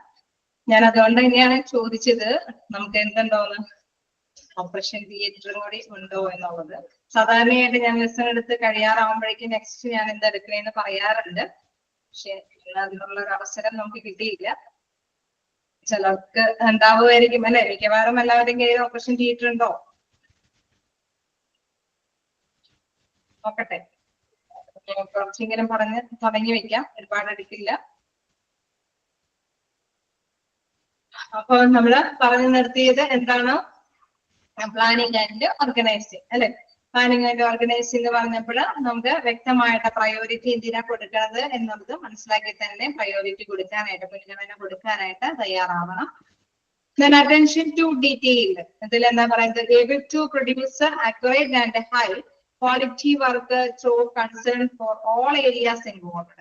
ഞാൻ അതുകൊണ്ട് തന്നെയാണ് ചോദിച്ചത് നമുക്ക് എന്തുണ്ടോന്ന്, ഓപ്പറേഷൻ തിയേറ്ററും കൂടി ഉണ്ടോ എന്നുള്ളത്. സാധാരണയായിട്ട് ഞാൻ ലെസൺ എടുത്ത് കഴിയാറാവുമ്പോഴേക്കും നെക്സ്റ്റ് ഞാൻ എന്തെടുക്കണേന്ന് പറയാറുണ്ട്. പക്ഷെ അതിനുള്ള ഒരു അവസരം നമുക്ക് കിട്ടിയില്ല. ചിലർക്ക് ഉണ്ടാവുമായിരിക്കും അല്ലെ. മിക്കവാറും എല്ലാവരുടെയും കയ്യിൽ ഓപ്പറേഷൻ തിയേറ്റർ ഉണ്ടോ? നോക്കട്ടെ, കുറച്ചെങ്കിലും പറഞ്ഞ് തുടങ്ങി വെക്കാം, ഒരുപാട് എടുക്കില്ല. അപ്പൊ നമ്മള് പറഞ്ഞു നിർത്തിയത് എന്താണ്? പ്ലാനിങ് ആൻഡ് ഓർഗനൈസിങ് അല്ലെ. പ്ലാനിങ് ആൻഡ് ഓർഗനൈസിങ് പറഞ്ഞപ്പോൾ നമുക്ക് വ്യക്തമായിട്ട് പ്രയോറിറ്റി എന്തിനാ കൊടുക്കുന്നത് എന്നുള്ളത് മനസ്സിലാക്കി തന്നെ പ്രയോറിറ്റി കൊടുക്കാനായിട്ട് മുൻഗണന കൊടുക്കാനായിട്ട് തയ്യാറാവണം. Then attention to detail. ഇതിൽ എന്താ പറയുന്നത്? Able to produce accurate and high quality work through concern for all areas involved.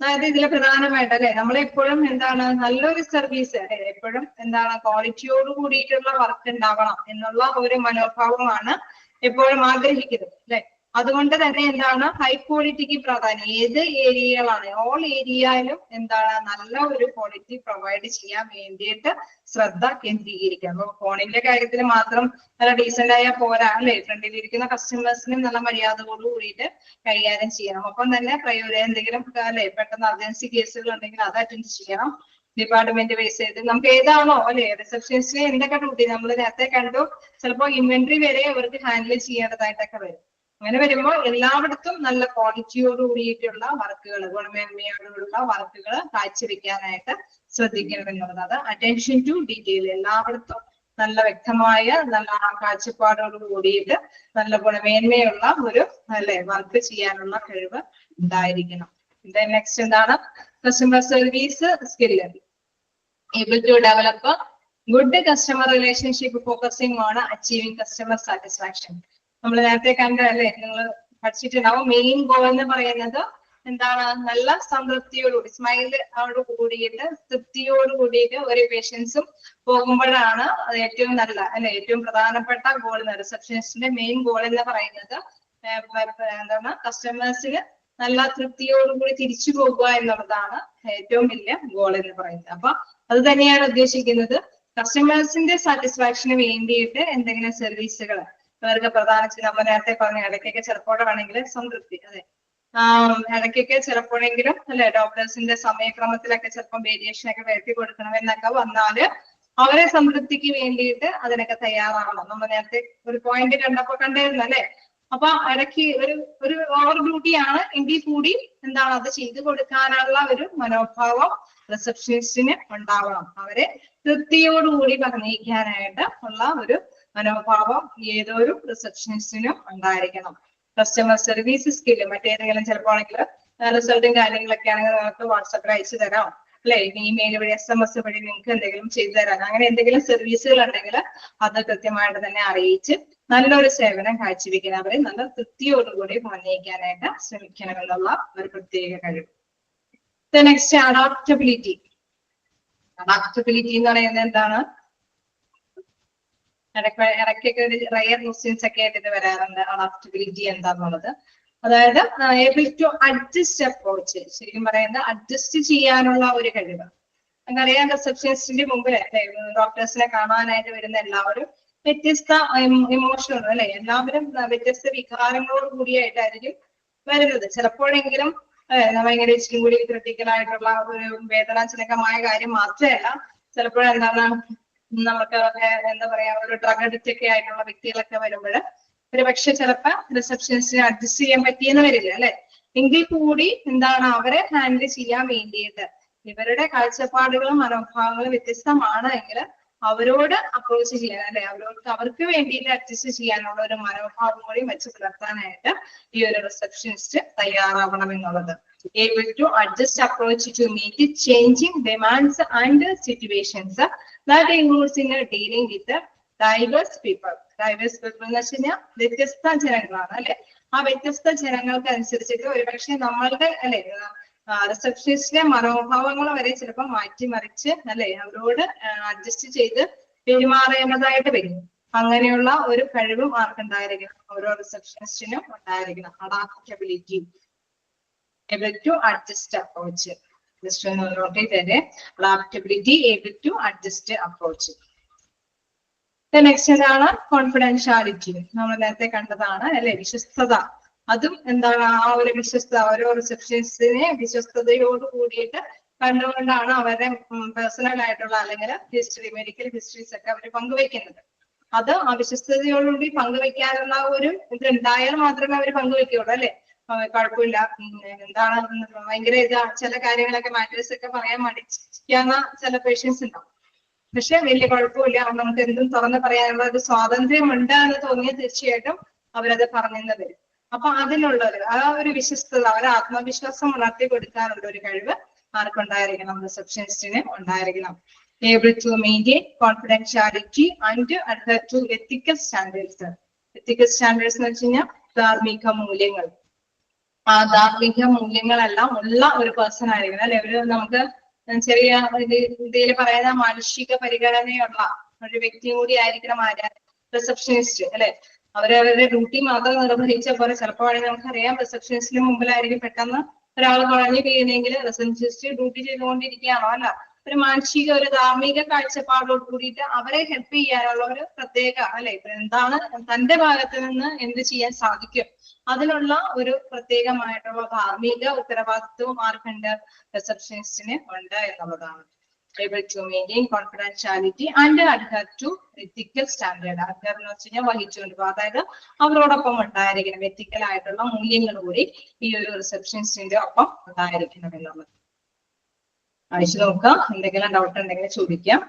അതായത് ഇതിൽ പ്രധാനമായിട്ട് അല്ലെ നമ്മളെപ്പോഴും എന്താണ് നല്ലൊരു സർവീസ് എപ്പോഴും എന്താണ് ക്വാളിറ്റിയോട് കൂടിയിട്ടുള്ള വർക്ക് ഉണ്ടാവണം എന്നുള്ള ഒരു മനോഭാവമാണ് എപ്പോഴും ആഗ്രഹിക്കുന്നത് അല്ലെ. അതുകൊണ്ട് തന്നെ എന്താണ് ഹൈ ക്വാളിറ്റിക്ക് പ്രാധാന്യം. ഏത് ഏരിയകളാണ് ഓൾ ഏരിയയിലും എന്താണ് നല്ല ഒരു ക്വാളിറ്റി പ്രൊവൈഡ് ചെയ്യാൻ വേണ്ടിയിട്ട് ശ്രദ്ധ കേന്ദ്രീകരിക്കുക. അപ്പൊ ഫോണിന്റെ കാര്യത്തിൽ മാത്രം നല്ല ഡീസന്റ് ആയാൽ പോരാ അല്ലെ, ഫ്രണ്ടിലിരിക്കുന്ന കസ്റ്റമേഴ്സിനും നല്ല മര്യാദയോട് കൂടിയിട്ട് കൈകാര്യം ചെയ്യണം. ഒപ്പം തന്നെ എന്തെങ്കിലും അല്ലെ പെട്ടെന്ന് അർജൻസി കേസുകൾ ഉണ്ടെങ്കിൽ അത് അറ്റൻഡ് ചെയ്യണം. ഡിപ്പാർട്ട്മെന്റ് ബേസ് ചെയ്ത് നമുക്ക് ഏതാണോ അല്ലെ റിസപ്ഷനിസ്റ്റിന് എന്തൊക്കെ ഡ്യൂട്ടി നമ്മൾ നേരത്തെ കണ്ടു, ചിലപ്പോൾ ഇൻവെന്ററി വരെ അവർക്ക് ഹാൻഡിൽ ചെയ്യേണ്ടതായിട്ടൊക്കെ വരും. അങ്ങനെ വരുമ്പോൾ എല്ലായിടത്തും നല്ല ക്വാളിറ്റിയോട് കൂടിയിട്ടുള്ള വർക്കുകൾ, ഗുണമേന്മയോടുള്ള വർക്കുകൾ കാഴ്ചവെക്കാനായിട്ട് ശ്രദ്ധിക്കണം എന്നുള്ളത്. അറ്റൻഷൻ ടു ഡീറ്റെയിൽ, എല്ലായിടത്തും നല്ല വ്യക്തമായ നല്ല കാഴ്ചപ്പാടോട് കൂടിയിട്ട് നല്ല ഗുണമേന്മയുള്ള ഒരു അല്ലെ വർക്ക് ചെയ്യാനുള്ള കഴിവ് ഉണ്ടായിരിക്കണം. നെക്സ്റ്റ് എന്താണ് customer service skill. Able to develop good customer relationship focusing on achieving customer satisfaction. നമ്മൾ നേരത്തെ കണ്ടല്ലേ, നിങ്ങൾ പഠിച്ചിട്ടുണ്ടാവും. മെയിൻ ഗോൾ എന്ന് പറയുന്നത് എന്താണ്, നല്ല സംതൃപ്തിയോടുകൂടി സ്മൈലോട് കൂടിയിട്ട് തൃപ്തിയോട് കൂടിയിട്ട് ഒരു പേഷ്യൻസും പോകുമ്പോഴാണ് അത് ഏറ്റവും നല്ല അല്ലെ ഏറ്റവും പ്രധാനപ്പെട്ട ഗോൾ. റിസപ്ഷനിസ്റ്റിന്റെ മെയിൻ ഗോൾ എന്ന് പറയുന്നത് എന്താണ്, കസ്റ്റമേഴ്സിന് നല്ല തൃപ്തിയോടുകൂടി തിരിച്ചു പോകുക എന്നുള്ളതാണ് ഏറ്റവും വലിയ ഗോൾ എന്ന് പറയുന്നത്. അപ്പൊ അത് തന്നെയാണ് ഉദ്ദേശിക്കുന്നത്. കസ്റ്റമേഴ്സിന്റെ സാറ്റിസ്ഫാക്ഷന് വേണ്ടിയിട്ട് എന്തെങ്കിലും സർവീസുകൾ അവർക്ക് പ്രധാന, നമ്മൾ നേരത്തെ പറഞ്ഞ ഇടയ്ക്കൊക്കെ ചിലപ്പോഴാണെങ്കിൽ സംതൃപ്തി, അതെ ഇടയ്ക്കൊക്കെ ചിലപ്പോഴെങ്കിലും അല്ലെ ഡോക്ടേഴ്സിന്റെ സമയക്രമത്തിലൊക്കെ ചിലപ്പോൾ വേരിയേഷൻ ഒക്കെ വരുത്തി കൊടുക്കണമെന്നൊക്കെ വന്നാല് അവരെ സംതൃപ്തിക്ക് വേണ്ടിയിട്ട് അതിനൊക്കെ തയ്യാറാവണം. നമ്മൾ നേരത്തെ ഒരു പോയിന്റ് കണ്ടായിരുന്നു അല്ലെ. അപ്പൊ ഇടയ്ക്ക് ഒരു ഓവർ ഡ്യൂട്ടിയാണ് എങ്കിൽ കൂടി എന്താണ് അത് ചെയ്തു കൊടുക്കാനുള്ള ഒരു മനോഭാവം റിസപ്ഷനിസ്റ്റിന് ഉണ്ടാവണം. അവരെ തൃപ്തിയോടുകൂടി പറഞ്ഞിരിക്കാനായിട്ട് ഉള്ള ഒരു മനോഭാവം ഏതൊരു റിസപ്ഷനിസ്റ്റിനും ഉണ്ടായിരിക്കണം. കസ്റ്റമർ സർവീസ് സ്കില്ല് മറ്റേതെങ്കിലും ചിലപ്പോഴെങ്കിൽ റിസൾട്ടും കാര്യങ്ങളൊക്കെ ആണെങ്കിൽ നിങ്ങൾക്ക് വാട്സാപ്പിൽ അയച്ചു തരാം അല്ലെ, ഇമെയിൽ വഴി SMS വഴി നിങ്ങൾക്ക് എന്തെങ്കിലും ചെയ്തു തരാൻ, അങ്ങനെ എന്തെങ്കിലും സർവീസുകൾ ഉണ്ടെങ്കിൽ അത് കൃത്യമായിട്ട് തന്നെ അറിയിച്ച് നല്ലൊരു സേവനം കാഴ്ചവെക്കാൻ അവരെ നല്ല തൃപ്തിയോടുകൂടി പറഞ്ഞേക്കാനായിട്ട് ശ്രമിക്കണമെന്നുള്ള ഒരു പ്രത്യേക കഴിവ്. Next adaptability. അഡാപ്റ്റബിലിറ്റി എന്ന് പറയുന്നത് എന്താണ്, ഇടയ്ക്കൊക്കെ ഒരു റയർ ക്വസ്റ്റ്യൻസ് ഒക്കെ ആയിട്ട് ഇത് വരാറുണ്ട്. അഡാപ്റ്റബിലിറ്റി എന്താന്നുള്ളത്, അതായത് ഏബിൾ ടു അഡ്ജസ്റ്റ് അപ്രോച്ച്, ശരിക്കും പറയുന്നത് അഡ്ജസ്റ്റ് ചെയ്യാനുള്ള ഒരു കഴിവ്. നമുക്കറിയാം റിസപ്ഷനിസ്റ്റിന്റെ മുമ്പിൽ ഡോക്ടേഴ്സിനെ കാണാനായിട്ട് വരുന്ന എല്ലാവരും വ്യത്യസ്ത ഇമോഷനുകൾ അല്ലെ, എല്ലാവരും വ്യത്യസ്ത വികാരങ്ങളോട് കൂടിയായിട്ടായിരിക്കും വരുന്നത്. ചിലപ്പോഴെങ്കിലും ഭയങ്കര ഇച്ചിരി കൂടി ക്രിട്ടിക്കൽ ആയിട്ടുള്ള ഒരു വേദനാജനകമായ കാര്യം മാത്രമല്ല, ചിലപ്പോഴെന്താണ് നമുക്ക് എന്താ പറയാ ഒരു ഡ്രഗ് അഡിക്റ്റ് ഒക്കെ ആയിട്ടുള്ള വ്യക്തികളൊക്കെ വരുമ്പോൾ ഒരു പക്ഷെ ചിലപ്പോ റിസപ്ഷനിസ്റ്റിനെ അഡ്ജസ്റ്റ് ചെയ്യാൻ പറ്റിയെന്ന് വരില്ല അല്ലെ. എങ്കിൽ കൂടി എന്താണ് അവരെ ഹാൻഡിൽ ചെയ്യാൻ വേണ്ടിയിട്ട് ഇവരുടെ കാഴ്ചപ്പാടുകളും മനോഭാവങ്ങളും വ്യത്യസ്തമാണ് എങ്കിൽ അവരോട് അപ്രോച്ച് ചെയ്യാൻ അല്ലെ, അവർക്ക് വേണ്ടിയിട്ട് അഡ്ജസ്റ്റ് ചെയ്യാനുള്ള ഒരു മനോഭാവം കൂടി വെച്ച് പുലർത്താനായിട്ട് ഈ ഒരു റിസപ്ഷനിസ്റ്റ് തയ്യാറാവണം എന്നുള്ളത്. Able to adjust approach to meet changing demands and situations that involves in dealing with the diverse people. Diverse people എന്ന് വെച്ച് കഴിഞ്ഞാൽ വ്യത്യസ്ത ജനങ്ങളാണ് അല്ലെ. ആ വ്യത്യസ്ത ജനങ്ങൾക്ക് അനുസരിച്ചിട്ട് ഒരുപക്ഷെ നമ്മളുടെ അല്ലെ റിസപ്ഷനിസ്റ്റിലെ മനോഭാവങ്ങൾ വരെ ചിലപ്പോൾ മാറ്റിമറിച്ച് അല്ലെ അവരോട് അഡ്ജസ്റ്റ് ചെയ്ത് പെരുമാറേണ്ടതായിട്ട് വരും. അങ്ങനെയുള്ള ഒരു കഴിവും ആർക്കുണ്ടായിരിക്കണം, ഓരോ റിസപ്ഷനിസ്റ്റിനും ഉണ്ടായിരിക്കണം. Adaptability, able to adjust approach. Just one note there, adaptability, able to adjust approach. The next എന്താണ് കോൺഫിഡൻഷ്യാലിറ്റി. നമ്മൾ നേരത്തെ കണ്ടതാണ് അല്ലെ, വിശ്വസ്തത. അതും എന്താണ് ആ ഒരു വിശ്വസ്തത, ഓരോ റിസപ്ഷനിസ്റ്റിനെ വിശ്വസ്തയോട് കൂടിയിട്ട് കണ്ടുകൊണ്ടാണ് അവരുടെ പേഴ്സണൽ ആയിട്ടുള്ള അല്ലെങ്കിൽ ഹിസ്റ്ററി, മെഡിക്കൽ ഹിസ്റ്ററീസ് ഒക്കെ അവർ പങ്കുവെക്കുന്നത്. അത് ആ വിശ്വസ്തയോടുകൂടി പങ്കുവെക്കാനുള്ള ഒരു ഇത് ഉണ്ടായാൽ മാത്രമേ അവർ പങ്കുവെക്കുള്ളൂ അല്ലെ. കുഴപ്പമില്ല എന്താണ് ഭയങ്കര ചില കാര്യങ്ങളൊക്കെ മാറ്റേഴ്സ് ഒക്കെ പറയാൻ മടിക്കുന്ന ചില പേഷ്യൻസ് ഉണ്ടാവും. പക്ഷെ വലിയ കുഴപ്പമില്ല, നമുക്ക് എന്തും തുറന്ന് പറയാനുള്ള ഒരു സ്വാതന്ത്ര്യമുണ്ട് എന്ന് തോന്നിയാൽ തീർച്ചയായിട്ടും അവരത് പറഞ്ഞെന്ന് വരും. അപ്പൊ അതിനുള്ളൊരു ആ ഒരു വിശ്വസ്തത, ഒരു ആത്മവിശ്വാസം വളർത്തി കൊടുക്കാനുള്ള ഒരു കഴിവ് ആർക്കുണ്ടായിരിക്കണം, റിസപ്ഷനിസ്റ്റിന് ഉണ്ടായിരിക്കണം. Able to maintain confidentiality and adhere to ethical standards. Ethical standards എന്ന് വെച്ച് കഴിഞ്ഞാൽ ധാർമ്മിക മൂല്യങ്ങൾ. ആ ധാർമ്മിക മൂല്യങ്ങളെല്ലാം ഉള്ള ഒരു പേഴ്സൺ ആയിരിക്കണം അല്ലെ. ഒരു നമുക്ക് ചെറിയ ഇതിൽ പറയുന്ന മാനുഷിക പരിഗണനയുള്ള ഒരു വ്യക്തി കൂടി ആയിരിക്കണം ആര്, റിസപ്ഷനിസ്റ്റ് അല്ലെ. അവരവരുടെ ഡ്യൂട്ടി മാത്രം നിർവഹിച്ച പോലെ ചിലപ്പോൾ നമുക്കറിയാം റിസപ്ഷനിസ്റ്റിന് മുമ്പിലായിരിക്കും പെട്ടെന്ന് ഒരാൾ കുഴഞ്ഞു വീണെങ്കിൽ റിസപ്ഷനിസ്റ്റ് ഡ്യൂട്ടി ചെയ്തുകൊണ്ടിരിക്കുകയാണോ അല്ല, ഒരു മാനുഷിക ഒരു ധാർമ്മിക കാഴ്ചപ്പാടോട് കൂടിയിട്ട് അവരെ ഹെൽപ്പ് ചെയ്യാനുള്ള ഒരു പ്രത്യേക അല്ലെ, എന്താണ് തന്റെ ഭാഗത്ത് നിന്ന് എന്ത് ചെയ്യാൻ സാധിക്കും അതിനുള്ള ഒരു പ്രത്യേകമായിട്ടുള്ള ധാർമ്മിക ഉത്തരവാദിത്വവും ആർക്കുണ്ട്, റിസപ്ഷനിസ്റ്റിന് ഉണ്ട് എന്നുള്ളതാണ്. Able to maintain confidentiality and adhere to ethical standard. adhere എന്ന് വെച്ച് കഴിഞ്ഞാൽ വഹിച്ചുകൊണ്ട്, അതായത് അവരോടൊപ്പം ഉണ്ടായിരിക്കണം, എത്തിക്കൽ ആയിട്ടുള്ള മൂല്യങ്ങൾ കൂടി ഈ ഒരു റിസപ്ഷനിസ്റ്റിന്റെ ഒപ്പം ഉണ്ടായിരിക്കണം എന്നുള്ളത്. അയച്ചു നോക്കാം, എന്തെങ്കിലും ഡൗട്ട് ഉണ്ടെങ്കിൽ ചോദിക്കാം.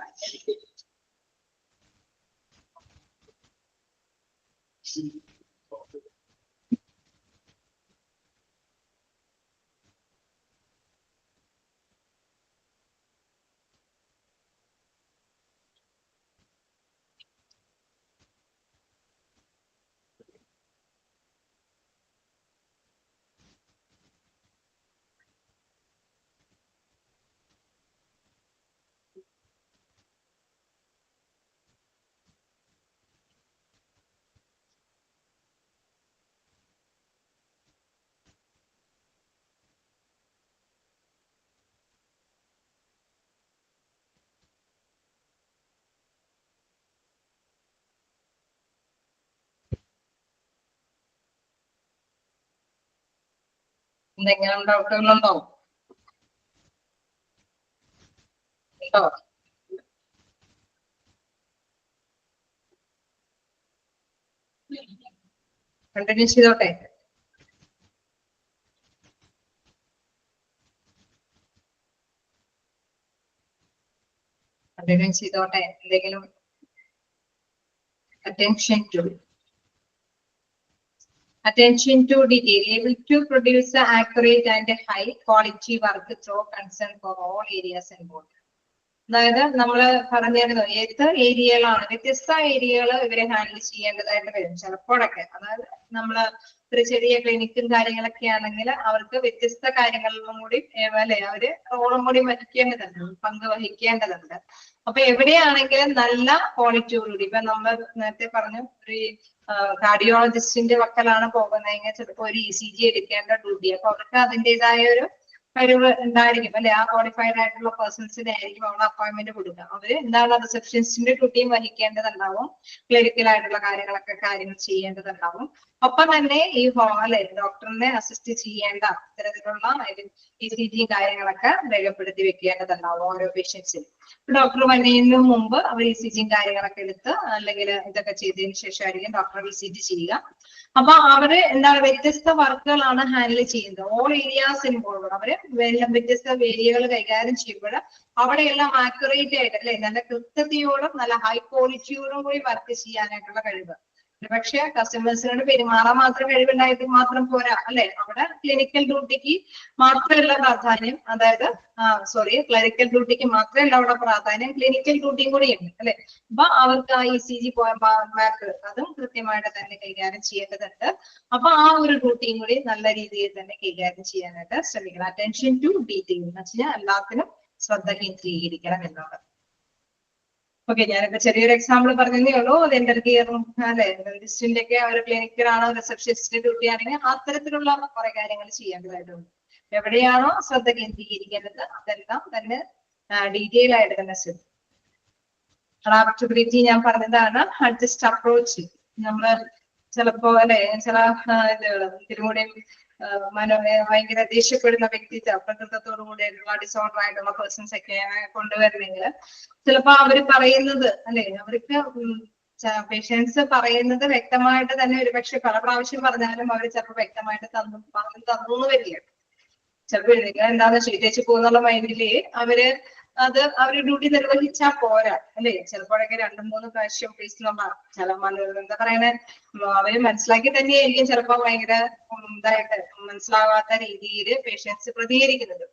എന്തെങ്കിലും ഡൗട്ടുകളുണ്ടോ? ഉണ്ടോ? കണ്ടിന്യൂ ചെയ്തോട്ടെ. കണ്ടിന്യൂ ചെയ്തോട്ടെ. എന്തെങ്കിലും attention to detail, able to produce accurate and high quality work through concern for all areas involved. അതായത് നമ്മള് പറഞ്ഞിരുന്നു ഏത് ഏരിയകളാണ്, വ്യത്യസ്ത ഏരിയകൾ ഇവരെ ഹാൻഡിൽ ചെയ്യേണ്ടതായിട്ട് വരും ചിലപ്പോഴൊക്കെ. അതായത് നമ്മള് ഒരു ചെറിയ ക്ലിനിക്കും കാര്യങ്ങളൊക്കെ ആണെങ്കിൽ അവർക്ക് വ്യത്യസ്ത കാര്യങ്ങളിലും കൂടി അല്ലെ അവര് റോളും കൂടി വഹിക്കേണ്ടതുണ്ട്, പങ്ക് വഹിക്കേണ്ടതുണ്ട്. അപ്പൊ എവിടെയാണെങ്കിലും നല്ല ക്വാളിറ്റിയോടുകൂടി, ഇപ്പൊ നമ്മൾ നേരത്തെ പറഞ്ഞു ഒരു കാർഡിയോളജിസ്റ്റിന്റെ വക്കലാണ് പോകുന്നതെങ്കിൽ ചിലപ്പോൾ ഒരു ECG എടുക്കേണ്ട ഡ്യൂട്ടി, അപ്പൊ അവർക്ക് അതിൻ്റെതായ ഒരു കഴിവ് ഉണ്ടായിരിക്കും അല്ലെ. ആ ക്വാളിഫൈഡ് ആയിട്ടുള്ള പേഴ്സൺസിനെ ആയിരിക്കും അവിടെ അപ്പോയിന്റ്മെന്റ് കൊടുക്കുക. അവര് എന്താണ് റിസപ്ഷനിസ്റ്റിന്റെ ഡ്യൂട്ടിയും വഹിക്കേണ്ടതുണ്ടാവും, ക്ലിനിക്കൽ ആയിട്ടുള്ള കാര്യങ്ങൾ ചെയ്യേണ്ടതുണ്ടാവും. ഒപ്പം തന്നെ ഈ അല്ലെ ഡോക്ടറിനെ അസിസ്റ്റ് ചെയ്യേണ്ട ഇത്തരത്തിലുള്ള ECG കാര്യങ്ങളൊക്കെ രേഖപ്പെടുത്തി വെക്കേണ്ടതുണ്ടാവും ഓരോ പേഷ്യൻസിനും. ഡോക്ടർ വരുന്നതിന് മുമ്പ് അവർ ECG കാര്യങ്ങളൊക്കെ എടുത്ത് അല്ലെങ്കിൽ ഇതൊക്കെ ചെയ്തതിനു ശേഷമായിരിക്കും ഡോക്ടർ ECG ചെയ്യുക. അപ്പൊ അവര് എന്താണ് വ്യത്യസ്ത വർക്കുകളാണ് ഹാൻഡിൽ ചെയ്യുന്നത്. ഓൾ ഏരിയാസ് ഇൻവോൾവ്, അവര് വ്യത്യസ്ത ഏരിയകൾ കൈകാര്യം ചെയ്യുമ്പോൾ അവിടെയെല്ലാം ആക്യുറേറ്റ് ആയിട്ട് അല്ലെ നല്ല കൃത്യതയോടും നല്ല ഹൈ ക്വാളിറ്റിയോടും കൂടി വർക്ക് ചെയ്യാനായിട്ടുള്ള കഴിവ്. പക്ഷെ കസ്റ്റമേഴ്സിനോട് പെരുമാറാൻ മാത്രം കഴിവുണ്ടായിട്ട് മാത്രം പോരാ അല്ലെ. അവിടെ ക്ലിനിക്കൽ ഡ്യൂട്ടിക്ക് മാത്രമല്ല പ്രാധാന്യം, അതായത് ക്ലറിക്കൽ ഡ്യൂട്ടിക്ക് മാത്രമല്ല അവിടെ പ്രാധാന്യം, ക്ലിനിക്കൽ ഡ്യൂട്ടിയും കൂടി ഉണ്ട് അല്ലെ. അപ്പൊ അവർക്ക് ആ ECG മാർക്ക് അതും കൃത്യമായിട്ട് തന്നെ കൈകാര്യം ചെയ്യേണ്ടതുണ്ട്. അപ്പൊ ആ ഒരു ഡ്യൂട്ടിയും കൂടി നല്ല രീതിയിൽ തന്നെ കൈകാര്യം ചെയ്യാനായിട്ട് ശ്രമിക്കണം. അറ്റൻഷൻ ടു ഡീറ്റെയിൽ എന്ന് വെച്ചാൽ എല്ലാത്തിനും ശ്രദ്ധ കേന്ദ്രീകരിക്കണം എന്നുള്ളത്. ഓക്കെ, ഞാനിപ്പോ ചെറിയൊരു എക്സാമ്പിൾ പറഞ്ഞതേ ഉള്ളൂ. ഡെന്റൽ കെയറും അല്ലെ ഡെന്റിസ്റ്റിന്റെ ഒക്കെ ഒരു ക്ലിനിക്കിലാണോ റിസപ്ഷനിസ്റ്റിന്റെ ഡ്യൂട്ടി ആണെങ്കിൽ അത്തരത്തിലുള്ള കുറെ കാര്യങ്ങൾ ചെയ്യേണ്ടതായിട്ടുണ്ട്. എവിടെയാണോ ശ്രദ്ധ കേന്ദ്രീകരിക്കേണ്ടത് അതെല്ലാം തന്നെ ഡീറ്റെയിൽ ആയിട്ട് തന്നെ ശ്രദ്ധിക്കും. അഡാപ്റ്റബിലിറ്റി ഞാൻ പറഞ്ഞതാണ്. അഡ്ജസ്റ്റ് അപ്രോച്ച്, നമ്മള് ചിലപ്പോ അല്ലെ ചില ഇതുകള് തിരുമുടി ഭയങ്കര ദേഷ്യപ്പെടുന്ന വ്യക്തിത്വ പ്രകൃതത്തോടു കൂടിയുള്ള ഡിസോർഡർ ആയിട്ടുള്ള പേഴ്സൺസ് ഒക്കെയാണ് കൊണ്ടുവരുന്നെങ്കിൽ ചിലപ്പോ അവര് പറയുന്നത് അല്ലെ അവർക്ക് പേഷ്യൻസ് പറയുന്നത് വ്യക്തമായിട്ട് തന്നെ ഒരുപക്ഷെ പല പ്രാവശ്യം പറഞ്ഞാലും അവർ ചിലപ്പോൾ വ്യക്തമായിട്ട് തന്നു വരില്ല. ചിലപ്പോൾ എന്താന്ന് ചെയ്തേച്ച് പോകുന്നുള്ള മൈൻഡില് അവര് ഡ്യൂട്ടി നിർവഹിച്ചാൽ പോരാ അല്ലെ. ചിലപ്പോഴൊക്കെ 2-3 പ്രാവശ്യം ഫേസിലുള്ള ചില എന്താ പറയണേ അവര് മനസ്സിലാക്കി തന്നെയായിരിക്കും ചിലപ്പോ ഭയങ്കര ഇതായിട്ട് മനസ്സിലാവാത്ത രീതിയിൽ പേഷ്യൻസ് പ്രതികരിക്കുന്നത്.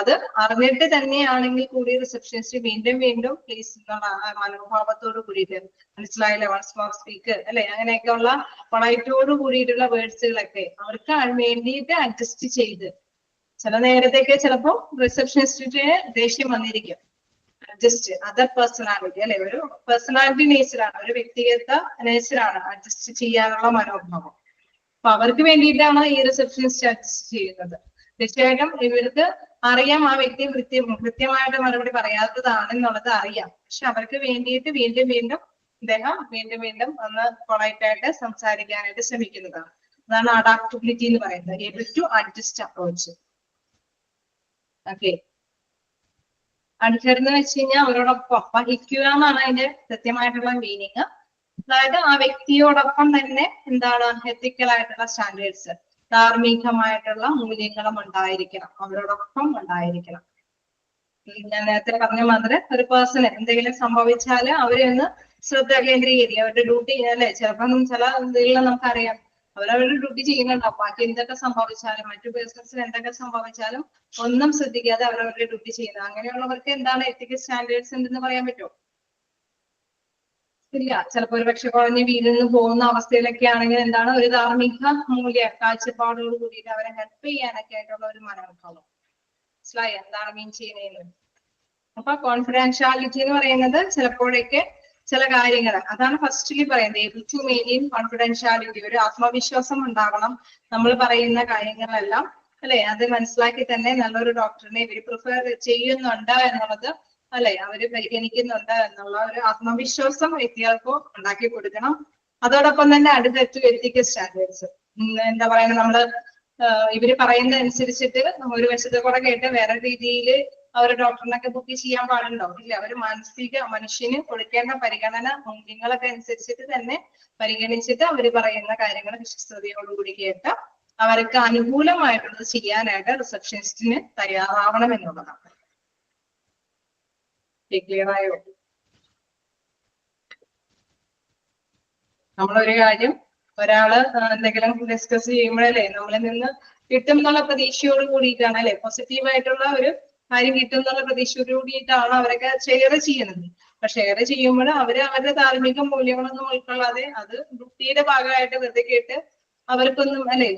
അത് അറിഞ്ഞിട്ട് തന്നെയാണെങ്കിൽ കൂടി റിസപ്ഷനിസ്റ്റ് വീണ്ടും വീണ്ടും പ്ലീസ് എന്നുള്ള മനോഭാവത്തോട് കൂടിയിട്ട് മനസ്സിലായില്ല വൺസ് മോർ സ്പീക്ക് അല്ലെ, അങ്ങനെയൊക്കെയുള്ള പൊളൈറ്റോട് കൂടിയിട്ടുള്ള വേർഡ്സുകളൊക്കെ അവർക്ക് വേണ്ടിയിട്ട് അഡ്ജസ്റ്റ് ചെയ്ത്, ചില നേരത്തേക്ക് ചിലപ്പോ റിസപ്ഷനിസ്റ്റിന് ദേഷ്യം വന്നിരിക്കും, അഡ്ജസ്റ്റ് അതർ പേഴ്സണാലിറ്റി അല്ലെ, ഒരു പേഴ്സണാലിറ്റി നേച്ചറാണ്, ഒരു വ്യക്തിഗത നേച്ചറാണ് അഡ്ജസ്റ്റ് ചെയ്യാനുള്ള മനോഭാവം. അപ്പൊ അവർക്ക് വേണ്ടിയിട്ടാണ് ഈ റിസപ്ഷനിസ്റ്റ് അഡ്ജസ്റ്റ് ചെയ്യുന്നത്. തീർച്ചയായിട്ടും ഇവർക്ക് അറിയാം ആ വ്യക്തി കൃത്യമായിട്ട് മറുപടി പറയാത്തതാണെന്നുള്ളത് അറിയാം, പക്ഷെ അവർക്ക് വേണ്ടിയിട്ട് വീണ്ടും വീണ്ടും അദ്ദേഹം വീണ്ടും വീണ്ടും ഒന്ന് പൊളൈറ്റായിട്ട് സംസാരിക്കാനായിട്ട് ശ്രമിക്കുന്നതാണ്. അതാണ് അഡാപ്റ്റബിലിറ്റി എന്ന് പറയുന്നത്, able to adjust approach. Okay, അടുത്തതെന്ന് വെച്ച് കഴിഞ്ഞാൽ അവരോടൊപ്പം വഹിക്കുക എന്നാണ് അതിന്റെ കൃത്യമായിട്ടുള്ള മീനിങ്. അതായത് ആ വ്യക്തിയോടൊപ്പം തന്നെ എന്താണ് എത്തിക്കൽ ആയിട്ടുള്ള സ്റ്റാൻഡേർഡ്സ്, ധാർമ്മികമായിട്ടുള്ള മൂല്യങ്ങളും ഉണ്ടായിരിക്കണം, അവരോടൊപ്പം ഉണ്ടായിരിക്കണം. ഞാൻ നേരത്തെ പറഞ്ഞ മാതിരി ഒരു പേഴ്സണ് എന്തെങ്കിലും സംഭവിച്ചാല് അവരെ ഒന്ന് ശ്രദ്ധ കേന്ദ്രീകരിക്കുക, അവരുടെ ഡ്യൂട്ടി അല്ലെ, ചിലപ്പം ചില ഇതിൽ നമുക്കറിയാം അവരവരുടെ ഡ്യൂട്ടി ചെയ്യുന്നുണ്ടാവും, ബാക്കി എന്തൊക്കെ സംഭവിച്ചാലും മറ്റു പേഴ്സൺസിന് എന്തൊക്കെ സംഭവിച്ചാലും ഒന്നും ശ്രദ്ധിക്കാതെ അവരവരുടെ ഡ്യൂട്ടി ചെയ്യുന്നത്. അങ്ങനെയുള്ളവർക്ക് എന്താണ് എത്തിക്കൽ സ്റ്റാൻഡേർഡ്സ് ഉണ്ടെന്ന് പറയാൻ പറ്റുമോ? ഇല്ല. ചിലപ്പോ ഒരു പക്ഷെ കുഴഞ്ഞ് വീടിന്ന് പോകുന്ന അവസ്ഥയിലൊക്കെ ആണെങ്കിൽ എന്താണ് ഒരു ധാർമ്മിക മൂല്യ കാഴ്ചപ്പാടോട് കൂടിയിട്ട് അവരെ ഹെൽപ്പ് ചെയ്യാനൊക്കെ ആയിട്ടുള്ള ഒരു മനോഭാവം. മനസ്സിലായി എന്താണ് മീൻ ചെയ്യുന്നതെന്ന്? അപ്പൊ കോൺഫിഡൻഷ്യാലിറ്റി എന്ന് പറയുന്നത് ചിലപ്പോഴൊക്കെ ചില കാര്യങ്ങൾ, അതാണ് ഫസ്റ്റിലി പറയുന്നത്, ഏബിൾ ടു മെയിൻറ്റെയിൻ കോൺഫിഡൻഷ്യാലിറ്റി, ഒരു ആത്മവിശ്വാസം ഉണ്ടാവണം നമ്മൾ പറയുന്ന കാര്യങ്ങളെല്ലാം അല്ലെ, അത് മനസ്സിലാക്കി തന്നെ നല്ലൊരു ഡോക്ടറിനെ ഇവർ പ്രിഫർ ചെയ്യുന്നുണ്ട് എന്നുള്ളത് അല്ലെ, അവര് പരിഗണിക്കുന്നുണ്ട് എന്നുള്ള ഒരു ആത്മവിശ്വാസം വ്യക്തികൾക്ക് ഉണ്ടാക്കി കൊടുക്കണം. അതോടൊപ്പം തന്നെ അടുത്തെറ്റു എത്തിക്കൽ സ്റ്റാൻഡേർഡ്സ്, എന്താ പറയുക, നമ്മള് ഇവര് പറയുന്ന അനുസരിച്ചിട്ട് ഒരു വശത്തെ കൂടെ കേട്ട് വേറെ രീതിയിൽ അവർ ഡോക്ടറിനൊക്കെ ബുക്ക് ചെയ്യാൻ പാടുണ്ടോ? ഇല്ല. അവർ മനുഷ്യന് കൊടുക്കേണ്ട പരിഗണന മൂല്യങ്ങളൊക്കെ അനുസരിച്ചിട്ട് തന്നെ പരിഗണിച്ചിട്ട് അവർ പറയുന്ന കാര്യങ്ങൾ വിശ്വസ്തയോടുകൂടി കേട്ട് അവർക്ക് അനുകൂലമായിട്ടുള്ളത് ചെയ്യാനായിട്ട് റിസപ്ഷനിസ്റ്റിന് തയ്യാറാവണം എന്നുള്ളതാണ്. ക്ലിയർ ആയോ? നമ്മളൊരു കാര്യം ഒരാള് എന്തെങ്കിലും ഡിസ്കസ് ചെയ്യുമ്പോഴല്ലേ നമ്മളിൽ നിന്ന് കിട്ടും എന്നുള്ള പ്രതീക്ഷയോട് കൂടിയിട്ടാണ് അല്ലെ, പോസിറ്റീവായിട്ടുള്ള ഒരു കാര്യം കിട്ടും എന്നുള്ള പ്രതീക്ഷയോട് കൂടിയിട്ടാണ് അവരൊക്കെ ഷെയർ ചെയ്യുന്നത്. അപ്പൊ ഷെയർ ചെയ്യുമ്പോൾ അവര് അവരുടെ ധാർമ്മിക മൂല്യങ്ങളൊന്നും ഉൾക്കൊള്ളാതെ അത് വൃത്തിയുടെ ഭാഗമായിട്ട് വെറുതെ കേട്ട് അവർക്കൊന്നും അല്ലെ,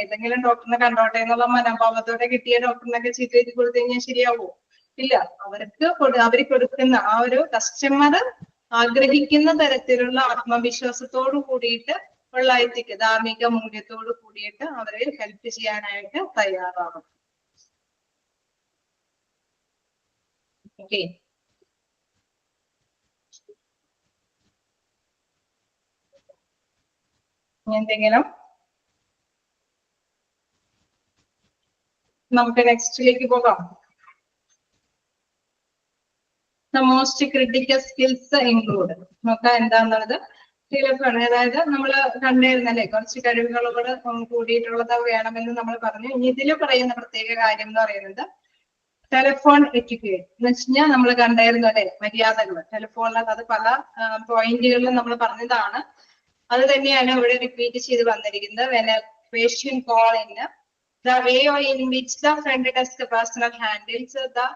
ഏതെങ്കിലും ഡോക്ടറിനെ കണ്ടോട്ടെ എന്നുള്ള മനോഭാവത്തോടെ കിട്ടിയ ഡോക്ടറിനൊക്കെ ചീത്ത എഴുതി കൊടുത്തു കഴിഞ്ഞാൽ ശരിയാവോ? ഇല്ല. അവർ കൊടുക്കുന്ന ആ ഒരു കസ്റ്റമർ ആഗ്രഹിക്കുന്ന തരത്തിലുള്ള ആത്മവിശ്വാസത്തോടു കൂടിയിട്ട് ഉള്ള എത്തിക്ക്, ധാർമ്മിക മൂല്യത്തോട് കൂടിയിട്ട് അവരെ ഹെൽപ്പ് ചെയ്യാനായിട്ട് തയ്യാറാവണം. ഓക്കെ, എന്തെങ്കിലും നമുക്ക് നെക്സ്റ്റിലേക്ക് പോകാം. The most critical skills include നോക്കാം എന്താന്നുള്ളത് ടെലിഫോൺ, അതായത് നമ്മൾ കണ്ടിരുന്നല്ലേ കുറച്ച് കഴിവുകളോട് കൂടിയിട്ടുള്ളത് വേണമെന്ന് നമ്മൾ പറഞ്ഞു. ഇനി ഇതിൽ പറയുന്ന പ്രത്യേക കാര്യം എന്ന് പറയുന്നത് ടെലിഫോൺ എറ്റിക്വേറ്റ് എന്ന് വെച്ച് കഴിഞ്ഞാൽ നമ്മൾ കണ്ടായിരുന്നു അല്ലെ, മര്യാദകൾ ടെലിഫോണിൽ അത് പല പോയിന്റുകളിലും നമ്മൾ പറഞ്ഞതാണ്. അത് തന്നെയാണ് ഇവിടെ റിപ്പീറ്റ് ചെയ്ത് വന്നിരിക്കുന്നത്. When a patient call in, the way in which the front desk personnel handles the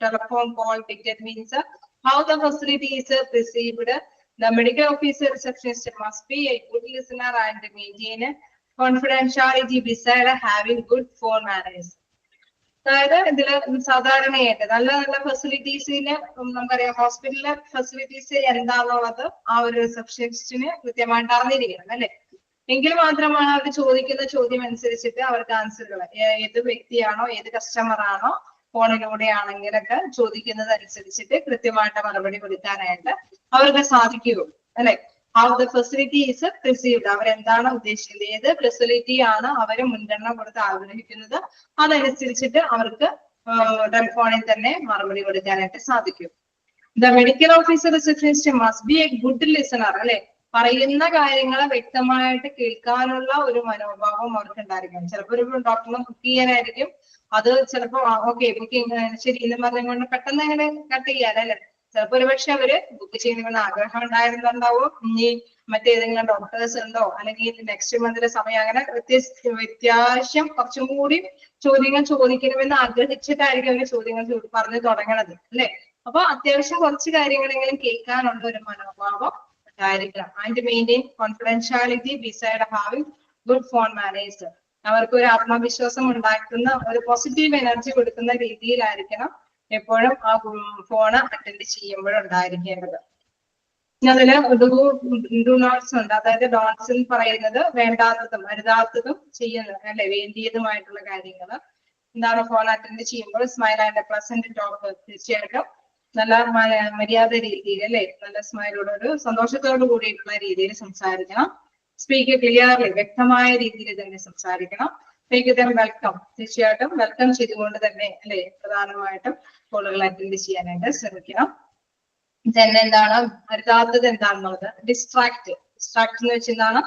telephone call determines how the facility is perceived. The medical officer receptionist must be a good listener and maintain confidentiality beside having good phone manners. അതായത് ഇതില് സാധാരണയായിട്ട് നല്ല നല്ല ഫെസിലിറ്റീസിന് നമുക്കറിയാം, ഹോസ്പിറ്റലിലെ facilities എന്താണെന്നുള്ളത് ആ ഒരു റിസപ്ഷനിസ്റ്റിന് കൃത്യമായിട്ട് അറിഞ്ഞിരിക്കണം അല്ലെ, എങ്കിൽ മാത്രമാണ് അവർ ചോദിക്കുന്ന ചോദ്യം അനുസരിച്ചിട്ട് അവർക്ക് ആൻസറുകൾ ഏത് വ്യക്തിയാണോ ഏത് കസ്റ്റമർ ആണോ ഫോണിലൂടെ ആണെങ്കിലൊക്കെ ചോദിക്കുന്നത് അനുസരിച്ചിട്ട് കൃത്യമായിട്ട് മറുപടി കൊടുക്കാനായിട്ട് അവർക്ക് സാധിക്കുകയുള്ളൂ അല്ലെ. How the facility is received, അവരെന്താണ് ഉദ്ദേശിക്കുന്നത്, ഏത് ഫെസിലിറ്റി ആണ് അവർ മുൻഗണന കൊടുത്ത് ആഗ്രഹിക്കുന്നത്, അതനുസരിച്ചിട്ട് അവർക്ക് ടെലിഫോണിൽ തന്നെ മറുപടി കൊടുക്കാനായിട്ട് സാധിക്കും. The medical officer receptionist must be A good listener അല്ലെ, പറയുന്ന കാര്യങ്ങൾ വ്യക്തമായിട്ട് കേൾക്കാനുള്ള ഒരു മനോഭാവം അവർക്ക് ഉണ്ടായിരിക്കണം. ചിലപ്പോൾ ഒരു ഡോക്ടറിനെ ബുക്ക് ചെയ്യാനായിരിക്കും, അത് ചിലപ്പോ ഓക്കെ ബുക്കിംഗ് ശരി എന്ന് പറഞ്ഞുകൊണ്ട് പെട്ടെന്ന് അങ്ങനെ കട്ട് ചെയ്യാനല്ലേ, ചിലപ്പോൾ ഒരുപക്ഷെ അവര് ബുക്ക് ചെയ്യണമെന്ന് ആഗ്രഹം ഉണ്ടായിരുന്നുണ്ടാവും. ഇനി മറ്റേതെങ്കിലും ഡോക്ടേഴ്സ് ഉണ്ടോ, അല്ലെങ്കിൽ നെക്സ്റ്റ് മന്തിലെ സമയം, അങ്ങനെ വ്യത്യാസം കുറച്ചും കൂടി ചോദ്യങ്ങൾ ചോദിക്കണമെന്ന് ആഗ്രഹിച്ചിട്ടായിരിക്കും അവര് ചോദ്യങ്ങൾ പറഞ്ഞു തുടങ്ങണത് അല്ലെ. അപ്പൊ അത്യാവശ്യം കുറച്ച് കാര്യങ്ങളെങ്കിലും കേൾക്കാനുള്ള ഒരു മനോഭാവം ഉണ്ടായിരിക്കണം. And maintain confidentiality beside having good phone manners. അവർക്ക് ഒരു ആത്മവിശ്വാസം ഉണ്ടാക്കുന്ന, ഒരു പോസിറ്റീവ് എനർജി കൊടുക്കുന്ന രീതിയിലായിരിക്കണം എപ്പോഴും ആ ഫോണ് അറ്റൻഡ് ചെയ്യുമ്പോഴും ഉണ്ടായിരിക്കേണ്ടത്. അതില് ഡു നോട്ട്സ് ഉണ്ട്. അതായത് ഡോട്ട്സ് എന്ന് പറയുന്നത് വേണ്ടാത്തതും അരുതാത്തതും ചെയ്യുന്നത് അല്ലെ, വേണ്ടിയതുമായിട്ടുള്ള കാര്യങ്ങൾ എന്താണ്. ഫോൺ അറ്റൻഡ് ചെയ്യുമ്പോൾ സ്മൈൽ ആൻഡ് പ്ലസന്റ് ടോക്ക്, തീർച്ചയായിട്ടും നല്ല മര്യാദ രീതിയിൽ അല്ലെ, നല്ല സ്മൈലോട് ഒരു സന്തോഷത്തോട് കൂടിയിട്ടുള്ള രീതിയിൽ സംസാരിക്കണം. സ്പീക്ക് ക്ലിയർലി, വ്യക്തമായ രീതിയിൽ തന്നെ സംസാരിക്കണം. മേക്ക് ദം വെൽക്കം, തീർച്ചയായിട്ടും വെൽക്കം ചെയ്തുകൊണ്ട് തന്നെ അല്ലെ പ്രധാനമായിട്ടും കോളുകൾ അറ്റൻഡ് ചെയ്യാനായിട്ട് ശ്രമിക്കണം. തന്നെ എന്താണ് അരുതാത്തത് എന്താണെന്നുള്ളത്, ഡിസ്ട്രാക്ട് എന്ന് വെച്ചെന്താണ്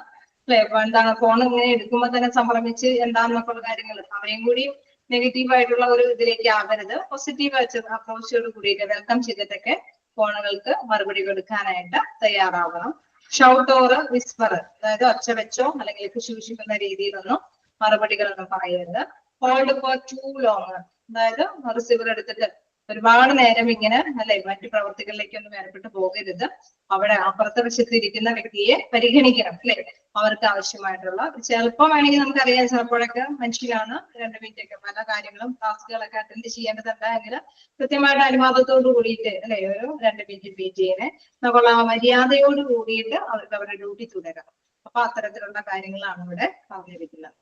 അല്ലെ, എന്താണ് ഫോൺ ഇങ്ങനെ എടുക്കുമ്പോൾ തന്നെ സംഭ്രമിച്ച് എന്താണെന്നൊക്കെയുള്ള കാര്യങ്ങൾ അവയും കൂടി നെഗറ്റീവ് ആയിട്ടുള്ള ഒരു ഇതിലേക്ക് ആവരുത്. പോസിറ്റീവ് അപ്രോച്ചോട് കൂടിയിട്ട് വെൽക്കം ചെയ്തിട്ടൊക്കെ ഫോണുകൾക്ക് മറുപടി കൊടുക്കാനായിട്ട് തയ്യാറാവണം. ഷൗട്ട് ഓർ വിസ്പർ, അതായത് ഒച്ച വെച്ചോ അല്ലെങ്കിൽ കുശുകുശിക്കുന്ന രീതിയിലൊന്നും മറുപടികളൊന്നും പറയരുത്. ഹോൾഡ് ഫോർ ടു ലോങ്, അതായത് റിസീവർ എടുത്തിട്ട് ഒരുപാട് നേരം ഇങ്ങനെ അല്ലെ മറ്റു പ്രവർത്തികളിലേക്കൊന്നും ഏർപ്പെട്ട് പോകരുത്. അവിടെ അപ്പുറത്തെ വശത്ത് ഇരിക്കുന്ന വ്യക്തിയെ പരിഗണിക്കണം അല്ലെ. അവർക്ക് ആവശ്യമായിട്ടുള്ള ചിലപ്പോൾ വേണമെങ്കിൽ നമുക്കറിയാം, ചിലപ്പോഴൊക്കെ മനുഷ്യനാണ് 2 മിനിറ്റ് ഒക്കെ പല കാര്യങ്ങളും ടാസ്കുകളൊക്കെ അറ്റൻഡ് ചെയ്യേണ്ടതുണ്ട് എങ്കിൽ കൃത്യമായിട്ട് അനുവാദത്തോട് കൂടിയിട്ട് അല്ലെ ഒരു 2 മിനിറ്റ് വെയിറ്റ് ചെയ്യണേ. നമ്മൾ ആ മര്യാദയോട് കൂടിയിട്ട് അവർക്ക് അവരുടെ ഡ്യൂട്ടി തുടരണം. അപ്പൊ അത്തരത്തിലുള്ള കാര്യങ്ങളാണ് ഇവിടെ പറഞ്ഞിരിക്കുന്നത്.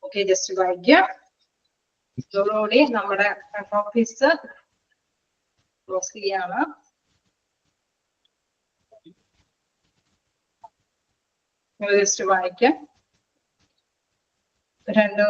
ഓക്കെ, ജസ്റ്റ് വായിക്കുക. ഇതോടുകൂടി നമ്മുടെ ഓഫീസ് ക്ലോസ് ചെയ്യാണ്. ജസ്റ്റ് വായിക്കാം. രണ്ട്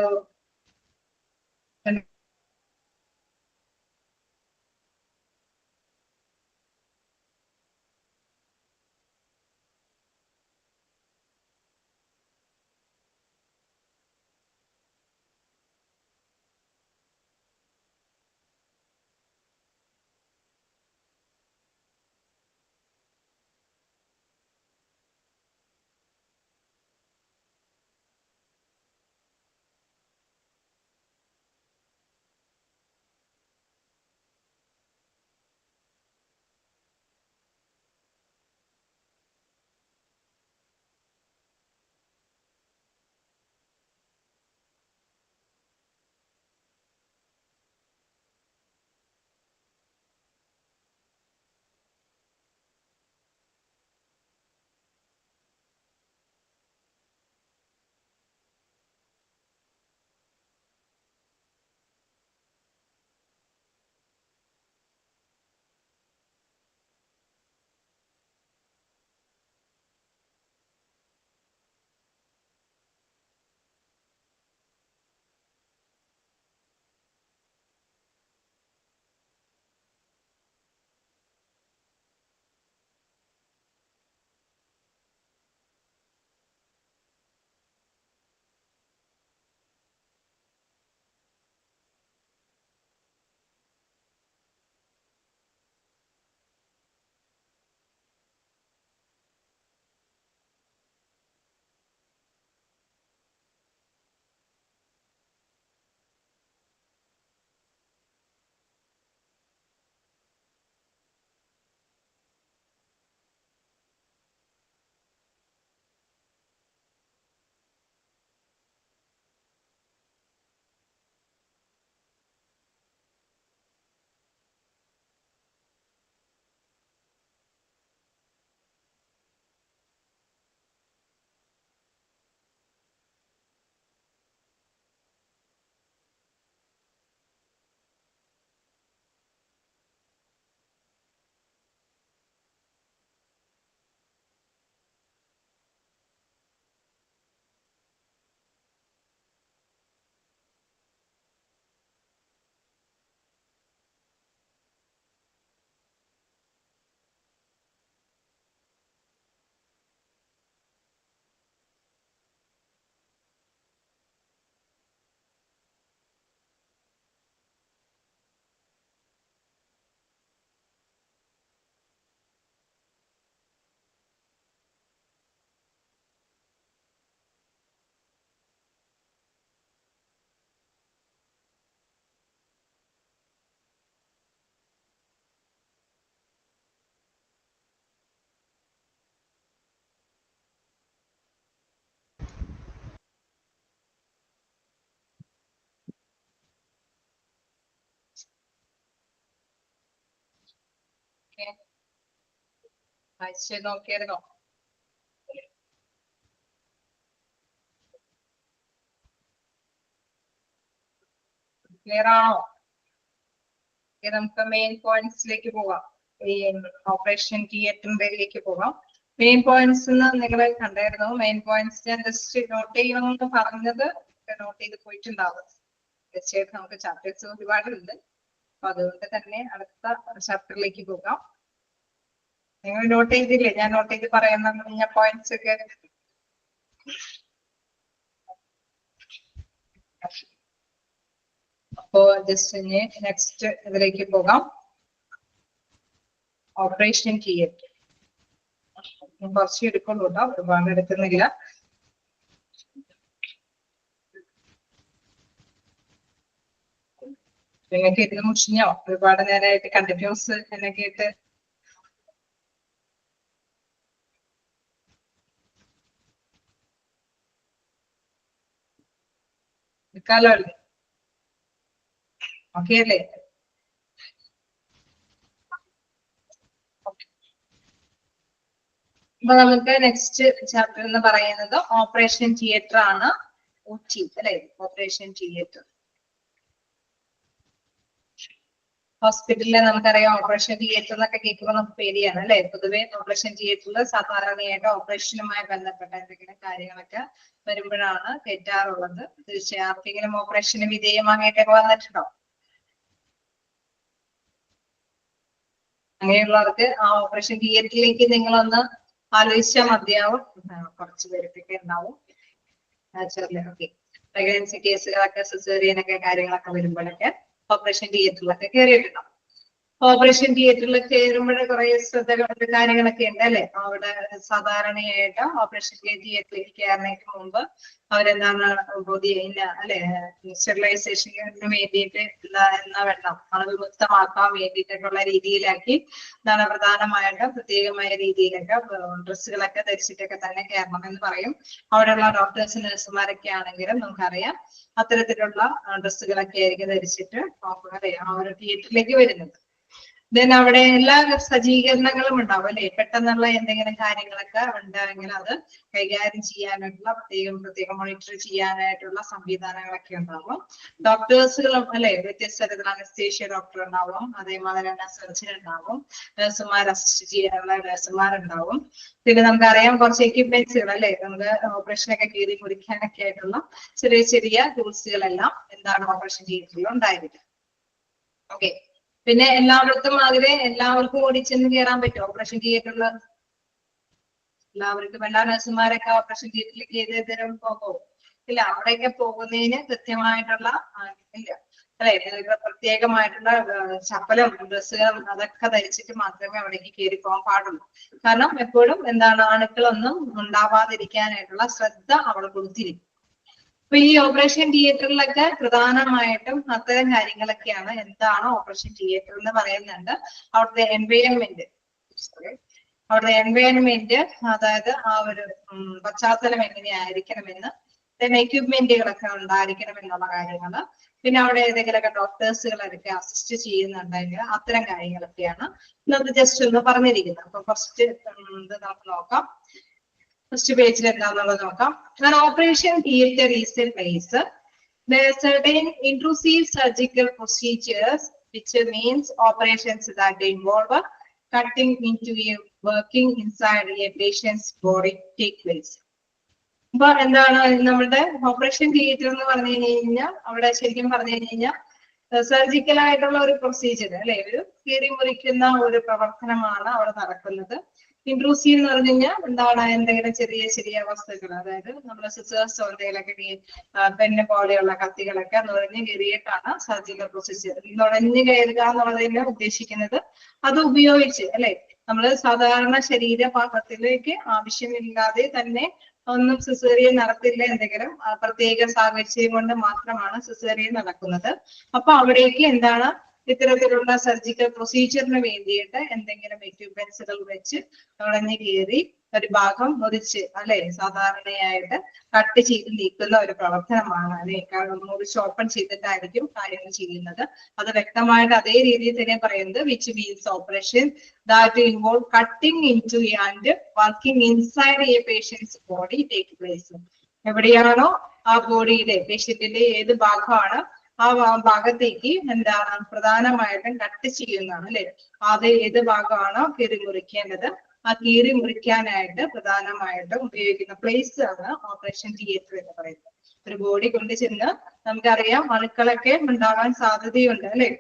ഓക്കെ, വായിച്ച് നോക്കിയായിരുന്നോ? ക്ലിയർ ആണോ? നമുക്ക് മെയിൻ പോയിന്റ്സിലേക്ക് പോകാം. ഈ ഓപ്പറേഷൻ തിയേറ്ററിലേക്ക് പോകാം. മെയിൻ പോയിന്റ്സ് നിങ്ങൾ കണ്ടായിരുന്നു. മെയിൻ പോയിന്റ്സ് ഞാൻ ജസ്റ്റ് നോട്ട് ചെയ്യണമെന്ന് പറഞ്ഞത് നോട്ട് ചെയ്ത് പോയിട്ടുണ്ടാവും. തീർച്ചയായിട്ടും നമുക്ക് ചാപ്റ്റേഴ്സ് ഒരുപാടുണ്ട്. അപ്പൊ അതുകൊണ്ട് തന്നെ അടുത്ത ചാപ്റ്ററിലേക്ക് പോകാം. നിങ്ങൾ നോട്ട് ചെയ്തില്ലേ? ഞാൻ നോട്ട് ചെയ്ത് പറയുന്ന പോയിന്റ്സ് ഒക്കെ അപ്പോ ജസ്റ്റ് ഇനി നെക്സ്റ്റ് ഇതിലേക്ക് പോകാം. ഓപ്പറേഷൻ തിയേറ്റർ കുറച്ച് എടുക്കുള്ളൂ കേട്ടോ, ഒരുപാട് എടുക്കുന്നില്ല. നിങ്ങൾക്ക് ഇതിന് മുഷിഞ്ഞോ? ഒരുപാട് നേരമായിട്ട് കണ്ടിന്യൂസ് എന്നെ കേട്ട് എടുക്കാലോ അല്ലേ? ഓക്കെ അല്ലേ? അപ്പൊ നമുക്ക് നെക്സ്റ്റ് ചാപ്റ്റർ എന്ന് പറയുന്നത് ഓപ്പറേഷൻ തിയേറ്റർ ആണ്. OT അല്ലെ? Operation theatre. ഹോസ്പിറ്റലിലെ നമുക്കറിയാം ഓപ്പറേഷൻ തിയേറ്റർ എന്നൊക്കെ കേൾക്കുമ്പോൾ നമുക്ക് പേടിയാണ് അല്ലെ? പൊതുവെ ഓപ്പറേഷൻ തിയേറ്ററിൽ സാധാരണയായിട്ട് ഓപ്പറേഷനുമായി ബന്ധപ്പെട്ട എന്തെങ്കിലും കാര്യങ്ങളൊക്കെ വരുമ്പോഴാണ് കയറ്റാറുള്ളത്. തീർച്ചയായും ആർക്കെങ്കിലും ഓപ്പറേഷന് വിധേയമായിട്ടൊക്കെ വന്നിട്ടുണ്ടോ? അങ്ങനെയുള്ളവർക്ക് ആ ഓപ്പറേഷൻ തിയേറ്ററിലേക്ക് നിങ്ങളൊന്ന് ആലോചിച്ചാൽ മതിയാവും. കുറച്ച് പേരൊക്കെ ഉണ്ടാവും. ഓക്കെ, പ്രഗ്നൻസി കേസുകളൊക്കെ സിസേറിയനൊക്കെ കാര്യങ്ങളൊക്കെ വരുമ്പോഴൊക്കെ ഓപ്പറേഷൻ തിയേറ്ററിലൊക്കെ കയറിയിട്ടുണ്ടാവും. ഓപ്പറേഷൻ തിയേറ്ററിൽ കയറുമ്പോൾ കുറെ ശ്രദ്ധകളുടെ കാര്യങ്ങളൊക്കെ ഉണ്ട് അല്ലെ? അവിടെ സാധാരണയായിട്ട് ഓപ്പറേഷൻ തിയേറ്ററിലേക്ക് കയറുന്നതിന് മുമ്പ് അവരെന്താണ് അല്ലെ സ്റ്റെറിലൈസേഷന് വേണ്ടിയിട്ട് എന്ന വെള്ളം അണുവിമുക്തമാക്കാൻ വേണ്ടിയിട്ടുള്ള രീതിയിലാക്കി എന്താണ് പ്രധാനമായിട്ടും പ്രത്യേകമായ രീതിയിലൊക്കെ ഡ്രസ്സുകളൊക്കെ ധരിച്ചിട്ടൊക്കെ തന്നെ കയറണം എന്ന് പറയും. അവിടെയുള്ള ഡോക്ടേഴ്സ് നഴ്സുമാരൊക്കെ ആണെങ്കിലും നമുക്കറിയാം അത്തരത്തിലുള്ള ഡ്രസ്സുകളൊക്കെ ആയിരിക്കും ധരിച്ചിട്ട് ആ ഒരു തിയേറ്ററിലേക്ക് വരുന്നത്. ദെൻ അവിടെ എല്ലാ സജ്ജീകരണങ്ങളും ഉണ്ടാവും അല്ലെ? പെട്ടെന്നുള്ള എന്തെങ്കിലും കാര്യങ്ങളൊക്കെ ഉണ്ടെങ്കിൽ അത് കൈകാര്യം ചെയ്യാനായിട്ടുള്ള പ്രത്യേകം മോണിറ്റർ ചെയ്യാനായിട്ടുള്ള സംവിധാനങ്ങളൊക്കെ ഉണ്ടാവും. ഡോക്ടേഴ്സുകളും അല്ലെ വ്യത്യസ്ത തരത്തിലുള്ള അനസ്തേഷ്യ ഡോക്ടർ ഉണ്ടാവും, അതേമാതിരി തന്നെ സർജൻ ഉണ്ടാവും, നഴ്സുമാർ അസിസ്റ്റ് ചെയ്യാനുള്ള നഴ്സുമാരുണ്ടാവും. പിന്നെ നമുക്കറിയാം കുറച്ച് എക്യുപ്മെന്റ്സുകൾ അല്ലെ? നമുക്ക് ഓപ്പറേഷനൊക്കെ കീറി മുറിക്കാനൊക്കെ ആയിട്ടുള്ള ചെറിയ ചെറിയ ടൂൾസുകളെല്ലാം എന്താണ് ഓപ്പറേഷൻ തിയേറ്ററിൽ ഉണ്ടായിരിക്കും. ഓക്കെ, പിന്നെ എല്ലാവർക്കും ഓടി ചെന്ന് കയറാൻ പറ്റും ഓപ്പറേഷൻ തിയേറ്ററിൽ? എല്ലാവർക്കും എല്ലാ നഴ്സുമാരൊക്കെ ഓപ്പറേഷൻ തിയേറ്ററിലേക്ക് ഏത് തരം പോകും? ഇല്ല, അവിടെയൊക്കെ പോകുന്നതിന് കൃത്യമായിട്ടുള്ള ഇല്ല അല്ലെ? പ്രത്യേകമായിട്ടുള്ള ചപ്പലും ഡ്രസ്സുകളും അതൊക്കെ ധരിച്ചിട്ട് മാത്രമേ അവിടേക്ക് കയറി പോകാൻ പാടുള്ളൂ. കാരണം എപ്പോഴും എന്താണ് അണുക്കളൊന്നും ഉണ്ടാവാതിരിക്കാനായിട്ടുള്ള ശ്രദ്ധ അവിടെ കൊടുത്തിരിക്കും. അപ്പൊ ഈ ഓപ്പറേഷൻ തിയേറ്ററിലൊക്കെ പ്രധാനമായിട്ടും അത്തരം കാര്യങ്ങളൊക്കെയാണ്. എന്താണ് ഓപ്പറേഷൻ തിയേറ്റർ എന്ന് പറയുന്നുണ്ട്? അവിടുത്തെ എൻവയൺമെന്റ് അതായത് ആ ഒരു പശ്ചാത്തലം എങ്ങനെയായിരിക്കണമെന്ന്, എക്യുപ്മെന്റുകളൊക്കെ ഉണ്ടായിരിക്കണം എന്നുള്ള കാര്യങ്ങള്, പിന്നെ അവിടെ ഏതെങ്കിലുമൊക്കെ ഡോക്ടേഴ്സുകളൊക്കെ അസിസ്റ്റ് ചെയ്യുന്നുണ്ടെങ്കിൽ അത്തരം കാര്യങ്ങളൊക്കെയാണ് ഇന്നത് ജസ്റ്റ് ഒന്ന് പറഞ്ഞിരിക്കുന്നത്. അപ്പൊ ഫസ്റ്റ് ഇത് നമുക്ക് നോക്കാം. ഫസ്റ്റ് പേജിൽ എന്താണെന്നുള്ളത് നോക്കാം. An operation theater is a place where certain intrusive surgical procedures, which means operations that involve cutting into a working inside a patient's body, take place. അപ്പൊ എന്താണ് നമ്മുടെ ഓപ്പറേഷൻ തിയേറ്റർ എന്ന് പറഞ്ഞു കഴിഞ്ഞാൽ അവിടെ ശരിക്കും പറഞ്ഞു കഴിഞ്ഞാൽ സർജിക്കൽ ആയിട്ടുള്ള ഒരു പ്രൊസീജിയർ അല്ലെ? ഒരു കീറി മുറിക്കുന്ന ഒരു പ്രവർത്തനമാണ് അവിടെ നടക്കുന്നത്. ഇൻട്രൂസീവ് എന്ന് പറഞ്ഞു കഴിഞ്ഞാൽ എന്താണ്? എന്തെങ്കിലും ചെറിയ വസ്തുക്കൾ, അതായത് നമ്മുടെ സിസേഴ്സോ എന്തെങ്കിലുമൊക്കെ പെണ്ണ് പോലെയുള്ള കത്തികളൊക്കെ നുഴഞ്ഞു കയറിയിട്ടാണ് സർജിക്കൽ പ്രൊസീജിയർ. നുഴഞ്ഞു കയറുക എന്നുള്ളതിനെ ഉദ്ദേശിക്കുന്നത് അത് ഉപയോഗിച്ച് അല്ലെ? നമ്മൾ സാധാരണ ശരീരഭാഗത്തിലേക്ക് ആവശ്യമില്ലാതെ തന്നെ ഒന്നും സിസേറിയൻ നടത്തില്ല. എന്തെങ്കിലും പ്രത്യേക സാഹചര്യം കൊണ്ട് മാത്രമാണ് സിസേറിയൻ നടക്കുന്നത്. അപ്പൊ അവിടേക്ക് എന്താണ് ഇത്തരത്തിലുള്ള സർജിക്കൽ പ്രൊസീജിയറിന് വേണ്ടിയിട്ട് എന്തെങ്കിലും എക്യുപ്മെന്റ്സുകൾ വെച്ച് നുഴഞ്ഞു കയറി ഒരു ഭാഗം മുറിച്ച് അല്ലെ സാധാരണയായിട്ട് കട്ട് ചെയ്ത് നീക്കുന്ന ഒരു പ്രവർത്തനമാണ് അല്ലെ. മുറിച്ച് ഓപ്പൺ ചെയ്തിട്ടായിരിക്കും കാര്യങ്ങൾ ചെയ്യുന്നത്. അത് വ്യക്തമായിട്ട് അതേ രീതിയിൽ തന്നെ പറയുന്നത് which means operation that involve cutting into and working inside a patients body take place. എവിടെയാണോ ആ ബോഡിയിലെ പേഷ്യന്റിന്റെ ഏത് ഭാഗമാണ് ആ ഭാഗത്തേക്ക് എന്താണ് പ്രധാനമായിട്ടും കട്ട് ചെയ്യുന്നതാണ് അല്ലെ. അത് ഏത് ഭാഗമാണോ കീറി മുറിക്കേണ്ടത് ആ കീറി മുറിക്കാനായിട്ട് പ്രധാനമായിട്ടും ഉപയോഗിക്കുന്ന പ്ലേസ് ആണ് ഓപ്പറേഷൻ തിയേറ്റർ എന്ന് പറയുന്നത്. ഒരു ബോഡി കൊണ്ട് ചെന്ന് നമുക്കറിയാം അണുക്കളൊക്കെ ഉണ്ടാകാൻ സാധ്യതയുണ്ട് അല്ലെ.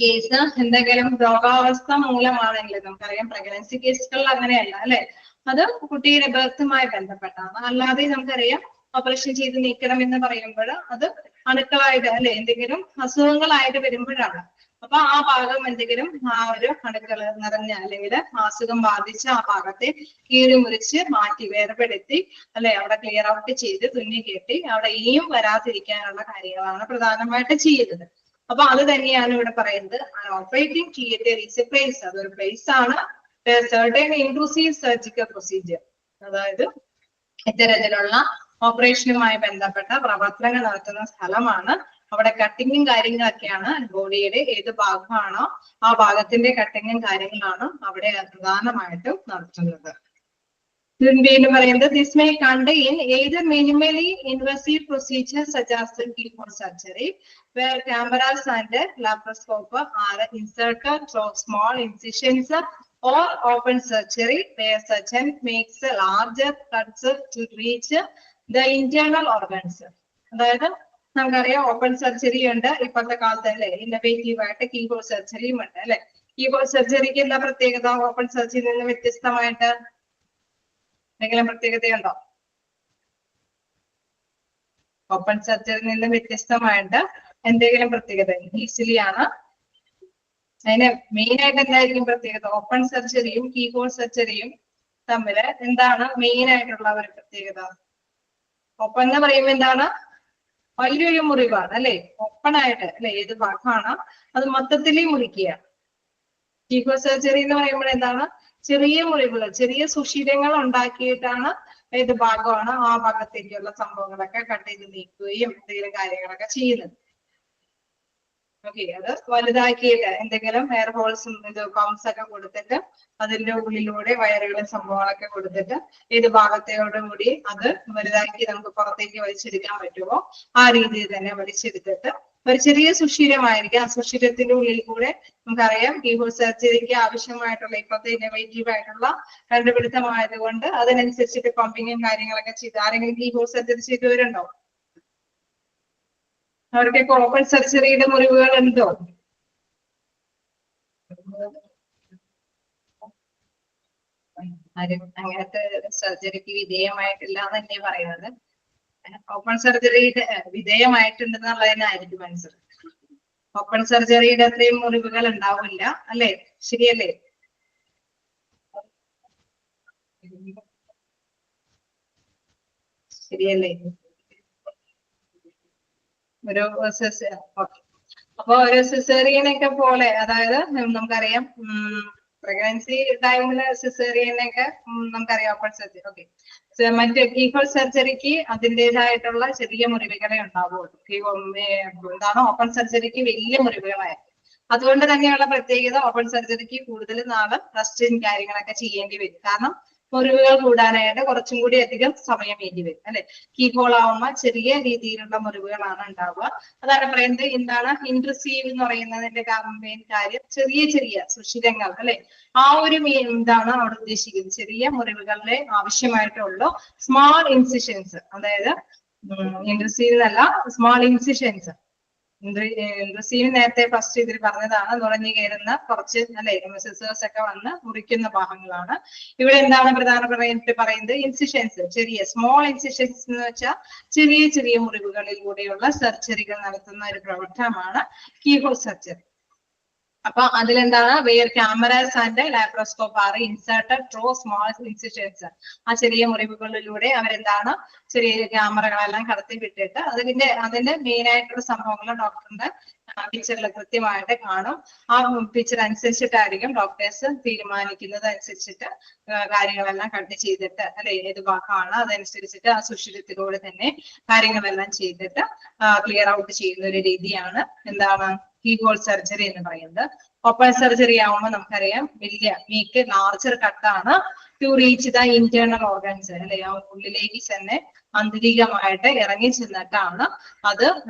കേസ് എന്തെങ്കിലും രോഗാവസ്ഥ മൂലമാണെങ്കിൽ നമുക്കറിയാം പ്രഗ്നൻസി കേസുകളിൽ അങ്ങനെയല്ല അല്ലെ. അത് കുട്ടിയുടെ ബർത്തുമായി ബന്ധപ്പെട്ടാണ്. അല്ലാതെ നമുക്കറിയാം ഓപ്പറേഷൻ ചെയ്ത് നീക്കണം എന്ന് പറയുമ്പോൾ അത് അണുക്കളായിട്ട് അല്ലെ എന്തെങ്കിലും അസുഖങ്ങളായിട്ട് വരുമ്പോഴാണ്. അപ്പൊ ആ ഭാഗം എന്തെങ്കിലും ആ ഒരു അണുക്കൾ നിറഞ്ഞ അല്ലെങ്കിൽ അസുഖം ബാധിച്ച ആ ഭാഗത്തെ കീറി മുറിച്ച് മാറ്റി വേർപെടുത്തി അല്ലെ അവിടെ ക്ലിയർ ഔട്ട് ചെയ്ത് തുന്നി കെട്ടി അവിടെ ഇനിയും വരാതിരിക്കാനുള്ള കാര്യങ്ങളാണ് പ്രധാനമായിട്ട് ചെയ്യുന്നത്. അപ്പൊ അത് തന്നെയാണ് ഇവിടെ പറയുന്നത് operating theatre is A place. അതൊരു പ്ലേസ് ആണ് സർട്ടൻ ഇൻക്ലൂസീവ് സർജിക്കൽ പ്രൊസീജിയർ. അതായത് ഇത്തരത്തിലുള്ള ഓപ്പറേഷനുമായി ബന്ധപ്പെട്ട പ്രവർത്തനങ്ങൾ നടത്തുന്ന സ്ഥലമാണ്. അവിടെ കട്ടിങ്ങും കാര്യങ്ങളൊക്കെയാണ് ബോഡിയുടെ ഏത് ഭാഗമാണോ ആ ഭാഗത്തിന്റെ കട്ടിങ്ങും കാര്യങ്ങളാണ് അവിടെ പ്രധാനമായിട്ടും നടത്തുന്നത്. വീണ്ടും പറയുന്നത് this may contain either minimally invasive procedures such as the keyhole surgery where cameras and laparoscope are inserted through small incisions or open surgery where surgeon makes larger cuts to reach the internal organs. അതായത് നമുക്കറിയാം open surgery ഉണ്ട് ഇപ്പോഴത്തെ കാലത്ത് അല്ലെ. Innovative ആയിട്ട് keyhole സർജറിയും ഉണ്ട് അല്ലെ. Keyhole സർജറിക്ക് എന്താ പ്രത്യേകത? ഓപ്പൺ സർജറിയിൽ നിന്ന് വ്യത്യസ്തമായിട്ട് എന്തെങ്കിലും പ്രത്യേകതയുണ്ടോ? ഓപ്പൺ സർജറിയിൽ നിന്ന് വ്യത്യസ്തമായിട്ട് എന്തെങ്കിലും പ്രത്യേകത? ഈസിലി ആണ്. അതിന് മെയിൻ ആയിട്ട് എന്തായിരിക്കും പ്രത്യേകത? ഓപ്പൺ സർജറിയും കീഹോൾ സർജറിയും തമ്മിൽ എന്താണ് മെയിൻ ആയിട്ടുള്ള ഒരു പ്രത്യേകത? ഓപ്പൺ എന്ന് പറയുമ്പോൾ എന്താണ്? വലിയൊരു മുറിവാണ് അല്ലെ. ഓപ്പൺ ആയിട്ട് അല്ലെ ഏത് ഭാഗമാണ് അത് മൊത്തത്തിൽ മുറിക്കുക. കീഹോൾ സർജറി എന്ന് പറയുമ്പോൾ എന്താണ്? ചെറിയ മുറിവുകൾ ചെറിയ സുഷിരങ്ങൾ ഉണ്ടാക്കിയിട്ടാണ് ഏത് ഭാഗമാണ് ആ ഭാഗത്തേക്കുള്ള സംഭവങ്ങളൊക്കെ കട്ട് ചെയ്ത് നീക്കുകയും എന്തെങ്കിലും കാര്യങ്ങളൊക്കെ ചെയ്യുന്നത്. ഓക്കെ, അത് വലുതാക്കിയിട്ട് എന്തെങ്കിലും എയർ ഹോൾസും ഇത് പമ്പ്സ് ഒക്കെ കൊടുത്തിട്ട് അതിന്റെ ഉള്ളിലൂടെ വയറുകളും സംഭവങ്ങളൊക്കെ കൊടുത്തിട്ട് ഏത് ഭാഗത്തോടും കൂടി അത് വലുതാക്കി നമുക്ക് പുറത്തേക്ക് വലിച്ചെടുക്കാൻ പറ്റുമോ ആ രീതിയിൽ തന്നെ വലിച്ചെടുത്തിട്ട് ഒരു ചെറിയ സുഷിരമായിരിക്കും. ആ സുഷിരത്തിന്റെ ഉള്ളിൽ കൂടെ നമുക്കറിയാം കീഹോൾ സർജറിക്ക് ആവശ്യമായിട്ടുള്ള ഇപ്പോഴത്തെ ഇന്നോവേറ്റീവ് ആയിട്ടുള്ള കണ്ടുപിടുത്തമായതുകൊണ്ട് അതിനനുസരിച്ചിട്ട് പമ്പിങ്ങും കാര്യങ്ങളൊക്കെ ചെയ്ത് ആരെങ്കിലും കീഹോൾ സർജറി ചെയ്തവരുണ്ടോ? അവർക്കൊക്കെ ഓപ്പൺ സർജറിയുടെ മുറിവുകൾ ഉണ്ടോ? ആരും അങ്ങനത്തെ സർജറിക്ക് വിധേയമായിട്ടില്ല എന്ന് തന്നെ പറയുന്നത്. ഓപ്പൺ സർജറിയുടെ വിധേയമായിട്ടുണ്ടെന്നുള്ളതിനായിരിക്കും മനസ്സിലാക്കുന്നത്. ഓപ്പൺ സർജറിയുടെ അത്രയും മുറിവുകൾ ഉണ്ടാവില്ല അല്ലെ. ശരിയല്ലേ? ശരിയല്ലേ? ഒരു അപ്പൊ ഒരു സിസേറിയനൊക്കെ പോലെ അതായത് നമുക്കറിയാം പ്രഗ്നൻസി ടൈമില് സിസേറിയനൊക്കെ നമുക്കറിയാം ഓപ്പൺ സർജറി. ഓക്കെ, മറ്റേ കീഹോൾ സർജറിക്ക് അതിൻ്റെതായിട്ടുള്ള ചെറിയ മുറിവുകളെ ഉണ്ടാവുള്ളൂ. എന്താണ് ഓപ്പൺ സർജറിക്ക് വലിയ മുറിവുകളായിരിക്കും. അതുകൊണ്ട് തന്നെയുള്ള പ്രത്യേകത ഓപ്പൺ സർജറിക്ക് കൂടുതൽ നാള് റെസ്റ്റും കാര്യങ്ങളൊക്കെ ചെയ്യേണ്ടി വരും. കാരണം മുറിവുകൾ കൂടാനായിട്ട് കുറച്ചും കൂടി അധികം സമയം വേണ്ടി വരും അല്ലെ. കീഹോൾ ആവുമ്പോൾ ചെറിയ രീതിയിലുള്ള മുറിവുകളാണ് ഉണ്ടാവുക. അതാണ് പറയുന്നത് എന്താണ് ഇൻട്രസീവ് എന്ന് പറയുന്നതിന്റെ മെയിൻ കാര്യം ചെറിയ ചെറിയ സുഷിരങ്ങൾ അല്ലെ. ആ ഒരു എന്താണ് അവിടെ ഉദ്ദേശിക്കുന്നത്? ചെറിയ മുറിവുകളിലെ ആവശ്യമായിട്ടുള്ളൂ സ്മാൾ ഇൻസിഷൻസ്. അതായത് ഇൻട്രസീവ് എന്നല്ല, സ്മാൾ ഇൻസിഷൻസ്. ഇൻട്രസീവ് നേരത്തെ ഫസ്റ്റ് ഇതിൽ പറഞ്ഞതാണ്. നുഴഞ്ഞു കയറുന്ന കുറച്ച് അല്ലെ സിസേഴ്സ് ഒക്കെ വന്ന് മുറിക്കുന്ന ഭാഗങ്ങളാണ്. ഇവിടെ എന്താണ് പ്രധാനമായിട്ട് പറയുന്നത്? ഇൻസിഷൻസ്, ചെറിയ സ്മോൾ ഇൻസിഷൻസ് എന്ന് വെച്ചാൽ ചെറിയ ചെറിയ മുറിവുകളിലൂടെയുള്ള സർജറികൾ നടത്തുന്ന ഒരു പ്രവർത്തനമാണ് കീഹോൾ സർജറി. അപ്പൊ അതിലെന്താണ് where cameras and laparoscope are inserted through small incisions. ആ ചെറിയ മുറിവുകളിലൂടെ അവരെന്താണ് ചെറിയ ക്യാമറകളെല്ലാം കടത്തി വിട്ടിട്ട് അതിന്റെ മെയിൻ ആയിട്ടുള്ള സംഭവങ്ങൾ ഡോക്ടറിന്റെ പിക്ചറിൽ കൃത്യമായിട്ട് കാണും. ആ പിക്ചർ അനുസരിച്ചിട്ടായിരിക്കും ഡോക്ടേഴ്സ് തീരുമാനിക്കുന്നത് അനുസരിച്ചിട്ട് കാര്യങ്ങളെല്ലാം കട്ട് ചെയ്തിട്ട് അല്ലെ ഏത് ഭാഗമാണ് അതനുസരിച്ചിട്ട് ആ സുഷിരത്തിലൂടെ തന്നെ കാര്യങ്ങളെല്ലാം ചെയ്തിട്ട് ക്ലിയർ ഔട്ട് ചെയ്യുന്ന ഒരു രീതിയാണ് എന്താണ് കീഹോൾ സർജറി എന്ന് പറയുന്നത്. ഓപ്പൺ സർജറി ആവുമ്പോൾ നമുക്കറിയാം വലിയ വീക്ക് ലാർജർ കട്ടാണ് to reach the internal organs അല്ലെ ആ ഉള്ളിലേക്ക് തന്നെ ആന്തരികമായിട്ട് ഇറങ്ങി ചെന്നിട്ടാണ് അത്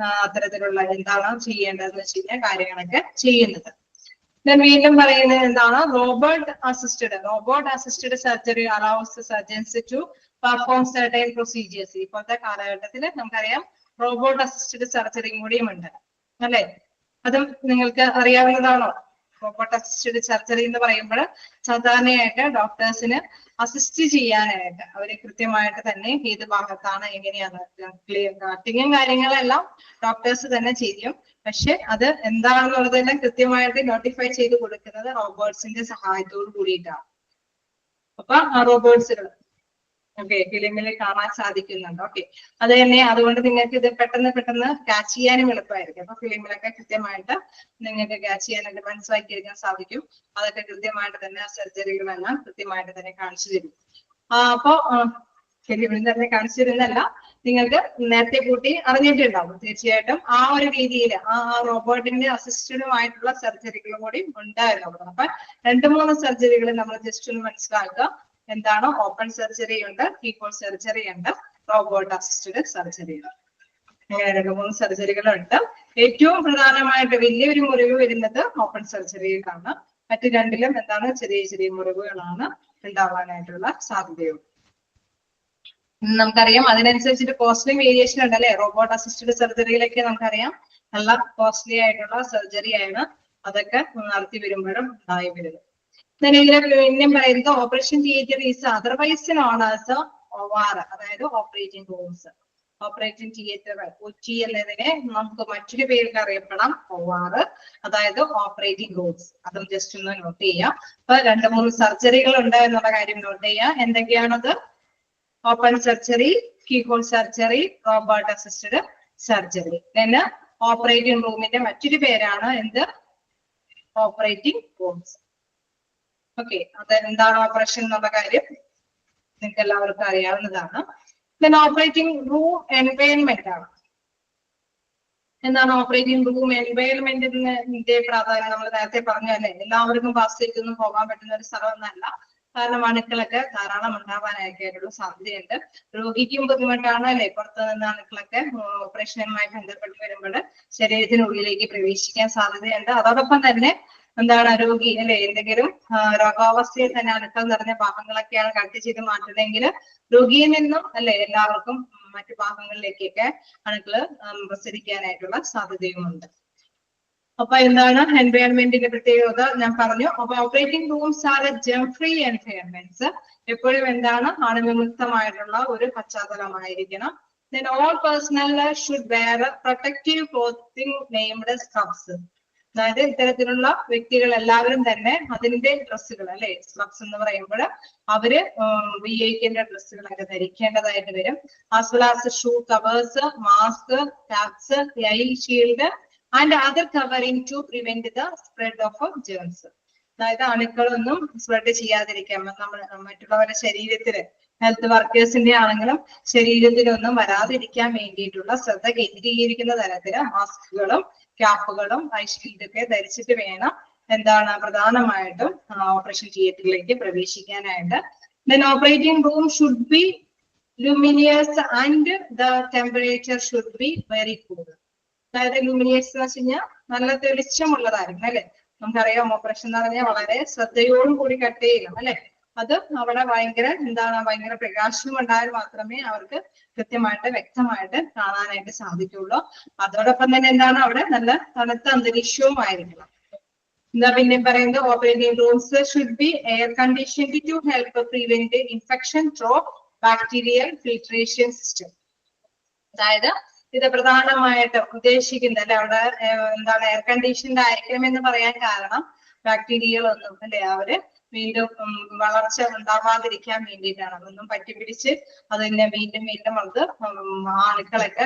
അത്തരത്തിലുള്ള എന്താണ് ചെയ്യേണ്ടതെന്ന് വെച്ച് കഴിഞ്ഞാൽ കാര്യങ്ങളൊക്കെ ചെയ്യുന്നത്. വീണ്ടും പറയുന്നത് എന്താണ് robot assisted surgery allows surgeons to perform certain procedures. ഇപ്പോഴത്തെ കാലഘട്ടത്തിൽ നമുക്കറിയാം റോബോട്ട് അസിസ്റ്റഡ് സർജറിയും കൂടിയും ഉണ്ട് അല്ലെ. അതും നിങ്ങൾക്ക് അറിയാവുന്നതാണോ? റോബോട്ട് അസിസ്റ്റഡ് സർജറി എന്ന് പറയുമ്പോൾ സാധാരണയായിട്ട് ഡോക്ടേഴ്സിന് അസിസ്റ്റ് ചെയ്യാനായിട്ട് അവര് കൃത്യമായിട്ട് തന്നെ ഏത് ഭാഗത്താണ് എങ്ങനെയാണ് കട്ടിങ്ങും കാര്യങ്ങളെല്ലാം ഡോക്ടേഴ്സ് തന്നെ ചെയ്യും. പക്ഷെ അത് എന്താണെന്നുള്ളതെല്ലാം കൃത്യമായിട്ട് നോട്ടിഫൈ ചെയ്ത് കൊടുക്കുന്നത് റോബോട്ട്സിന്റെ സഹായത്തോട് കൂടിയിട്ടാണ്. അപ്പൊ ആ റോബോട്ട്സുകൾ ഫിലിമിൽ കാണാൻ സാധിക്കുന്നുണ്ട്. അത് തന്നെ അതുകൊണ്ട് നിങ്ങൾക്ക് ഇത് പെട്ടെന്ന് ക്യാച്ച് ചെയ്യാനും എളുപ്പമായിരിക്കും. അപ്പൊ ഫിലിമിലൊക്കെ കൃത്യമായിട്ട് നിങ്ങൾക്ക് ക്യാച്ച് ചെയ്യാനായിട്ട് മനസ്സിലാക്കിയെടുക്കാൻ സാധിക്കും. അതൊക്കെ കൃത്യമായിട്ട് തന്നെ ആ സർജറികളെല്ലാം കൃത്യമായിട്ട് തന്നെ കാണിച്ചു തരും. അപ്പോ ഫിലിമിൽ തന്നെ കാണിച്ചു തരുന്നല്ല, നിങ്ങൾക്ക് നേരത്തെ കൂട്ടി അറിഞ്ഞിട്ടുണ്ടാവും തീർച്ചയായിട്ടും. ആ ഒരു രീതിയിൽ ആ റോബോട്ടിന്റെ അസിസ്റ്റഡുമായിട്ടുള്ള സർജറികളും കൂടി ഉണ്ടായിരുന്നു. അപ്പൊ 2-3 സർജറികൾ നമ്മൾ ജസ്റ്റ് ഒന്ന് മനസ്സിലാക്കുക. എന്താണ്? ഓപ്പൺ സർജറി ഉണ്ട്, കീഹോൾ സർജറി ഉണ്ട്, റോബോട്ട് അസിസ്റ്റഡ് സർജറി ഉണ്ട്. അങ്ങനെ 2-3 സർജറികളുണ്ട്. ഏറ്റവും പ്രധാനമായിട്ട് വലിയൊരു മുറിവ് വരുന്നത് ഓപ്പൺ സർജറിയിലാണ്. മറ്റു രണ്ടിലും എന്താണ് ചെറിയ മുറിവുകളാണ് ഉണ്ടാവാനായിട്ടുള്ള സാധ്യതയുണ്ട്. നമുക്കറിയാം അതിനനുസരിച്ചിട്ട് കോസ്റ്റ്ലി വേരിയേഷൻ ഉണ്ട് അല്ലെ. റോബോട്ട് അസിസ്റ്റഡ് സർജറിയിലൊക്കെ നമുക്കറിയാം നല്ല കോസ്റ്റ്ലി ആയിട്ടുള്ള സർജറി ആണ്. അതൊക്കെ നടത്തി വരുമ്പോഴും ഉണ്ടായി വരുന്നത്. ഇതിലെ പിന്നെയും പറയുന്നത് operation theatre is otherwise known as OR, അതായത് operating rooms. Operating theatre OT എന്നതിനെ നമുക്ക് മറ്റൊരു പേരിൽ അറിയപ്പെടാം OR, അതായത് ഓപ്പറേറ്റിംഗ് റൂംസ്. അതും ജസ്റ്റ് ഒന്ന് നോട്ട് ചെയ്യാം. അപ്പൊ 2-3 സർജറികൾ ഉണ്ട് എന്നുള്ള കാര്യം നോട്ട് ചെയ്യാം. എന്തൊക്കെയാണത്? Open surgery, keyhole surgery, robot assisted surgery. പിന്നെ ഓപ്പറേറ്റിംഗ് റൂമിന്റെ മറ്റൊരു പേരാണ് എന്ത്? Operating rooms. അത് എന്താണ് ഓപ്പറേഷൻ എന്നുള്ള കാര്യം നിങ്ങൾക്ക് എല്ലാവർക്കും അറിയാവുന്നതാണ്. ഓപ്പറേറ്റിംഗ് റൂം എൻവയൺമെന്റ് ആണ്. എന്താണ് ഓപ്പറേറ്റിംഗ് റൂം എൻവയൺമെന്റിന്റെ പ്രാധാന്യം? നമ്മൾ നേരത്തെ പറഞ്ഞല്ലേ, എല്ലാവർക്കും പാസ്റ്റിലേക്കൊന്നും പോകാൻ പറ്റുന്ന ഒരു സ്ഥലമൊന്നല്ല. കാരണം അണുക്കളൊക്കെ ധാരാളം ഉണ്ടാവാനായിട്ടുള്ള സാധ്യതയുണ്ട്. രോഗിക്കും ബുദ്ധിമുട്ടാണ് അല്ലെ. പുറത്തു നിന്ന് അണുക്കളൊക്കെ ഓപ്പറേഷനുമായി ബന്ധപ്പെട്ട് വരുമ്പോൾ ശരീരത്തിനുള്ളിലേക്ക് പ്രവേശിക്കാൻ സാധ്യതയുണ്ട്. അതോടൊപ്പം തന്നെ എന്താണ് രോഗി അല്ലെ എന്തെങ്കിലും രോഗാവസ്ഥയിൽ തന്നെ അണുക്കൾ നിറഞ്ഞ ഭാഗങ്ങളൊക്കെയാണ് കട്ട് ചെയ്ത് മാറ്റുന്നതെങ്കിൽ രോഗിയിൽ നിന്നും അല്ലെ എല്ലാവർക്കും മറ്റു ഭാഗങ്ങളിലേക്കൊക്കെ അണുക്കള് പ്രസരിക്കാനായിട്ടുള്ള സാധ്യതയുമുണ്ട്. അപ്പൊ എന്താണ് എൻവയൺമെന്റിന്റെ പ്രത്യേകത ഞാൻ പറഞ്ഞു. അപ്പൊ operating rooms are germ free environments. എപ്പോഴും എന്താണ് അണുവിമുക്തമായിട്ടുള്ള ഒരു പശ്ചാത്തലമായിരിക്കണം. Then all personnel should wear protective clothing named scrubs. അതായത് ഇത്തരത്തിലുള്ള വ്യക്തികൾ എല്ലാവരും തന്നെ അതിന്റെ ഡ്രസ്സുകൾ അല്ലെ സ്ക്രബ്സ് എന്ന് പറയുമ്പോൾ അവര് VIPന്റെ ഡ്രസ്സുകളൊക്കെ ധരിക്കേണ്ടതായിട്ട് വരും. As well as shoe covers, mask, caps, eye shield and other covering to prevent the spread of germs. അതായത് അണുക്കളൊന്നും സ്പ്രെഡ് ചെയ്യാതിരിക്കാൻ നമ്മൾ മറ്റുള്ളവരുടെ ശരീരത്തില് ഹെൽത്ത് വർക്കേഴ്സിന്റെ ആണെങ്കിലും ശരീരത്തിലൊന്നും വരാതിരിക്കാൻ വേണ്ടിയിട്ടുള്ള ശ്രദ്ധ കേന്ദ്രീകരിക്കുന്ന തരത്തില് മാസ്കുകളും ക്യാപ്പുകളും ഐ ഷീൽഡൊക്കെ ധരിച്ചിട്ട് വേണം എന്താണ് പ്രധാനമായിട്ടും ഓപ്പറേഷൻ തിയേറ്ററിലേക്ക് പ്രവേശിക്കാനായിട്ട്. Then operating room should be luminous and the temperature should be very cool. അതായത് ലൂമിനിയസ് എന്ന് വെച്ച് കഴിഞ്ഞാൽ നല്ല തെളിച്ചമുള്ളതായിരിക്കും അല്ലെ. നമുക്കറിയാം ഓപ്പറേഷൻ എന്ന് പറഞ്ഞാൽ വളരെ ശ്രദ്ധയോടും കൂടി കട്ട് ചെയ്യണം അല്ലെ. അത് അവിടെ ഭയങ്കര പ്രകാശം ഉണ്ടായാൽ മാത്രമേ അവർക്ക് കൃത്യമായിട്ട് വ്യക്തമായിട്ട് കാണാനായിട്ട് സാധിക്കുള്ളൂ. അതോടൊപ്പം തന്നെ എന്താണ് അവിടെ നല്ല തണുത്ത അന്തരീക്ഷവും ആയിരിക്കണം. എന്താ പിന്നെ പറയുന്നത്? Operating rooms should be air conditioned to help prevent infection through bacterial filtration system. അതായത് ഇത് പ്രധാനമായിട്ട് ഉദ്ദേശിക്കുന്നത് അല്ലെ അവിടെ എന്താണ് എയർ കണ്ടീഷൻഡ് ആയിരിക്കണം എന്ന് പറയാൻ കാരണം ബാക്ടീരിയകളൊന്നും അല്ലെ അവര് വീണ്ടും വളർച്ച ഉണ്ടാവാതിരിക്കാൻ വേണ്ടിയിട്ടാണ്. അതൊന്നും പറ്റിപ്പിടിച്ച് അതിനെ വീണ്ടും വീണ്ടും അത് അണുക്കളൊക്കെ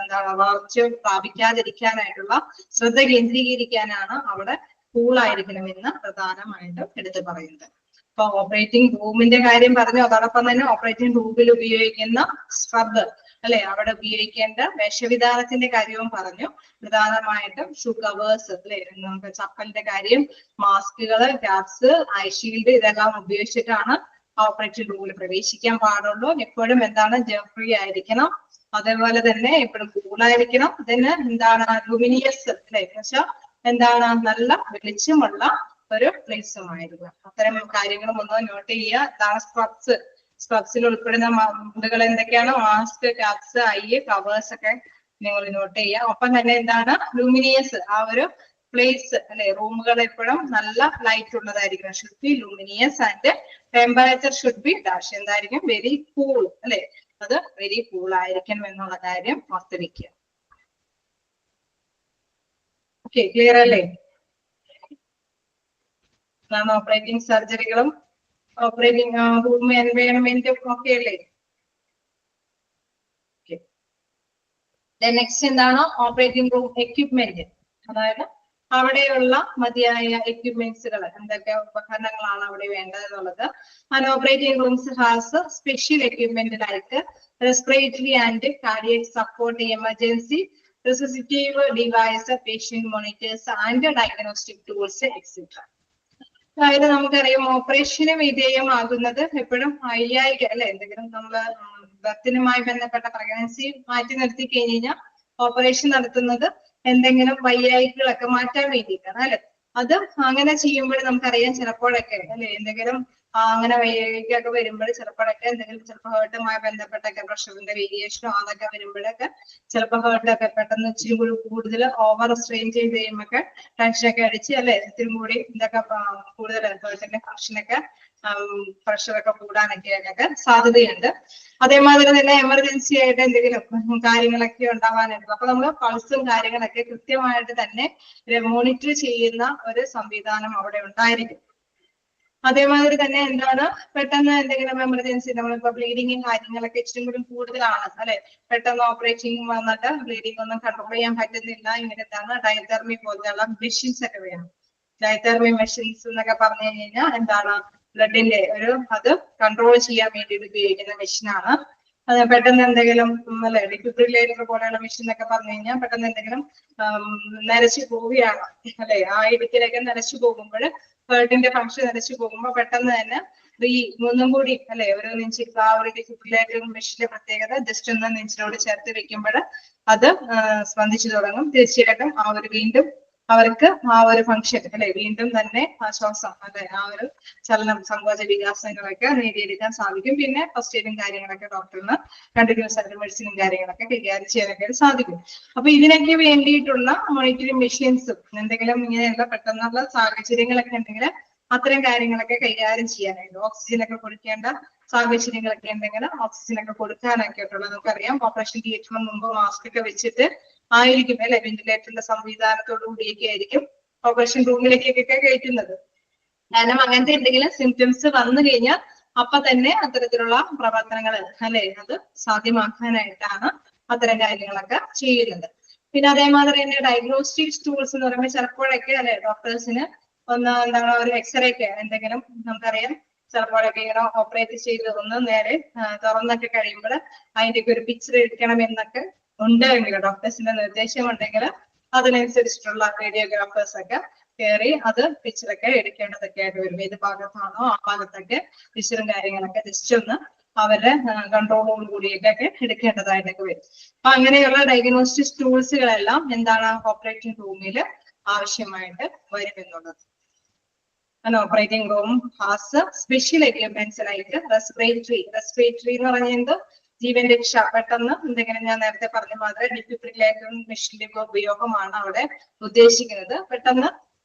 എന്താണ് വളർച്ച പ്രാപിക്കാതിരിക്കാനായിട്ടുള്ള ശ്രദ്ധ കേന്ദ്രീകരിക്കാനാണ് അവിടെ കൂളായിരിക്കണമെന്ന് പ്രധാനമായിട്ടും എടുത്തു പറയുന്നത്. അപ്പൊ ഓപ്പറേറ്റിംഗ് റൂമിന്റെ കാര്യം പറഞ്ഞു. അതോടൊപ്പം തന്നെ ഓപ്പറേറ്റിംഗ് റൂമിൽ ഉപയോഗിക്കുന്ന സ്ക്രബ് അല്ലെ, അവിടെ ഉപയോഗിക്കേണ്ട വേഷവിധാനത്തിന്റെ കാര്യവും പറഞ്ഞു. പ്രധാനമായിട്ടും ഷൂ കവേഴ്സ് അല്ലെ, നമുക്ക് ചപ്പലിന്റെ കാര്യം, മാസ്കുകള്, ഗ്യാപ്സ്, ഐ ഷീൽഡ് ഇതെല്ലാം ഉപയോഗിച്ചിട്ടാണ് ഓപ്പറേറ്റിംഗ് റൂമിൽ പ്രവേശിക്കാൻ പാടുള്ളൂ. എപ്പോഴും എന്താണ് ജെഫ്രി ആയിരിക്കണം. അതേപോലെ തന്നെ എപ്പോഴും കൂളായിരിക്കണം. ഇതിന് എന്താണ് ലുമിനിയസ് അല്ലെ, എന്നുവെച്ചാൽ എന്താണ് നല്ല വെളിച്ചമുള്ള ഒരു പ്ലേസുമായിരിക്കും. അത്തരം കാര്യങ്ങളും ഒന്ന് നോട്ട് ചെയ്യുക. ഇതാണ് സ്ക്രബ്സ്. സ്ക്രബ്സിൽ ഉൾപ്പെടുന്ന ഇതുകൾ എന്തൊക്കെയാണ്? മാസ്ക്, ക്യാപ്സ്, ഐ കവേഴ്സ് ഒക്കെ നിങ്ങൾ നോട്ട് ചെയ്യുക. ഒപ്പം തന്നെ എന്താണ് ലൂമിനിയസ്, ആ ഒരു പ്ലേസ് അല്ലെ, റൂമുകൾ എപ്പോഴും നല്ല ലൈറ്റ് ഉള്ളതായിരിക്കണം. Should be luminous and temperature should be dash. എന്തായിരിക്കും? വെരി കൂൾ അല്ലെ, അത് വെരി കൂൾ ആയിരിക്കണം എന്നുള്ള കാര്യം ഓർത്ത് വെക്കുക. ഓക്കെ, ക്ലിയർ അല്ലേ? ഓപ്പറേറ്റിംഗ് സർജറികളും ഓപ്പറേറ്റിംഗ് റൂം എൻവയോൺമെന്റും ഒക്കെ അല്ലേ? നെക്സ്റ്റ് എന്താണ്? Operating room equipment. അതായത് അവിടെയുള്ള മതിയായ എക്യുപ്മെന്റ്സുകൾ, എന്തൊക്കെ ഉപകരണങ്ങളാണ് അവിടെ വേണ്ടത് എന്നുള്ളത്. And operating rooms has special equipment like respiratory and cardiac support, emergency resuscitative device, patient monitors and diagnostic tools, etc. അതായത് നമുക്കറിയാം ഓപ്പറേഷന് വിധേയമാകുന്നത് എപ്പോഴും വയ്യായിക അല്ലെ, എന്തെങ്കിലും നമ്മള് ബർത്തിനുമായി ബന്ധപ്പെട്ട പ്രഗ്നൻസി മാറ്റി നിർത്തി കഴിഞ്ഞാൽ ഓപ്പറേഷൻ നടത്തുന്നത് എന്തെങ്കിലും വയ്യായികളൊക്കെ മാറ്റാൻ വേണ്ടിയിട്ടാണ് അല്ലെ. അത് അങ്ങനെ ചെയ്യുമ്പോൾ നമുക്കറിയാം ചിലപ്പോഴൊക്കെ അല്ലെ എന്തെങ്കിലും അങ്ങനെ വയ്യായികൊക്കെ വരുമ്പോൾ ചിലപ്പോഴൊക്കെ എന്തെങ്കിലും ചിലപ്പോൾ ഹേർട്ടുമായി ബന്ധപ്പെട്ടൊക്കെ പ്രഷറിന്റെ വേരിയേഷനോ അതൊക്കെ വരുമ്പോഴൊക്കെ ചിലപ്പോൾ ഹേർട്ടൊക്കെ പെട്ടെന്ന് ഇച്ചിരി കൂടി കൂടുതൽ ഓവർ സ്ട്രെയിൻ ചെയ്ത് കഴിയുമ്പോൾ ടെൻഷനൊക്കെ അടിച്ച് അല്ലെ ഇത്തിരി കൂടി ഇതൊക്കെ കൂടുതൽ ഹേർട്ടിന്റെ ഫംഗ്ഷനൊക്കെ പ്രഷറൊക്കെ കൂടാനൊക്കെ സാധ്യതയുണ്ട്. അതേമാതിരി തന്നെ എമർജൻസി ആയിട്ട് എന്തെങ്കിലും കാര്യങ്ങളൊക്കെ ഉണ്ടാവാനായിട്ട് അപ്പൊ നമ്മൾ പൾസും കാര്യങ്ങളൊക്കെ കൃത്യമായിട്ട് തന്നെ മോണിറ്റർ ചെയ്യുന്ന ഒരു സംവിധാനം അവിടെ ഉണ്ടായിരിക്കും. അതേമാതിരി തന്നെ എന്താണ് പെട്ടെന്ന് എന്തെങ്കിലും എമർജൻസി നമ്മളിപ്പോ ബ്ലീഡിങ്ങും കാര്യങ്ങളൊക്കെ ഇച്ചിരി കൂടി കൂടുതലാണ് അല്ലെ, പെട്ടെന്ന് ഓപ്പറേറ്റിംഗ് വന്നിട്ട് ബ്ലീഡിംഗ് ഒന്നും കൺട്രോൾ ചെയ്യാൻ പറ്റുന്നില്ല, ഇങ്ങനത്താണ് ഡയതർമി പോലെയുള്ള മെഷീൻസ് ഒക്കെ വേണം. ഡയതർമി മെഷീൻസ് എന്നൊക്കെ പറഞ്ഞു കഴിഞ്ഞാൽ എന്താണ് ബ്ലഡിന്റെ ഒരു അത് കൺട്രോൾ ചെയ്യാൻ വേണ്ടിയിട്ട് ഉപയോഗിക്കുന്ന മെഷീനാണ്. അത് പെട്ടെന്ന് എന്തെങ്കിലും അല്ലെ ഡിഫിബ്രിലേറ്റർ പോലെയുള്ള മെഷീൻ എന്നൊക്കെ പറഞ്ഞു കഴിഞ്ഞാൽ പെട്ടെന്ന് എന്തെങ്കിലും നരച്ചു പോവുകയാണ് അല്ലെ, ആ ഇടുക്കിലൊക്കെ നരച്ചു പോകുമ്പോൾ ഹേർട്ടിന്റെ ഫംഗ്ഷൻ നരച്ചു പോകുമ്പോൾ പെട്ടെന്ന് തന്നെ ഒന്നും കൂടി അല്ലെ ഒരു നെഞ്ചിൽ ആ ഒരു ഡിഫിബ്രിലേറ്റർ മെഷീന്റെ പ്രത്യേകത ജസ്റ്റ് ഒന്ന് നെഞ്ചിനോട് ചേർത്ത് വെക്കുമ്പോൾ അത് സ്പന്ദിച്ചു തുടങ്ങും. തീർച്ചയായിട്ടും ആ ഒരു വീണ്ടും അവർക്ക് ആ ഒരു ഫംഗ്ഷൻ അല്ലെ വീണ്ടും തന്നെ ശ്വാസം അല്ലെ ആ ഒരു ചലനം സങ്കോച വികാസങ്ങളൊക്കെ നേടിയെടുക്കാൻ സാധിക്കും. പിന്നെ ഫസ്റ്റ് എയ്ഡും കാര്യങ്ങളൊക്കെ ഡോക്ടറിന് കണ്ടിന്യൂസ് ആയിട്ട് മെഡിസിനും കാര്യങ്ങളൊക്കെ കൈകാര്യം ചെയ്യാനൊക്കെ സാധിക്കും. അപ്പൊ ഇതിനൊക്കെ വേണ്ടിയിട്ടുള്ള മോണിറ്ററിംഗ് മെഷീൻസും എന്തെങ്കിലും ഇങ്ങനെയുള്ള പെട്ടെന്നുള്ള സാഹചര്യങ്ങളൊക്കെ ഉണ്ടെങ്കിൽ അത്തരം കാര്യങ്ങളൊക്കെ കൈകാര്യം ചെയ്യാനായിട്ട് ഓക്സിജനൊക്കെ കൊടുക്കേണ്ട സാഹചര്യങ്ങളൊക്കെ ഉണ്ടെങ്കിൽ ഓക്സിജനൊക്കെ കൊടുക്കാനൊക്കെ ആയിട്ടുള്ള നമുക്കറിയാം ഓപ്പറേഷൻ തിയേറ്ററിന് മുമ്പ് മാസ്ക് ഒക്കെ വെച്ചിട്ട് ആയിരിക്കും അല്ലെ വെന്റിലേറ്ററിന്റെ സംവിധാനത്തോടു കൂടിയൊക്കെ ആയിരിക്കും ഓപ്പറേഷൻ റൂമിലേക്കൊക്കെ കയറ്റുന്നത്. കാരണം അങ്ങനത്തെ എന്തെങ്കിലും സിംറ്റംസ് വന്നു കഴിഞ്ഞാൽ അപ്പൊ തന്നെ അത്തരത്തിലുള്ള പ്രവർത്തനങ്ങൾ അല്ലെ അത് സാധ്യമാക്കാനായിട്ടാണ് അത്തരം കാര്യങ്ങളൊക്കെ ചെയ്യുന്നത്. പിന്നെ അതേമാതിരി തന്നെ ഡയഗ്നോസ്റ്റിക് ടൂൾസ് എന്ന് പറയുമ്പോൾ ചിലപ്പോഴൊക്കെ അല്ലെ ഡോക്ടേഴ്സിന് ഒന്ന് എന്താണ് ഒരു എക്സ്റേ ഒക്കെ എന്തെങ്കിലും നമുക്കറിയാം ചിലപ്പോഴൊക്കെ ഇങ്ങനെ ഓപ്പറേറ്റ് ചെയ്ത് ഒന്ന് നേരെ തുറന്നൊക്കെ കഴിയുമ്പോൾ അതിന്റെ ഒരു പിക്ചർ എടുക്കണം എന്നൊക്കെ ഉണ്ടെങ്കിൽ ഡോക്ടേഴ്സിന്റെ നിർദ്ദേശം ഉണ്ടെങ്കിൽ അതിനനുസരിച്ചിട്ടുള്ള റേഡിയോഗ്രാഫേഴ്സ് ഒക്കെ കയറി അത് പിക്ചറൊക്കെ എടുക്കേണ്ടതൊക്കെ ആയിട്ട് വരും. ഏത് ഭാഗത്താണോ ആ ഭാഗത്തൊക്കെ പിക്ചറും കാര്യങ്ങളൊക്കെ ജസ്റ്റ് ഒന്ന് അവരുടെ കൺട്രോളോട് കൂടിയൊക്കെ എടുക്കേണ്ടതായിട്ടൊക്കെ വരും. അപ്പൊ അങ്ങനെയുള്ള ഡയഗ്നോസ്റ്റിക് ടൂൾസുകളെല്ലാം എന്താണ് ഓപ്പറേറ്റിംഗ് റൂമിൽ ആവശ്യമായിട്ട് വരും എന്നുള്ളത്. Operating room has special equipments like respiratory എന്ന് പറയുന്നത് ജീവൻ രക്ഷ പെട്ടെന്ന് എന്തെങ്കിലും ഞാൻ നേരത്തെ പറഞ്ഞ മാതിരി ഡിഫിബ്രിലേറ്റർ മെഷീന്റെ ഉപയോഗമാണ് അവിടെ ഉദ്ദേശിക്കുന്നത്. പെട്ടെന്ന്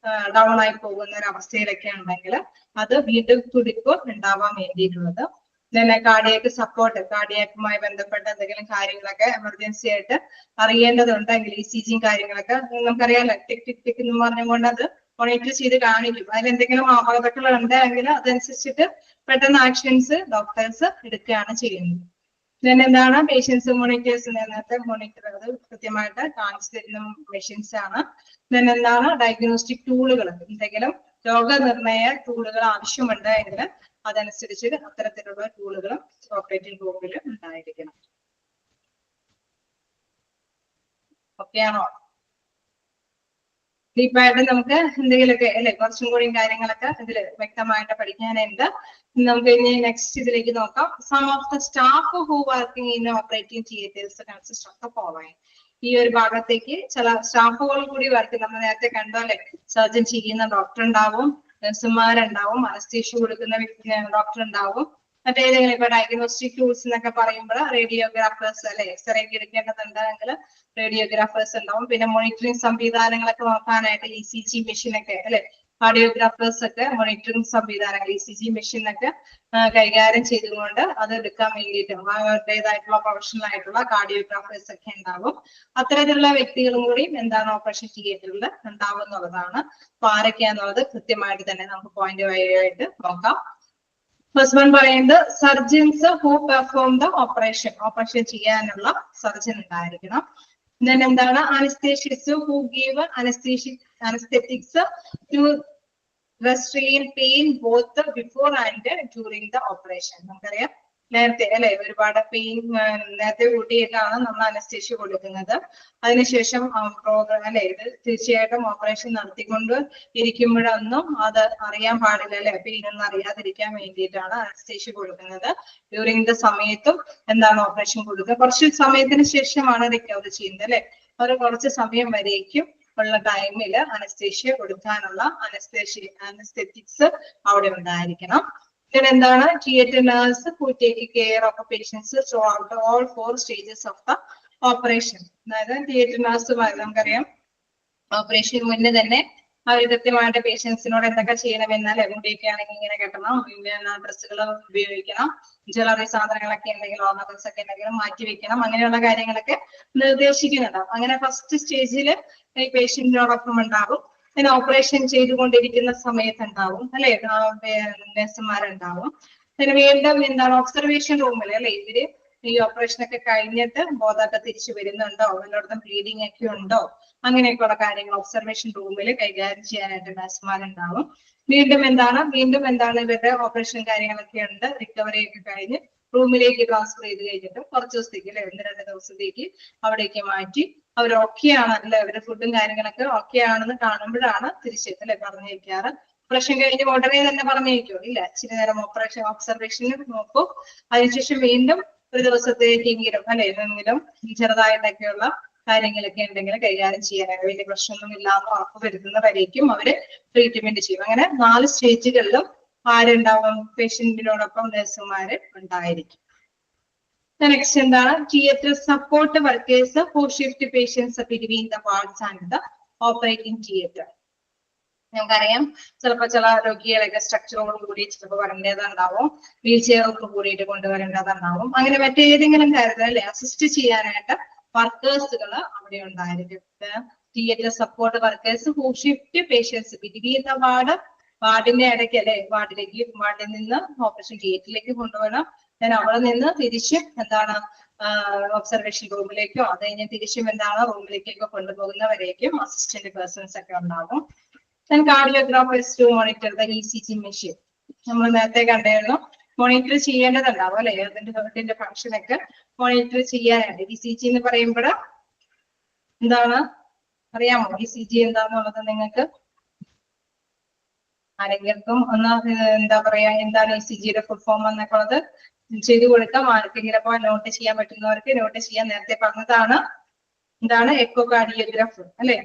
ഡൗൺ ആയി പോകുന്ന ഒരു അവസ്ഥയിലൊക്കെ ഉണ്ടെങ്കിൽ അത് വീണ്ടും തുടിപ്പ് ഉണ്ടാവാൻ വേണ്ടിയിട്ടുള്ളത്. പിന്നെ കാർഡിയാക് സപ്പോർട്ട്, കാർഡിയാക്കുമായി ബന്ധപ്പെട്ട എന്തെങ്കിലും കാര്യങ്ങളൊക്കെ എമർജൻസി ആയിട്ട് അറിയേണ്ടതുണ്ടെങ്കിൽ ECGയും കാര്യങ്ങളൊക്കെ നമുക്കറിയാലോ ടിക് ടിക് ടിക് എന്ന് പറഞ്ഞുകൊണ്ട് അത് മോണിറ്റർ ചെയ്ത് കാണിക്കും. അതിലെന്തെങ്കിലും അപകടങ്ങൾ ഉണ്ടെങ്കിൽ അതനുസരിച്ചിട്ട് പെട്ടെന്ന് ആക്ഷൻസ് ഡോക്ടേഴ്സ് എടുക്കുകയാണ് ചെയ്യുന്നത്. then എന്താണ് പേഷ്യൻസ് മോണിറ്റേഴ്സ് നേരത്തെ മോണിറ്റർ അത് കൃത്യമായിട്ട് കാണിച്ചു തരുന്ന മെഷീൻസ് ആണ്. then എന്താണ് ഡയഗ്നോസ്റ്റിക് ടൂളുകൾ, എന്തെങ്കിലും രോഗനിർണയ ടൂളുകൾ ആവശ്യമുണ്ട് എങ്കിൽ അതനുസരിച്ച് അത്തരത്തിലുള്ള ടൂളുകളും ഓപ്പറേറ്റിംഗ് റൂമിൽ ഉണ്ടായിരിക്കണം. ഓക്കെ ആണോ? ഡീപ്പായിട്ട് നമുക്ക് എന്തെങ്കിലുമൊക്കെ അല്ലെ കുറച്ചും കൂടി കാര്യങ്ങളൊക്കെ ഇതില് വ്യക്തമായിട്ട് പഠിക്കാനുണ്ട്. നമുക്ക് ഇനി നെക്സ്റ്റ് ഇതിലേക്ക് നോക്കാം. Some of the staff who working in operating theatres consist of the following. ഈ ഒരു ഭാഗത്തേക്ക് ചില സ്റ്റാഫുകൾ കൂടി വർക്ക്, നമ്മൾ നേരത്തെ കണ്ടോല്ലേ, സർജൻ ചെയ്യുന്ന ഡോക്ടർ ഉണ്ടാവും, നഴ്സുമാരുണ്ടാവും, അനസ്തീഷ്യ കൊടുക്കുന്ന ഡോക്ടർ ഉണ്ടാവും, മറ്റേതെങ്കിലും ഇപ്പൊ ഡയഗ്നോസ്റ്റിക് ടൂൾസ് എന്നൊക്കെ പറയുമ്പോൾ റേഡിയോഗ്രാഫേഴ്സ് അല്ലെ, എക്സ്റേ ഒക്കെ എടുക്കേണ്ടതുണ്ടെങ്കിൽ റേഡിയോഗ്രാഫേഴ്സ് ഉണ്ടാവും. പിന്നെ മോണിറ്ററിംഗ് സംവിധാനങ്ങളൊക്കെ നോക്കാനായിട്ട് ECG മെഷീനൊക്കെ അല്ലെ, കാർഡിയോഗ്രാഫേഴ്സ് ഒക്കെ മോണിറ്ററിംഗ് സംവിധാനങ്ങൾ ECG മെഷീനൊക്കെ കൈകാര്യം ചെയ്തുകൊണ്ട് അത് എടുക്കാൻ വേണ്ടിയിട്ട് അവരുടേതായിട്ടുള്ള പ്രൊഫഷണൽ ആയിട്ടുള്ള കാർഡിയോഗ്രാഫേഴ്സ് ഒക്കെ ഉണ്ടാവും. അത്തരത്തിലുള്ള വ്യക്തികളും കൂടി എന്താണ് ഓപ്പറേഷൻ തിയേറ്ററിൽ ഉണ്ടാവുന്നതാണ്. അപ്പൊ ആരൊക്കെയാന്നുള്ളത് കൃത്യമായിട്ട് തന്നെ നമുക്ക് പോയിന്റ് ആയിട്ട് നോക്കാം. ഫസ്റ്റ് വൺ പറയുന്നത് surgeons who perform the operation, operation ചെയ്യാനുള്ള സർജൻ ഉണ്ടായിരിക്കണം. then എന്താണ് anaesthetists who give anaesthetics to restrain pain both before and during the operation. നമുക്കറിയാം നേരത്തെ അല്ലെ ഒരുപാട് പെയിൻ നേരത്തെ കൂട്ടിയിട്ടാണ് നമ്മൾ അനസ്തേഷ്യ കൊടുക്കുന്നത്. അതിനുശേഷം പ്രോഗ്രാം അല്ലെ, ഇത് തീർച്ചയായിട്ടും ഓപ്പറേഷൻ നടത്തിക്കൊണ്ട് ഇരിക്കുമ്പോഴൊന്നും അത് അറിയാൻ പാടില്ല അല്ലെ, പെയിൻ ഒന്നും അറിയാതിരിക്കാൻ വേണ്ടിയിട്ടാണ് അനസ്തേഷ്യ കൊടുക്കുന്നത്. ഡ്യൂറിങ് ദ സമയത്തും എന്താണ് ഓപ്പറേഷൻ കൊടുക്കുക. കുറച്ച് സമയത്തിന് ശേഷമാണ് റിക്കവർ ചെയ്യുന്നത് അല്ലെ, ഒരു കുറച്ച് സമയം വരേക്കും ഉള്ള ടൈമിൽ അനസ്തേഷ്യ കൊടുക്കാനുള്ള അനസ്തെറ്റിക്സ് അവിടെ ഉണ്ടായിരിക്കണം. പിന്നെ എന്താണ് theatre nurse who take care of patients throughout all 4 stages of the operation. അതായത് തിയേറ്റർ നഴ്സുമാർ നമുക്കറിയാം ഓപ്പറേഷൻ മുന്നേ തന്നെ അവർ കൃത്യമായിട്ട് പേഷ്യൻസിനോട് എന്തൊക്കെ ചെയ്യണമെന്നാൽ മുടിയൊക്കെ ആണെങ്കിൽ ഇങ്ങനെ കെട്ടണം, ഡ്രസ്സുകൾ ഉപയോഗിക്കണം, ജ്വല്ലറി സാധനങ്ങളൊക്കെ ഉണ്ടെങ്കിൽ ഓർണമെന്റ്സ് ഒക്കെ ഉണ്ടെങ്കിലും മാറ്റി വെക്കണം, അങ്ങനെയുള്ള കാര്യങ്ങളൊക്കെ നിർദ്ദേശിക്കുന്നുണ്ടാവും. അങ്ങനെ ഫസ്റ്റ് സ്റ്റേജിൽ ഈ പേഷ്യന്റിനോടൊപ്പം ഉണ്ടാവും. പിന്നെ ഓപ്പറേഷൻ ചെയ്തുകൊണ്ടിരിക്കുന്ന സമയത്തുണ്ടാവും അല്ലെ, നഴ്സുമാരുണ്ടാവും. പിന്നെ വീണ്ടും എന്താണ് ഒബ്സർവേഷൻ റൂമിൽ അല്ലെ, ഇവര് ഈ ഓപ്പറേഷൻ ഒക്കെ കഴിഞ്ഞിട്ട് ബോധമൊക്കെ തിരിച്ചു വരുന്നുണ്ടോ, വല്ലയിടത്തും ബ്ലീഡിങ് ഒക്കെ ഉണ്ടോ, അങ്ങനെയൊക്കെയുള്ള കാര്യങ്ങൾ ഒബ്സർവേഷൻ റൂമിൽ കൈകാര്യം ചെയ്യാനായിട്ട് നഴ്സുമാരുണ്ടാവും. വീണ്ടും എന്താണ് ഇവരുടെ ഓപ്പറേഷൻ കാര്യങ്ങളൊക്കെ ഉണ്ട്, റിക്കവറി ഒക്കെ കഴിഞ്ഞ് റൂമിലേക്ക് ട്രാൻസ്ഫർ ചെയ്ത് കഴിഞ്ഞിട്ട് കുറച്ച് ദിവസത്തേക്ക് അല്ലെ 1-2 ദിവസത്തേക്ക് അവിടേക്ക് മാറ്റി അവർ ഓക്കെയാണ് അല്ലെ, അവരുടെ ഫുഡും കാര്യങ്ങളൊക്കെ ഓക്കെ ആണെന്ന് കാണുമ്പോഴാണ് തിരിച്ചെത്തി അല്ലെ പറഞ്ഞേക്കാറ്. ഓപ്പറേഷൻ കഴിഞ്ഞ് ഉടനെ തന്നെ പറഞ്ഞേക്കോ ഇല്ല, ഇച്ചിരി നേരം ഓപ്പറേഷൻ ഒബ്സർവേഷനിൽ നോക്കൂ. അതിനുശേഷം വീണ്ടും ഒരു ദിവസത്തേക്കെങ്കിലും അല്ലെ എന്തെങ്കിലും ചെറുതായിട്ടൊക്കെയുള്ള കാര്യങ്ങളൊക്കെ ഉണ്ടെങ്കിൽ കൈകാര്യം ചെയ്യാനായിട്ട് വലിയ പ്രശ്നമൊന്നും ഇല്ലാന്ന് ഉറപ്പ് വരുത്തുന്നവരേക്കും അവര് ട്രീറ്റ്മെന്റ് ചെയ്യും. അങ്ങനെ 4 സ്റ്റേജുകളിലും ആരുണ്ടാവും, പേഷ്യന്റിനോടൊപ്പം നഴ്സുമാര് ഉണ്ടായിരിക്കും. നെക്സ്റ്റ് എന്താണ് theatre support workers who shift patients between the wards and the operating theatre. നമുക്കറിയാം ചിലപ്പോൾ ചില രോഗികളൊക്കെ സ്ട്രക്ചറോട് കൂടി ചിലപ്പോൾ വരേണ്ടതുണ്ടാവും, വീൽ ചെയറോട് കൂടിയിട്ട് കൊണ്ടുവരേണ്ടതുണ്ടാവും. അങ്ങനെ മറ്റേതെങ്കിലും കാര്യത്തിൽ അല്ലെ അസിസ്റ്റ് ചെയ്യാനായിട്ട് വർക്കേഴ്സുകൾ അവിടെ ഉണ്ടായിരിക്കും. Theatre support workers who shift patients between the വാർഡിന്റെ ഇടയ്ക്ക് അല്ലെ, വാർഡിൽ നിന്ന് ഓപ്പറേഷൻ തിയേറ്ററിലേക്ക് കൊണ്ടുപോകണം. ഞാൻ അവിടെ നിന്ന് തിരിച്ച് എന്താണ് ഒബ്സർവേഷൻ റൂമിലേക്കോ അത് കഴിഞ്ഞ് തിരിച്ചും എന്താണ് റൂമിലേക്കൊക്കെ കൊണ്ടുപോകുന്നവരേക്കും അസിസ്റ്റന്റ് പേഴ്സൺസ് ഒക്കെ ഉണ്ടാകും. Cardiographers to monitor the ECG machine. നമ്മൾ നേരത്തെ കണ്ടായിരുന്നു, മോണിറ്റർ ചെയ്യേണ്ടതുണ്ടാവും അല്ലെ, അതിന്റെ ഹെർട്ടിന്റെ ഫംഗ്ഷൻ ഒക്കെ മോണിറ്റർ ചെയ്യാനായിട്ട്. ECG എന്ന് പറയുമ്പോൾ എന്താണ് അറിയാമോ, ECG എന്താന്നുള്ളത് നിങ്ങൾക്ക് ആരെങ്കിലും ഒന്ന് എന്താ പറയാ, എന്താണ് ECGയുടെ ഫുൾ ഫോം എന്നൊക്കെ ഉള്ളത് ചെയ്തു കൊടുക്കാം. ആർക്കെങ്കിലും അപ്പൊ നോട്ട് ചെയ്യാൻ പറ്റുന്നവർക്ക് നോട്ട് ചെയ്യാൻ. നേരത്തെ പറഞ്ഞതാണ് എന്താണ് എക്കോ കാർഡിയോഗ്രാഫ് അല്ലെ,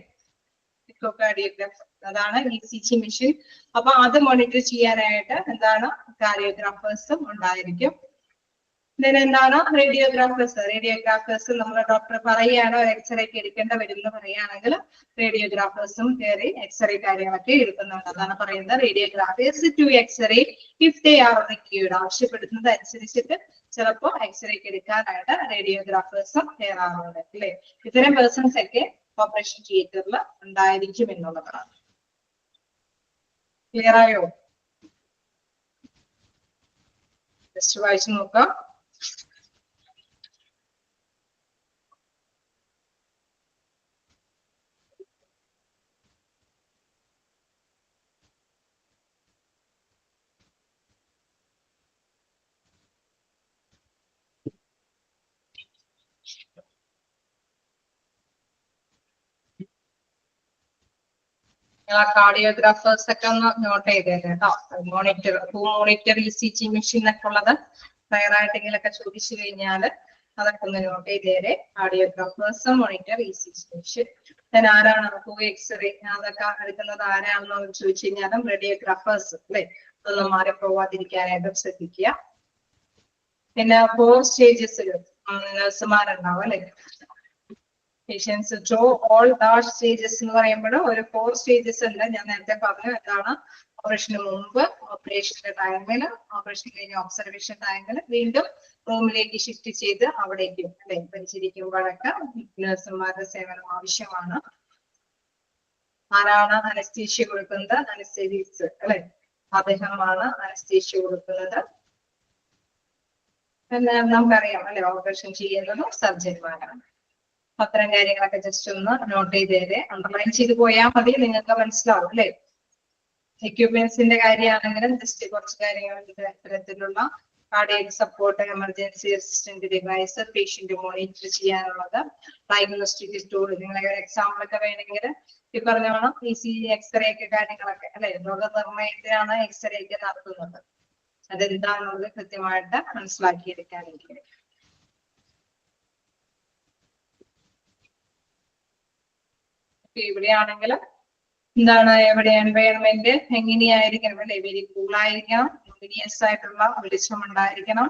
എക്കോ കാർഡിയോഗ്രാഫ് അതാണ് ECG മെഷീൻ. അപ്പൊ അത് മോണിറ്റർ ചെയ്യാനായിട്ട് എന്താണ് കാർഡിയോഗ്രാഫേഴ്സും ഉണ്ടായിരിക്കും. എന്താണ് റേഡിയോഗ്രാഫേഴ്സ് നമ്മൾ ഡോക്ടർ പറയുകയാണോ എക്സ്റേ ഒക്കെ എടുക്കേണ്ട വരും എന്ന് പറയുകയാണെങ്കിൽ റേഡിയോഗ്രാഫേഴ്സും കയറി എക്സ്റേ കാര്യങ്ങളൊക്കെ എടുക്കുന്നുണ്ട്. അതാണ് പറയുന്നത് radiographers to x-ray if they are required. ആവശ്യപ്പെടുന്നത് അനുസരിച്ചിട്ട് ചിലപ്പോൾ എക്സ്റേ ഒക്കെ എടുക്കാനായിട്ട് റേഡിയോഗ്രാഫേഴ്സും കയറാറുണ്ട് അല്ലെ. ഇത്തരം പേഴ്സൺസ് ഒക്കെ ഓപ്പറേഷൻ തിയേറ്ററിൽ ഉണ്ടായിരിക്കും എന്നുള്ളതാണ്. ക്ലിയർ ആയോ? ജസ്റ്റ് വായിച്ചു നോക്കാം. നിങ്ങൾ ആ കാർഡിയോഗ്രാഫേഴ്സ് ഒക്കെ ഒന്ന് നോട്ട് ചെയ്തേരെ കേട്ടോ. മോണിറ്റർ ECG മെഷീൻ ഒക്കെ ഉള്ളത് തയ്യാറായിട്ടെങ്കിലൊക്കെ ചോദിച്ചു കഴിഞ്ഞാല് അതൊക്കെ ഒന്ന് നോട്ട് ചെയ്തേരെ. Cardiographers, monitor ECG machine. then ആരാണ് എക്സ്റേ അതൊക്കെ എടുക്കുന്നത് ആരാണെന്ന് ചോദിച്ചു കഴിഞ്ഞാലും റേഡിയോഗ്രാഫേഴ്സ് അല്ലെ, അതൊന്നും മാറി പോവാതിരിക്കാനായിട്ട് ശ്രദ്ധിക്കുക. പിന്നെ 4 സ്റ്റേജസിൽ നഴ്സുമാരുണ്ടാവും അല്ലെ. Patients through all dash stages എന്ന് പറയുമ്പോൾ ഒരു 4 സ്റ്റേജസ് ഉണ്ട്. ഞാൻ നേരത്തെ പറഞ്ഞു എന്താണ്. ഓപ്പറേഷന് മുമ്പ്, ഓപ്പറേഷന്റെ ടൈമില്, ഓപ്പറേഷൻ കഴിഞ്ഞ ഒബ്സർവേഷൻ ടൈമില്, വീണ്ടും റൂമിലേക്ക് ഷിഫ്റ്റ് ചെയ്ത് അവിടേക്കും അല്ലെ പരിചരിക്കുമ്പോഴൊക്കെ നഴ്സുമാരുടെ സേവനം ആവശ്യമാണ്. ആരാണ് അനസ്തീഷ്യ കൊടുക്കുന്നത്? അനസ്തേസിസ്റ്റ് അല്ലെ, അദ്ദേഹമാണ് അനസ്തീഷ്യ കൊടുക്കുന്നത്. പിന്നെ നമുക്കറിയാം അല്ലെ, ഓപ്പറേഷൻ ചെയ്യുന്നതും സർജന്മാരാണ്. അത്തരം കാര്യങ്ങളൊക്കെ ജസ്റ്റ് ഒന്ന് നോട്ട് ചെയ്തേരെ, അണ്ടർലൈൻ ചെയ്ത് പോയാൽ മതി, നിങ്ങൾക്ക് മനസ്സിലാവും അല്ലെ. എക്യുപ്മെന്റ്സിന്റെ കാര്യമാണെങ്കിലും ജസ്റ്റ് കുറച്ച് കാര്യങ്ങൾ ഇത്തരത്തിലുള്ള cardiac support, emergency assistant device, patient monitor ചെയ്യാനുള്ളത്, ഡയഗ്നോസ്റ്റിക് ടൂൾ. നിങ്ങളെ ഒരു എക്സാമ്പിൾ ഒക്കെ വേണമെങ്കിൽ ഈ പറഞ്ഞോണം ECG, എക്സ്റേ ഒക്കെ കാര്യങ്ങളൊക്കെ അല്ലെ, രോഗനിർണയത്തിനാണ് എക്സ്റേ ഒക്കെ നടത്തുന്നത്. അതെന്താണെന്നുള്ളത് കൃത്യമായിട്ട് മനസ്സിലാക്കിയെടുക്കാനായിരിക്കും. ഇവിടെയാണെങ്കിൽ എന്താണ്, എവിടെ എൻവയൺമെന്റ് എങ്ങനെയായിരിക്കണം അല്ലെ, വെരി കൂൾ ആയിരിക്കണം, ലൂമിനിയസ് ആയിട്ടുള്ള വെളിച്ചം ഉണ്ടായിരിക്കണം,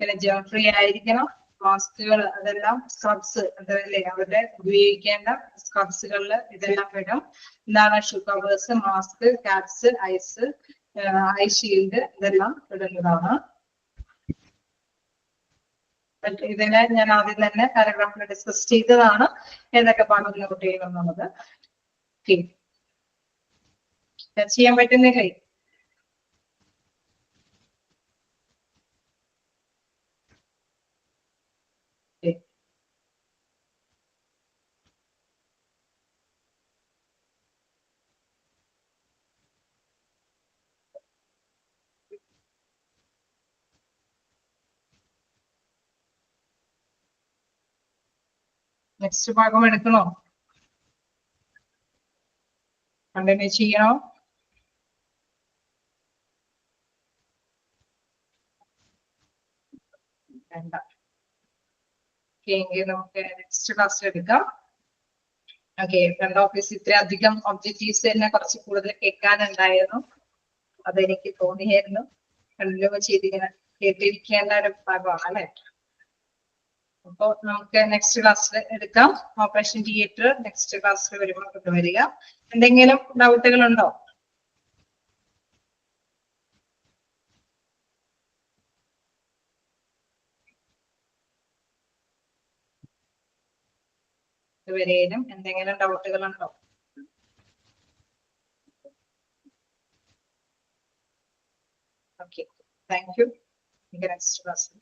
പിന്നെ ജേം ഫ്രീ ആയിരിക്കണം. മാസ്കുകൾ അതെല്ലാം സ്ക്രബ്സ് അതല്ലേ അവരുടെ ഉപയോഗിക്കേണ്ട സ്ക്രബ്സുകളിൽ ഇതെല്ലാം വരും. എന്താണ് shoe covers, mask, carbs, I shield ഇതെല്ലാം ഇടുന്നതാണ്. ഇതിനെ ഞാൻ ആദ്യം തന്നെ പാരഗ്രാഫിൽ ഡിസ്കസ് ചെയ്തതാണ് ഏതൊക്കെ ഭാഗം നോട്ട് ചെയ്യണം എന്നുള്ളത്. ചെയ്യാൻ പറ്റുന്നില്ലേ? നെക്സ്റ്റ് ഭാഗം എടുക്കണോ? കണ്ടിന്യൂ ചെയ്യണോ? വേണ്ട. എങ്കിൽ നമുക്ക് നെക്സ്റ്റ് ക്ലാസ്സിൽ എടുക്കാം. ഓക്കെ, ഫ്രണ്ട് ഓഫീസ് ഇത്രയധികം ഒബ്ജക്റ്റീവ്സ് തന്നെ കുറച്ച് കൂടുതൽ കേൾക്കാനുണ്ടായിരുന്നു. അതെനിക്ക് തോന്നിയായിരുന്നു. കണ്ടിന്യൂ കേട്ടിരിക്കേണ്ട ഒരു ഭാഗമാണ് അല്ലെ. അപ്പോൾ നമുക്ക് നെക്സ്റ്റ് ക്ലാസ്സിൽ എടുക്കാം. ഓപ്പറേഷൻ തിയേറ്റർ നെക്സ്റ്റ് ക്ലാസ്സിൽ വരുമ്പോൾ കൊണ്ടുവരിക. എന്തെങ്കിലും ഡൗട്ടുകൾ ഉണ്ടോ? ഇതുവരെയും എന്തെങ്കിലും ഡൗട്ടുകൾ ഉണ്ടോ? Okay, thank you. നെക്സ്റ്റ് ക്ലാസ്സിൽ